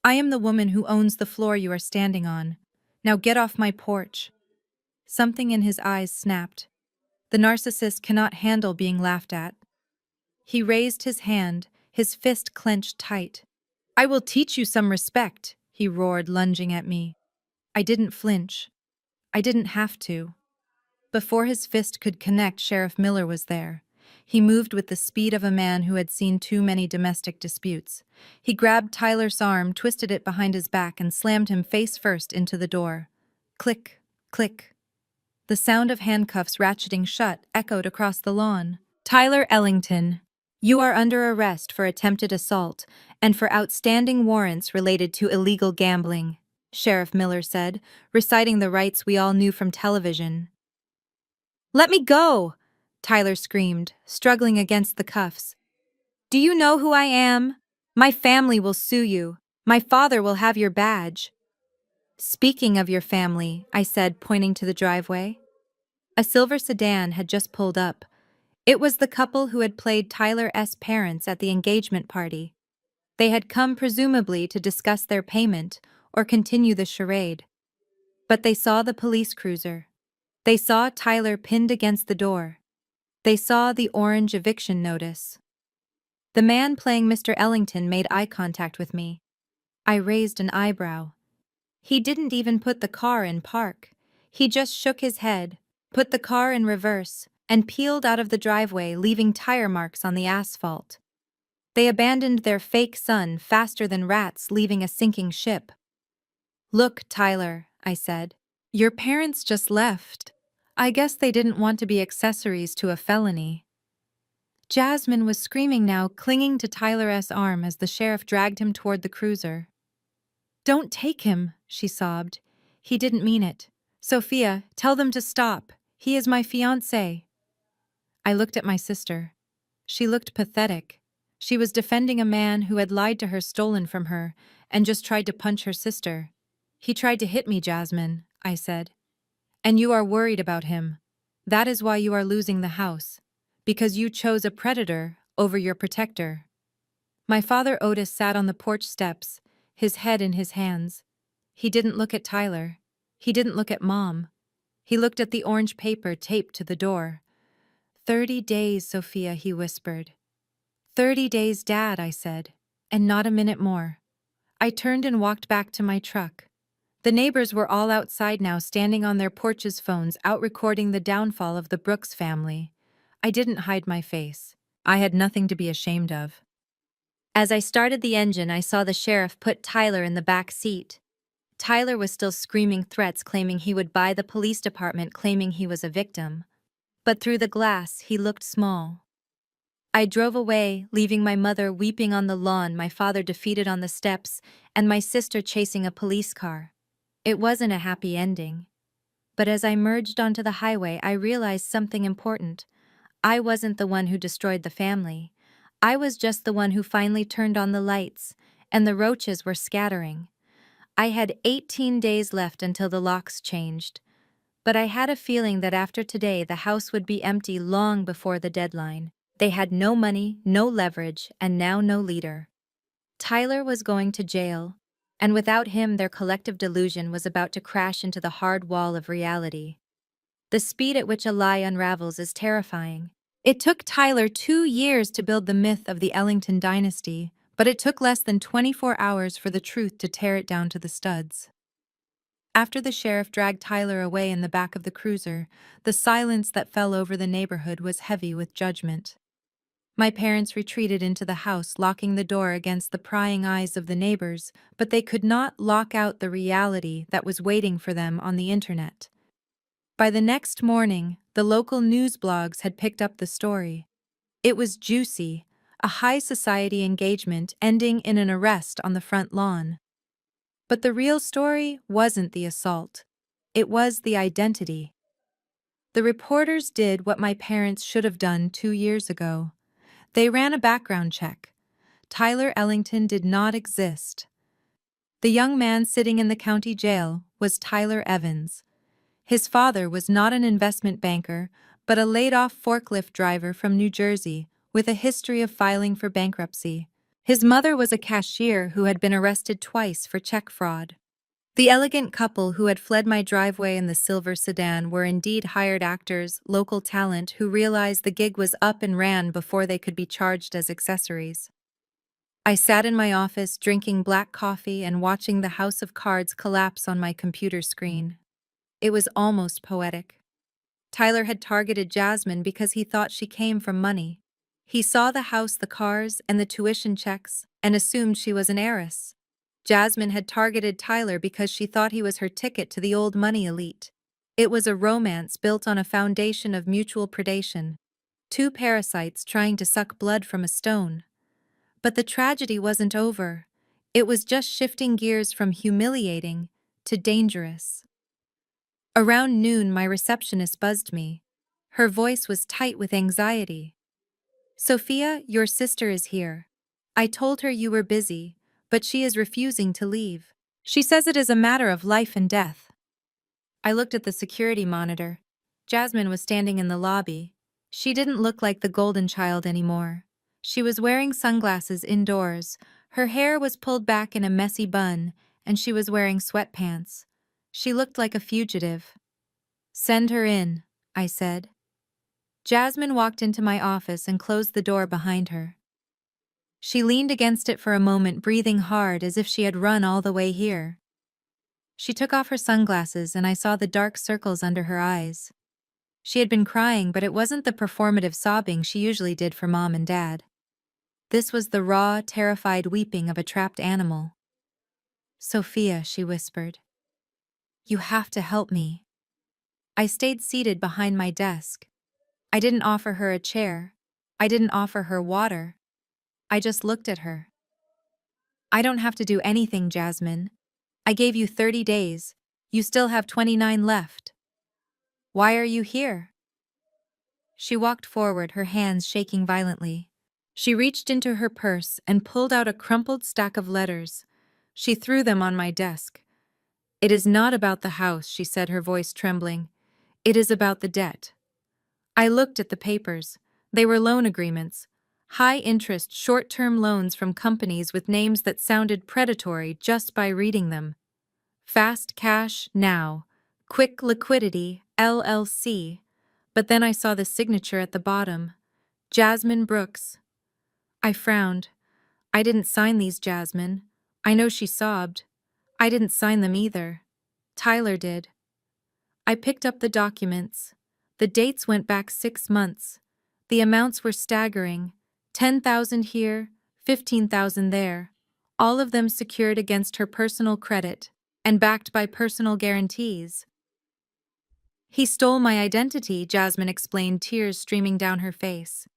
I am the woman who owns the floor you are standing on. Now get off my porch. Something in his eyes snapped. The narcissist cannot handle being laughed at. He raised his hand, his fist clenched tight. I will teach you some respect, he roared, lunging at me. I didn't flinch. I didn't have to. Before his fist could connect, Sheriff Miller was there. He moved with the speed of a man who had seen too many domestic disputes. He grabbed Tyler's arm, twisted it behind his back, and slammed him face first into the door. Click, click. The sound of handcuffs ratcheting shut echoed across the lawn. Tyler Ellington, you are under arrest for attempted assault and for outstanding warrants related to illegal gambling, Sheriff Miller said, reciting the rights we all knew from television. Let me go! Tyler screamed, struggling against the cuffs. Do you know who I am? My family will sue you. My father will have your badge. Speaking of your family, I said, pointing to the driveway. A silver sedan had just pulled up. It was the couple who had played Tyler's parents at the engagement party. They had come presumably to discuss their payment or continue the charade. But they saw the police cruiser. They saw Tyler pinned against the door. They saw the orange eviction notice. The man playing Mr. Ellington made eye contact with me. I raised an eyebrow. He didn't even put the car in park. He just shook his head, put the car in reverse, and peeled out of the driveway, leaving tire marks on the asphalt. They abandoned their fake son faster than rats leaving a sinking ship. Look, Tyler, I said. Your parents just left. I guess they didn't want to be accessories to a felony. Jasmine was screaming now, clinging to Tyler's arm as the sheriff dragged him toward the cruiser. Don't take him, she sobbed. He didn't mean it. Sophia, tell them to stop. He is my fiancé. I looked at my sister. She looked pathetic. She was defending a man who had lied to her, stolen from her, and just tried to punch her sister. He tried to hit me, Jasmine, I said. And you are worried about him. That is why you are losing the house. Because you chose a predator over your protector. My father Otis sat on the porch steps, his head in his hands. He didn't look at Tyler. He didn't look at Mom. He looked at the orange paper taped to the door. 30 days, Sophia, he whispered. 30 days, Dad, I said, and not a minute more. I turned and walked back to my truck. The neighbors were all outside now, standing on their porches, phones out, recording the downfall of the Brooks family. I didn't hide my face. I had nothing to be ashamed of. As I started the engine, I saw the sheriff put Tyler in the back seat. Tyler was still screaming threats, claiming he would buy the police department, claiming he was a victim. But through the glass, he looked small. I drove away, leaving my mother weeping on the lawn, my father defeated on the steps, and my sister chasing a police car. It wasn't a happy ending. But as I merged onto the highway, I realized something important. I wasn't the one who destroyed the family. I was just the one who finally turned on the lights, and the roaches were scattering. I had 18 days left until the locks changed. But I had a feeling that after today the house would be empty long before the deadline. They had no money, no leverage, and now no leader. Tyler was going to jail, and without him their collective delusion was about to crash into the hard wall of reality. The speed at which a lie unravels is terrifying. It took Tyler 2 years to build the myth of the Ellington dynasty, but it took less than 24 hours for the truth to tear it down to the studs. After the sheriff dragged Tyler away in the back of the cruiser, the silence that fell over the neighborhood was heavy with judgment. My parents retreated into the house, locking the door against the prying eyes of the neighbors, but they could not lock out the reality that was waiting for them on the internet. By the next morning, the local news blogs had picked up the story. It was juicy, a high society engagement ending in an arrest on the front lawn. But the real story wasn't the assault. It was the identity. The reporters did what my parents should have done 2 years ago. They ran a background check. Tyler Ellington did not exist. The young man sitting in the county jail was Tyler Evans. His father was not an investment banker, but a laid-off forklift driver from New Jersey with a history of filing for bankruptcy. His mother was a cashier who had been arrested twice for check fraud. The elegant couple who had fled my driveway in the silver sedan were indeed hired actors, local talent who realized the gig was up and ran before they could be charged as accessories. I sat in my office drinking black coffee and watching the house of cards collapse on my computer screen. It was almost poetic. Tyler had targeted Jasmine because he thought she came from money. He saw the house, the cars, and the tuition checks, and assumed she was an heiress. Jasmine had targeted Tyler because she thought he was her ticket to the old money elite. It was a romance built on a foundation of mutual predation. Two parasites trying to suck blood from a stone. But the tragedy wasn't over. It was just shifting gears from humiliating to dangerous. Around noon, my receptionist buzzed me. Her voice was tight with anxiety. "Sophia, your sister is here. I told her you were busy, but she is refusing to leave. She says it is a matter of life and death." I looked at the security monitor. Jasmine was standing in the lobby. She didn't look like the golden child anymore. She was wearing sunglasses indoors, her hair was pulled back in a messy bun, and she was wearing sweatpants. She looked like a fugitive. "Send her in," I said. Jasmine walked into my office and closed the door behind her. She leaned against it for a moment, breathing hard as if she had run all the way here. She took off her sunglasses and I saw the dark circles under her eyes. She had been crying, but it wasn't the performative sobbing she usually did for Mom and Dad. This was the raw, terrified weeping of a trapped animal. "Sophia," she whispered. "You have to help me." I stayed seated behind my desk. I didn't offer her a chair. I didn't offer her water. I just looked at her. "I don't have to do anything, Jasmine. I gave you 30 days. You still have 29 left. Why are you here?" She walked forward, her hands shaking violently. She reached into her purse and pulled out a crumpled stack of letters. She threw them on my desk. "It is not about the house," she said, her voice trembling. "It is about the debt." I looked at the papers. They were loan agreements. High-interest, short-term loans from companies with names that sounded predatory just by reading them. Fast Cash Now, Quick Liquidity, LLC. But then I saw the signature at the bottom. Jasmine Brooks. I frowned. "I didn't sign these, Jasmine." I know, she sobbed. "I didn't sign them either. Tyler did." I picked up the documents. The dates went back 6 months. The amounts were staggering. 10,000 here, 15,000 there. All of them secured against her personal credit and backed by personal guarantees. "He stole my identity," Jasmine explained, tears streaming down her face.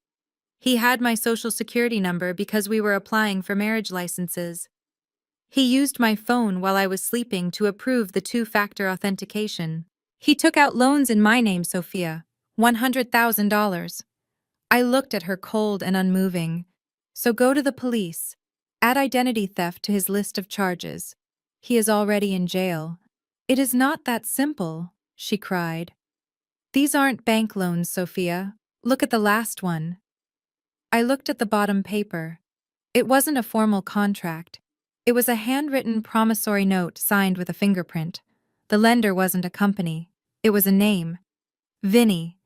"He had my social security number because we were applying for marriage licenses. He used my phone while I was sleeping to approve the two-factor authentication. He took out loans in my name, Sophia. $100,000. I looked at her, cold and unmoving. "So go to the police. Add identity theft to his list of charges. He is already in jail." "It is not that simple," she cried. "These aren't bank loans, Sophia. Look at the last one." I looked at the bottom paper. It wasn't a formal contract. It was a handwritten promissory note signed with a fingerprint. The lender wasn't a company. It was a name. Vinny.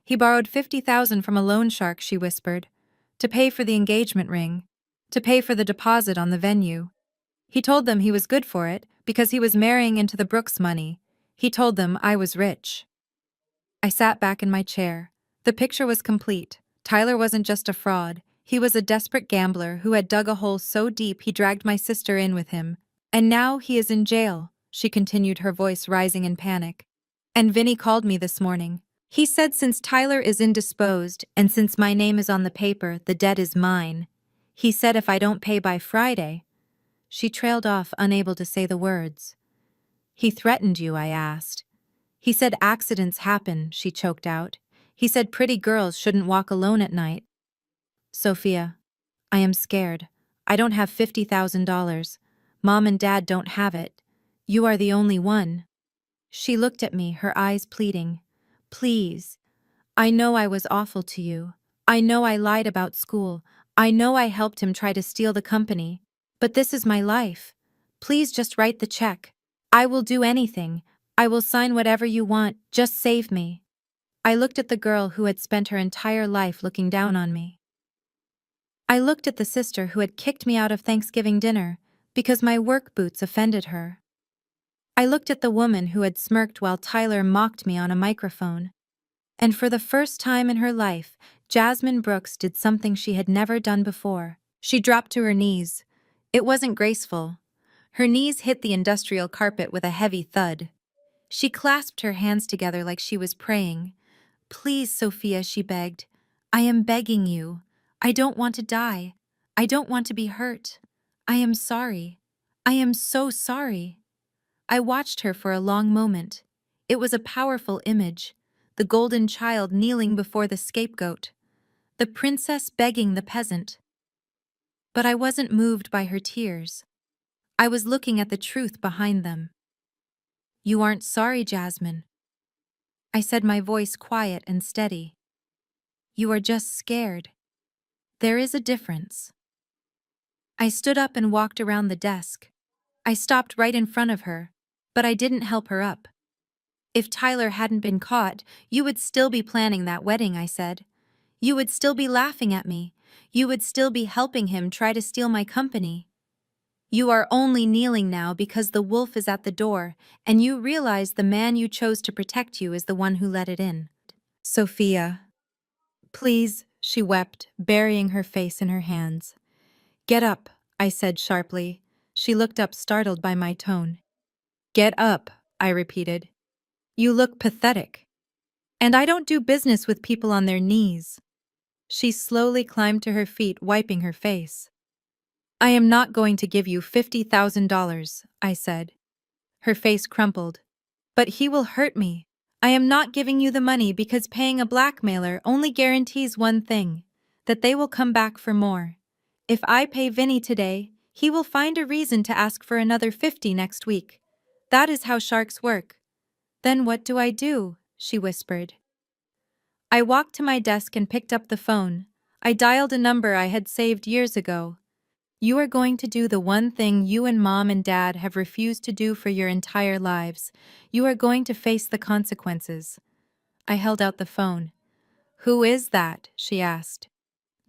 "He borrowed 50,000 from a loan shark," she whispered, "to pay for the engagement ring, to pay for the deposit on the venue. He told them he was good for it because he was marrying into the Brooks money. He told them I was rich." I sat back in my chair. The picture was complete. Tyler wasn't just a fraud. He was a desperate gambler who had dug a hole so deep he dragged my sister in with him. "And now he is in jail," she continued, her voice rising in panic. "And Vinny called me this morning. He said since Tyler is indisposed and since my name is on the paper, the debt is mine. He said if I don't pay by Friday—" She trailed off, unable to say the words. "He threatened you?" I asked. He said accidents happen, she choked out. He said pretty girls shouldn't walk alone at night. Sophia, I am scared. I don't have $50,000. Mom and Dad don't have it. You are the only one. She looked at me, her eyes pleading. Please. I know I was awful to you. I know I lied about school. I know I helped him try to steal the company. But this is my life. Please just write the check. I will do anything. I will sign whatever you want. Just save me. I looked at the girl who had spent her entire life looking down on me. I looked at the sister who had kicked me out of Thanksgiving dinner because my work boots offended her. I looked at the woman who had smirked while Tyler mocked me on a microphone. And for the first time in her life, Jasmine Brooks did something she had never done before. She dropped to her knees. It wasn't graceful. Her knees hit the industrial carpet with a heavy thud. She clasped her hands together like she was praying. Please, Sophia, she begged. I am begging you. I don't want to die. I don't want to be hurt. I am sorry. I am so sorry. I watched her for a long moment. It was a powerful image. The golden child kneeling before the scapegoat. The princess begging the peasant. But I wasn't moved by her tears. I was looking at the truth behind them. You aren't sorry, Jasmine. I said, my voice quiet and steady. You are just scared. There is a difference. I stood up and walked around the desk. I stopped right in front of her, but I didn't help her up. If Tyler hadn't been caught, you would still be planning that wedding, I said. You would still be laughing at me. You would still be helping him try to steal my company. You are only kneeling now because the wolf is at the door, and you realize the man you chose to protect you is the one who let it in. Sophia. Please, she wept, burying her face in her hands. Get up, I said sharply. She looked up, startled by my tone. Get up, I repeated. You look pathetic. And I don't do business with people on their knees. She slowly climbed to her feet, wiping her face. I am not going to give you $50,000, I said. Her face crumpled. But he will hurt me. I am not giving you the money because paying a blackmailer only guarantees one thing, that they will come back for more. If I pay Vinny today, he will find a reason to ask for another 50 next week. That is how sharks work. Then what do I do? She whispered. I walked to my desk and picked up the phone. I dialed a number I had saved years ago. You are going to do the one thing you and Mom and Dad have refused to do for your entire lives. You are going to face the consequences. I held out the phone. Who is that? She asked.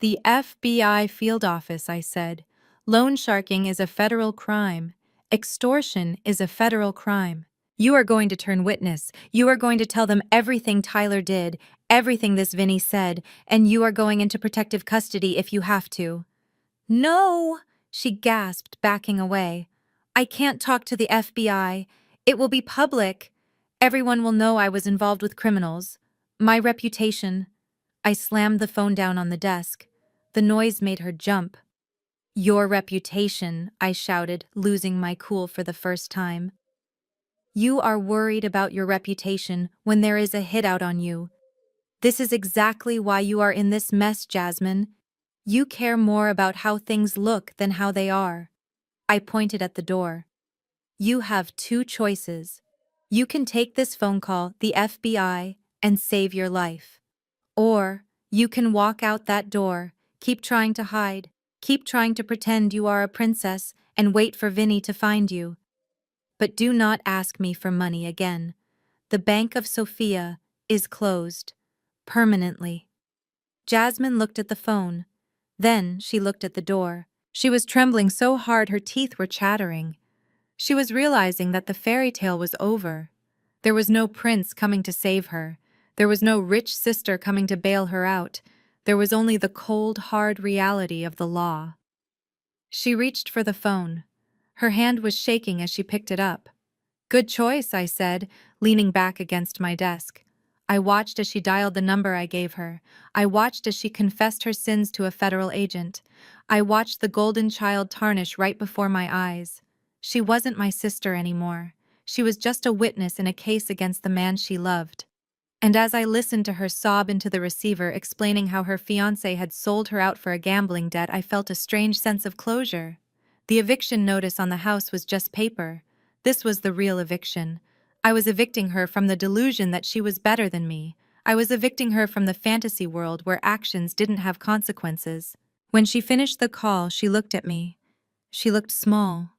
The FBI field office, I said. Loan sharking is a federal crime. Extortion is a federal crime. You are going to turn witness. You are going to tell them everything Tyler did, everything this Vinny said, and you are going into protective custody if you have to. No, she gasped, backing away. I can't talk to the FBI. It will be public. Everyone will know I was involved with criminals. My reputation. I slammed the phone down on the desk. The noise made her jump. Your reputation, I shouted, losing my cool for the first time. You are worried about your reputation when there is a hit out on you. This is exactly why you are in this mess, Jasmine. You care more about how things look than how they are. I pointed at the door. You have two choices. You can take this phone call, the FBI, and save your life. Or you can walk out that door, keep trying to hide, keep trying to pretend you are a princess, and wait for Vinny to find you. But do not ask me for money again. The Bank of Sophia is closed. Permanently. Jasmine looked at the phone. Then she looked at the door. She was trembling so hard her teeth were chattering. She was realizing that the fairy tale was over. There was no prince coming to save her. There was no rich sister coming to bail her out. There was only the cold, hard reality of the law. She reached for the phone. Her hand was shaking as she picked it up. Good choice, I said, leaning back against my desk. I watched as she dialed the number I gave her. I watched as she confessed her sins to a federal agent. I watched the golden child tarnish right before my eyes. She wasn't my sister anymore. She was just a witness in a case against the man she loved. And as I listened to her sob into the receiver explaining how her fiancé had sold her out for a gambling debt, I felt a strange sense of closure. The eviction notice on the house was just paper. This was the real eviction. I was evicting her from the delusion that she was better than me. I was evicting her from the fantasy world where actions didn't have consequences. When she finished the call, she looked at me. She looked small.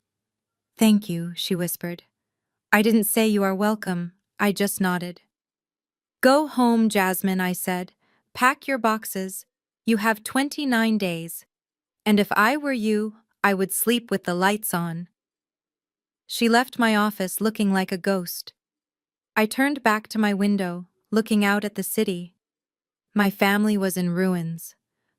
"Thank you," she whispered. "I didn't say you are welcome, I just nodded." "Go home, Jasmine," I said. "Pack your boxes. You have 29 days. And if I were you, I would sleep with the lights on." She left my office looking like a ghost. I turned back to my window, looking out at the city. My family was in ruins.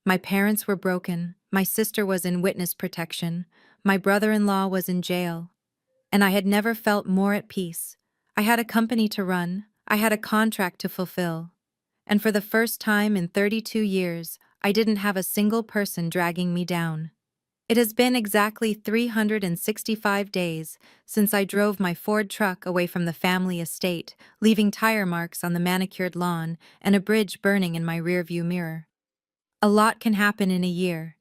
My parents were broken, my sister was in witness protection, my brother-in-law was in jail. And I had never felt more at peace. I had a company to run, I had a contract to fulfill. And for the first time in 32 years, I didn't have a single person dragging me down. It has been exactly 365 days since I drove my Ford truck away from the family estate, leaving tire marks on the manicured lawn and a bridge burning in my rearview mirror. A lot can happen in a year.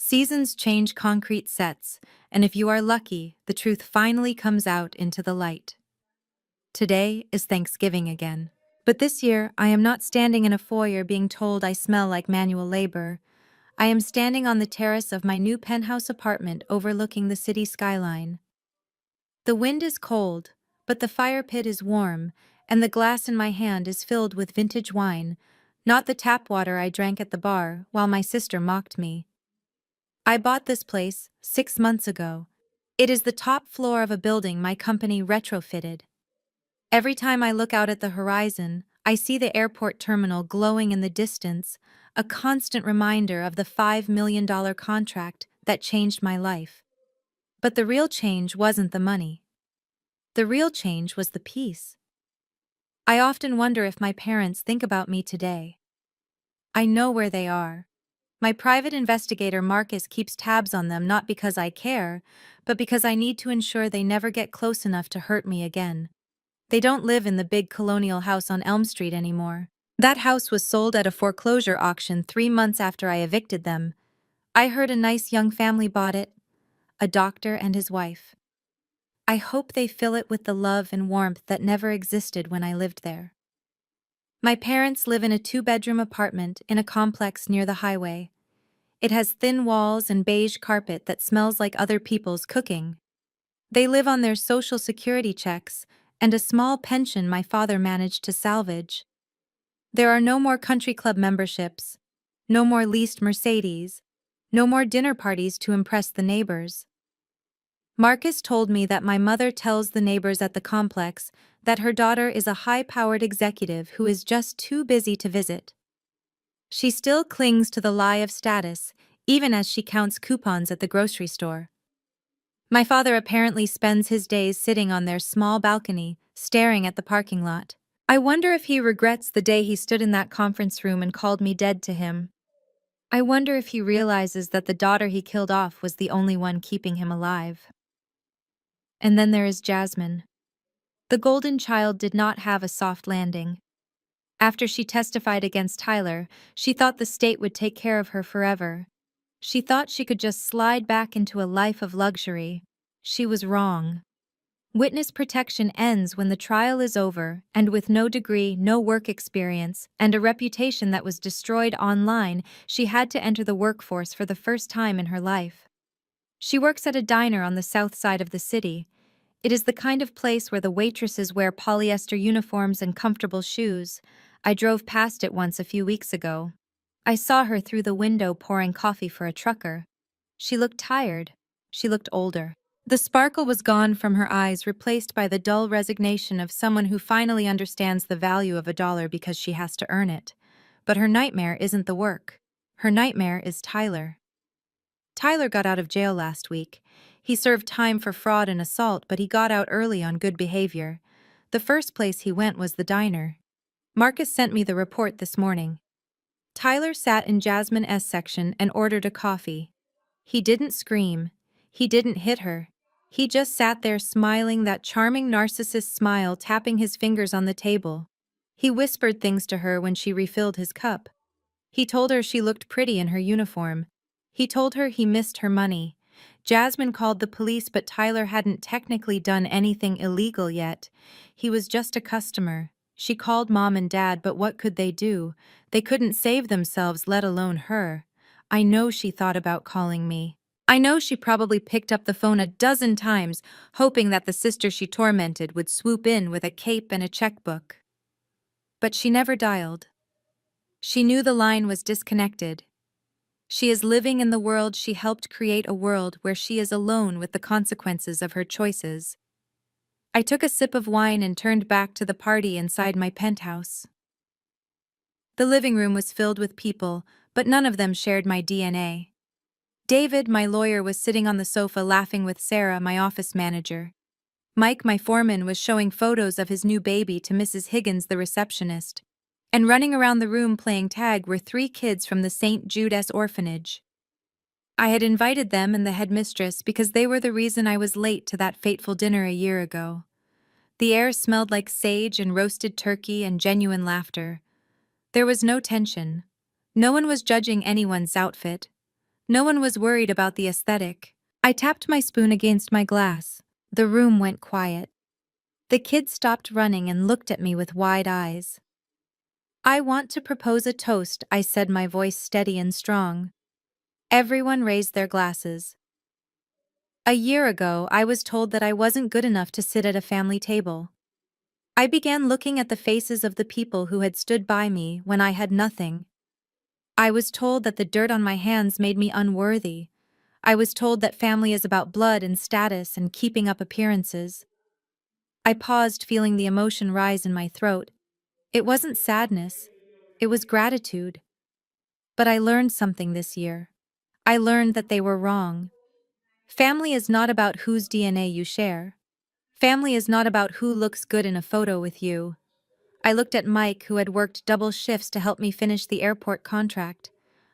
Seasons change concrete sets, and if you are lucky, the truth finally comes out into the light. Today is Thanksgiving again. But this year, I am not standing in a foyer being told I smell like manual labor. I am standing on the terrace of my new penthouse apartment overlooking the city skyline. The wind is cold, but the fire pit is warm, and the glass in my hand is filled with vintage wine, not the tap water I drank at the bar while my sister mocked me. I bought this place 6 months ago. It is the top floor of a building my company retrofitted. Every time I look out at the horizon, I see the airport terminal glowing in the distance, a constant reminder of the $5 million contract that changed my life. But the real change wasn't the money. The real change was the peace. I often wonder if my parents think about me today. I know where they are. My private investigator Marcus keeps tabs on them not because I care, but because I need to ensure they never get close enough to hurt me again. They don't live in the big colonial house on Elm Street anymore. That house was sold at a foreclosure auction 3 months after I evicted them. I heard a nice young family bought it, a doctor and his wife. I hope they fill it with the love and warmth that never existed when I lived there. My parents live in a 2-bedroom apartment in a complex near the highway. It has thin walls and beige carpet that smells like other people's cooking. They live on their Social Security checks and a small pension my father managed to salvage. There are no more country club memberships, no more leased Mercedes, no more dinner parties to impress the neighbors. Marcus told me that my mother tells the neighbors at the complex that her daughter is a high-powered executive who is just too busy to visit. She still clings to the lie of status, even as she counts coupons at the grocery store. My father apparently spends his days sitting on their small balcony, staring at the parking lot. I wonder if he regrets the day he stood in that conference room and called me dead to him. I wonder if he realizes that the daughter he killed off was the only one keeping him alive. And then there is Jasmine. The golden child did not have a soft landing. After she testified against Tyler, she thought the state would take care of her forever. She thought she could just slide back into a life of luxury. She was wrong. Witness protection ends when the trial is over, and with no degree, no work experience, and a reputation that was destroyed online, she had to enter the workforce for the first time in her life. She works at a diner on the south side of the city. It is the kind of place where the waitresses wear polyester uniforms and comfortable shoes. I drove past it once a few weeks ago. I saw her through the window pouring coffee for a trucker. She looked tired. She looked older. The sparkle was gone from her eyes, replaced by the dull resignation of someone who finally understands the value of a dollar because she has to earn it. But her nightmare isn't the work. Her nightmare is Tyler. Tyler got out of jail last week. He served time for fraud and assault, but he got out early on good behavior. The first place he went was the diner. Marcus sent me the report this morning. Tyler sat in Jasmine S. section and ordered a coffee. He didn't scream. He didn't hit her. He just sat there smiling, that charming narcissist smile, tapping his fingers on the table. He whispered things to her when she refilled his cup. He told her she looked pretty in her uniform. He told her he missed her money. Jasmine called the police, but Tyler hadn't technically done anything illegal yet. He was just a customer. She called mom and dad, but what could they do? They couldn't save themselves, let alone her. I know she thought about calling me. I know she probably picked up the phone a dozen times, hoping that the sister she tormented would swoop in with a cape and a checkbook. But she never dialed. She knew the line was disconnected. She is living in the world she helped create, a world where she is alone with the consequences of her choices. I took a sip of wine and turned back to the party inside my penthouse. The living room was filled with people, but none of them shared my DNA. David, my lawyer, was sitting on the sofa laughing with Sarah, my office manager. Mike, my foreman, was showing photos of his new baby to Mrs. Higgins, the receptionist. And running around the room playing tag were 3 kids from the St. Jude's orphanage. I had invited them and the headmistress because they were the reason I was late to that fateful dinner a year ago. The air smelled like sage and roasted turkey and genuine laughter. There was no tension. No one was judging anyone's outfit. No one was worried about the aesthetic. I tapped my spoon against my glass. The room went quiet. The kids stopped running and looked at me with wide eyes. I want to propose a toast, I said, my voice steady and strong. Everyone raised their glasses. A year ago, I was told that I wasn't good enough to sit at a family table. I began looking at the faces of the people who had stood by me when I had nothing. I was told that the dirt on my hands made me unworthy. I was told that family is about blood and status and keeping up appearances. I paused, feeling the emotion rise in my throat. It wasn't sadness. It was gratitude. But I learned something this year. I learned that they were wrong. Family is not about whose DNA you share. Family is not about who looks good in a photo with you. I looked at Mike, who had worked double shifts to help me finish the airport contract.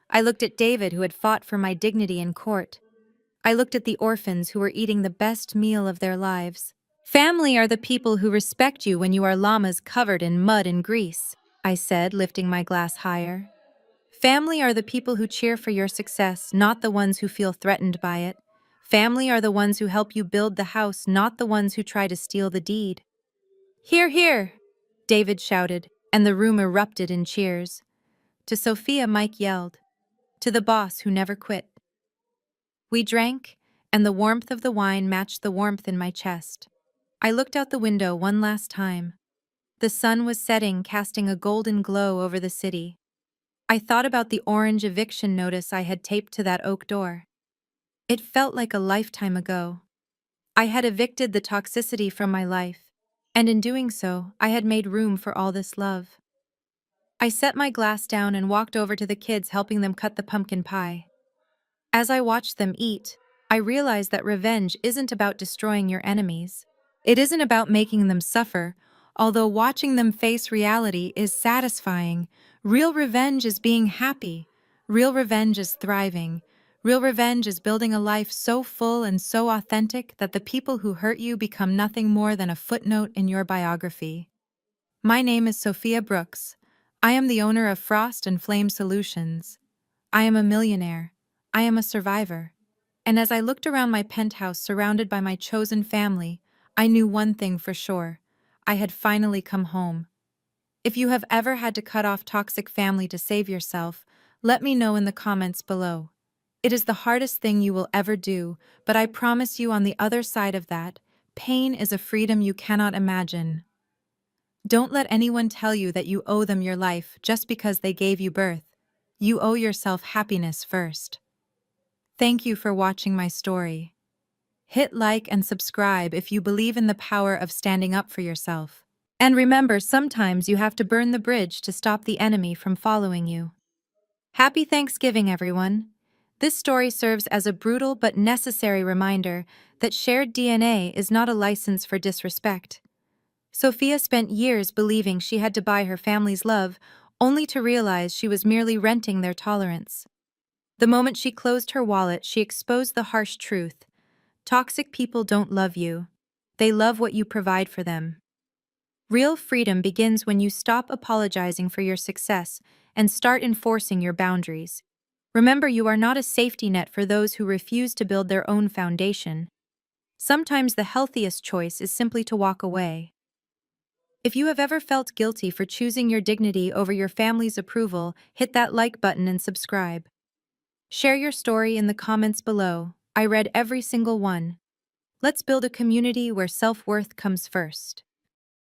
I looked at David, who had fought for my dignity in court. I looked at the orphans who were eating the best meal of their lives. Family are the people who respect you when you are llamas covered in mud and grease, I said, lifting my glass higher. Family are the people who cheer for your success, not the ones who feel threatened by it. Family are the ones who help you build the house, not the ones who try to steal the deed. Hear, hear, David shouted, and the room erupted in cheers. To Sophia, Mike yelled. To the boss who never quit. We drank, and the warmth of the wine matched the warmth in my chest. I looked out the window one last time. The sun was setting, casting a golden glow over the city. I thought about the orange eviction notice I had taped to that oak door. It felt like a lifetime ago. I had evicted the toxicity from my life, and in doing so, I had made room for all this love. I set my glass down and walked over to the kids, helping them cut the pumpkin pie. As I watched them eat, I realized that revenge isn't about destroying your enemies. It isn't about making them suffer, although watching them face reality is satisfying. Real revenge is being happy. Real revenge is thriving. Real revenge is building a life so full and so authentic that the people who hurt you become nothing more than a footnote in your biography. My name is Sophia Brooks. I am the owner of Frost and Flame Solutions. I am a millionaire. I am a survivor. And as I looked around my penthouse surrounded by my chosen family, I knew one thing for sure. I had finally come home. If you have ever had to cut off toxic family to save yourself, let me know in the comments below. It is the hardest thing you will ever do, but I promise you, on the other side of that, pain is a freedom you cannot imagine. Don't let anyone tell you that you owe them your life just because they gave you birth. You owe yourself happiness first. Thank you for watching my story. Hit like and subscribe if you believe in the power of standing up for yourself. And remember, sometimes you have to burn the bridge to stop the enemy from following you. Happy Thanksgiving, everyone. This story serves as a brutal but necessary reminder that shared DNA is not a license for disrespect. Sophia spent years believing she had to buy her family's love, only to realize she was merely renting their tolerance. The moment she closed her wallet, she exposed the harsh truth. Toxic people don't love you. They love what you provide for them. Real freedom begins when you stop apologizing for your success and start enforcing your boundaries. Remember, you are not a safety net for those who refuse to build their own foundation. Sometimes the healthiest choice is simply to walk away. If you have ever felt guilty for choosing your dignity over your family's approval, hit that like button and subscribe. Share your story in the comments below. I read every single one. Let's build a community where self-worth comes first.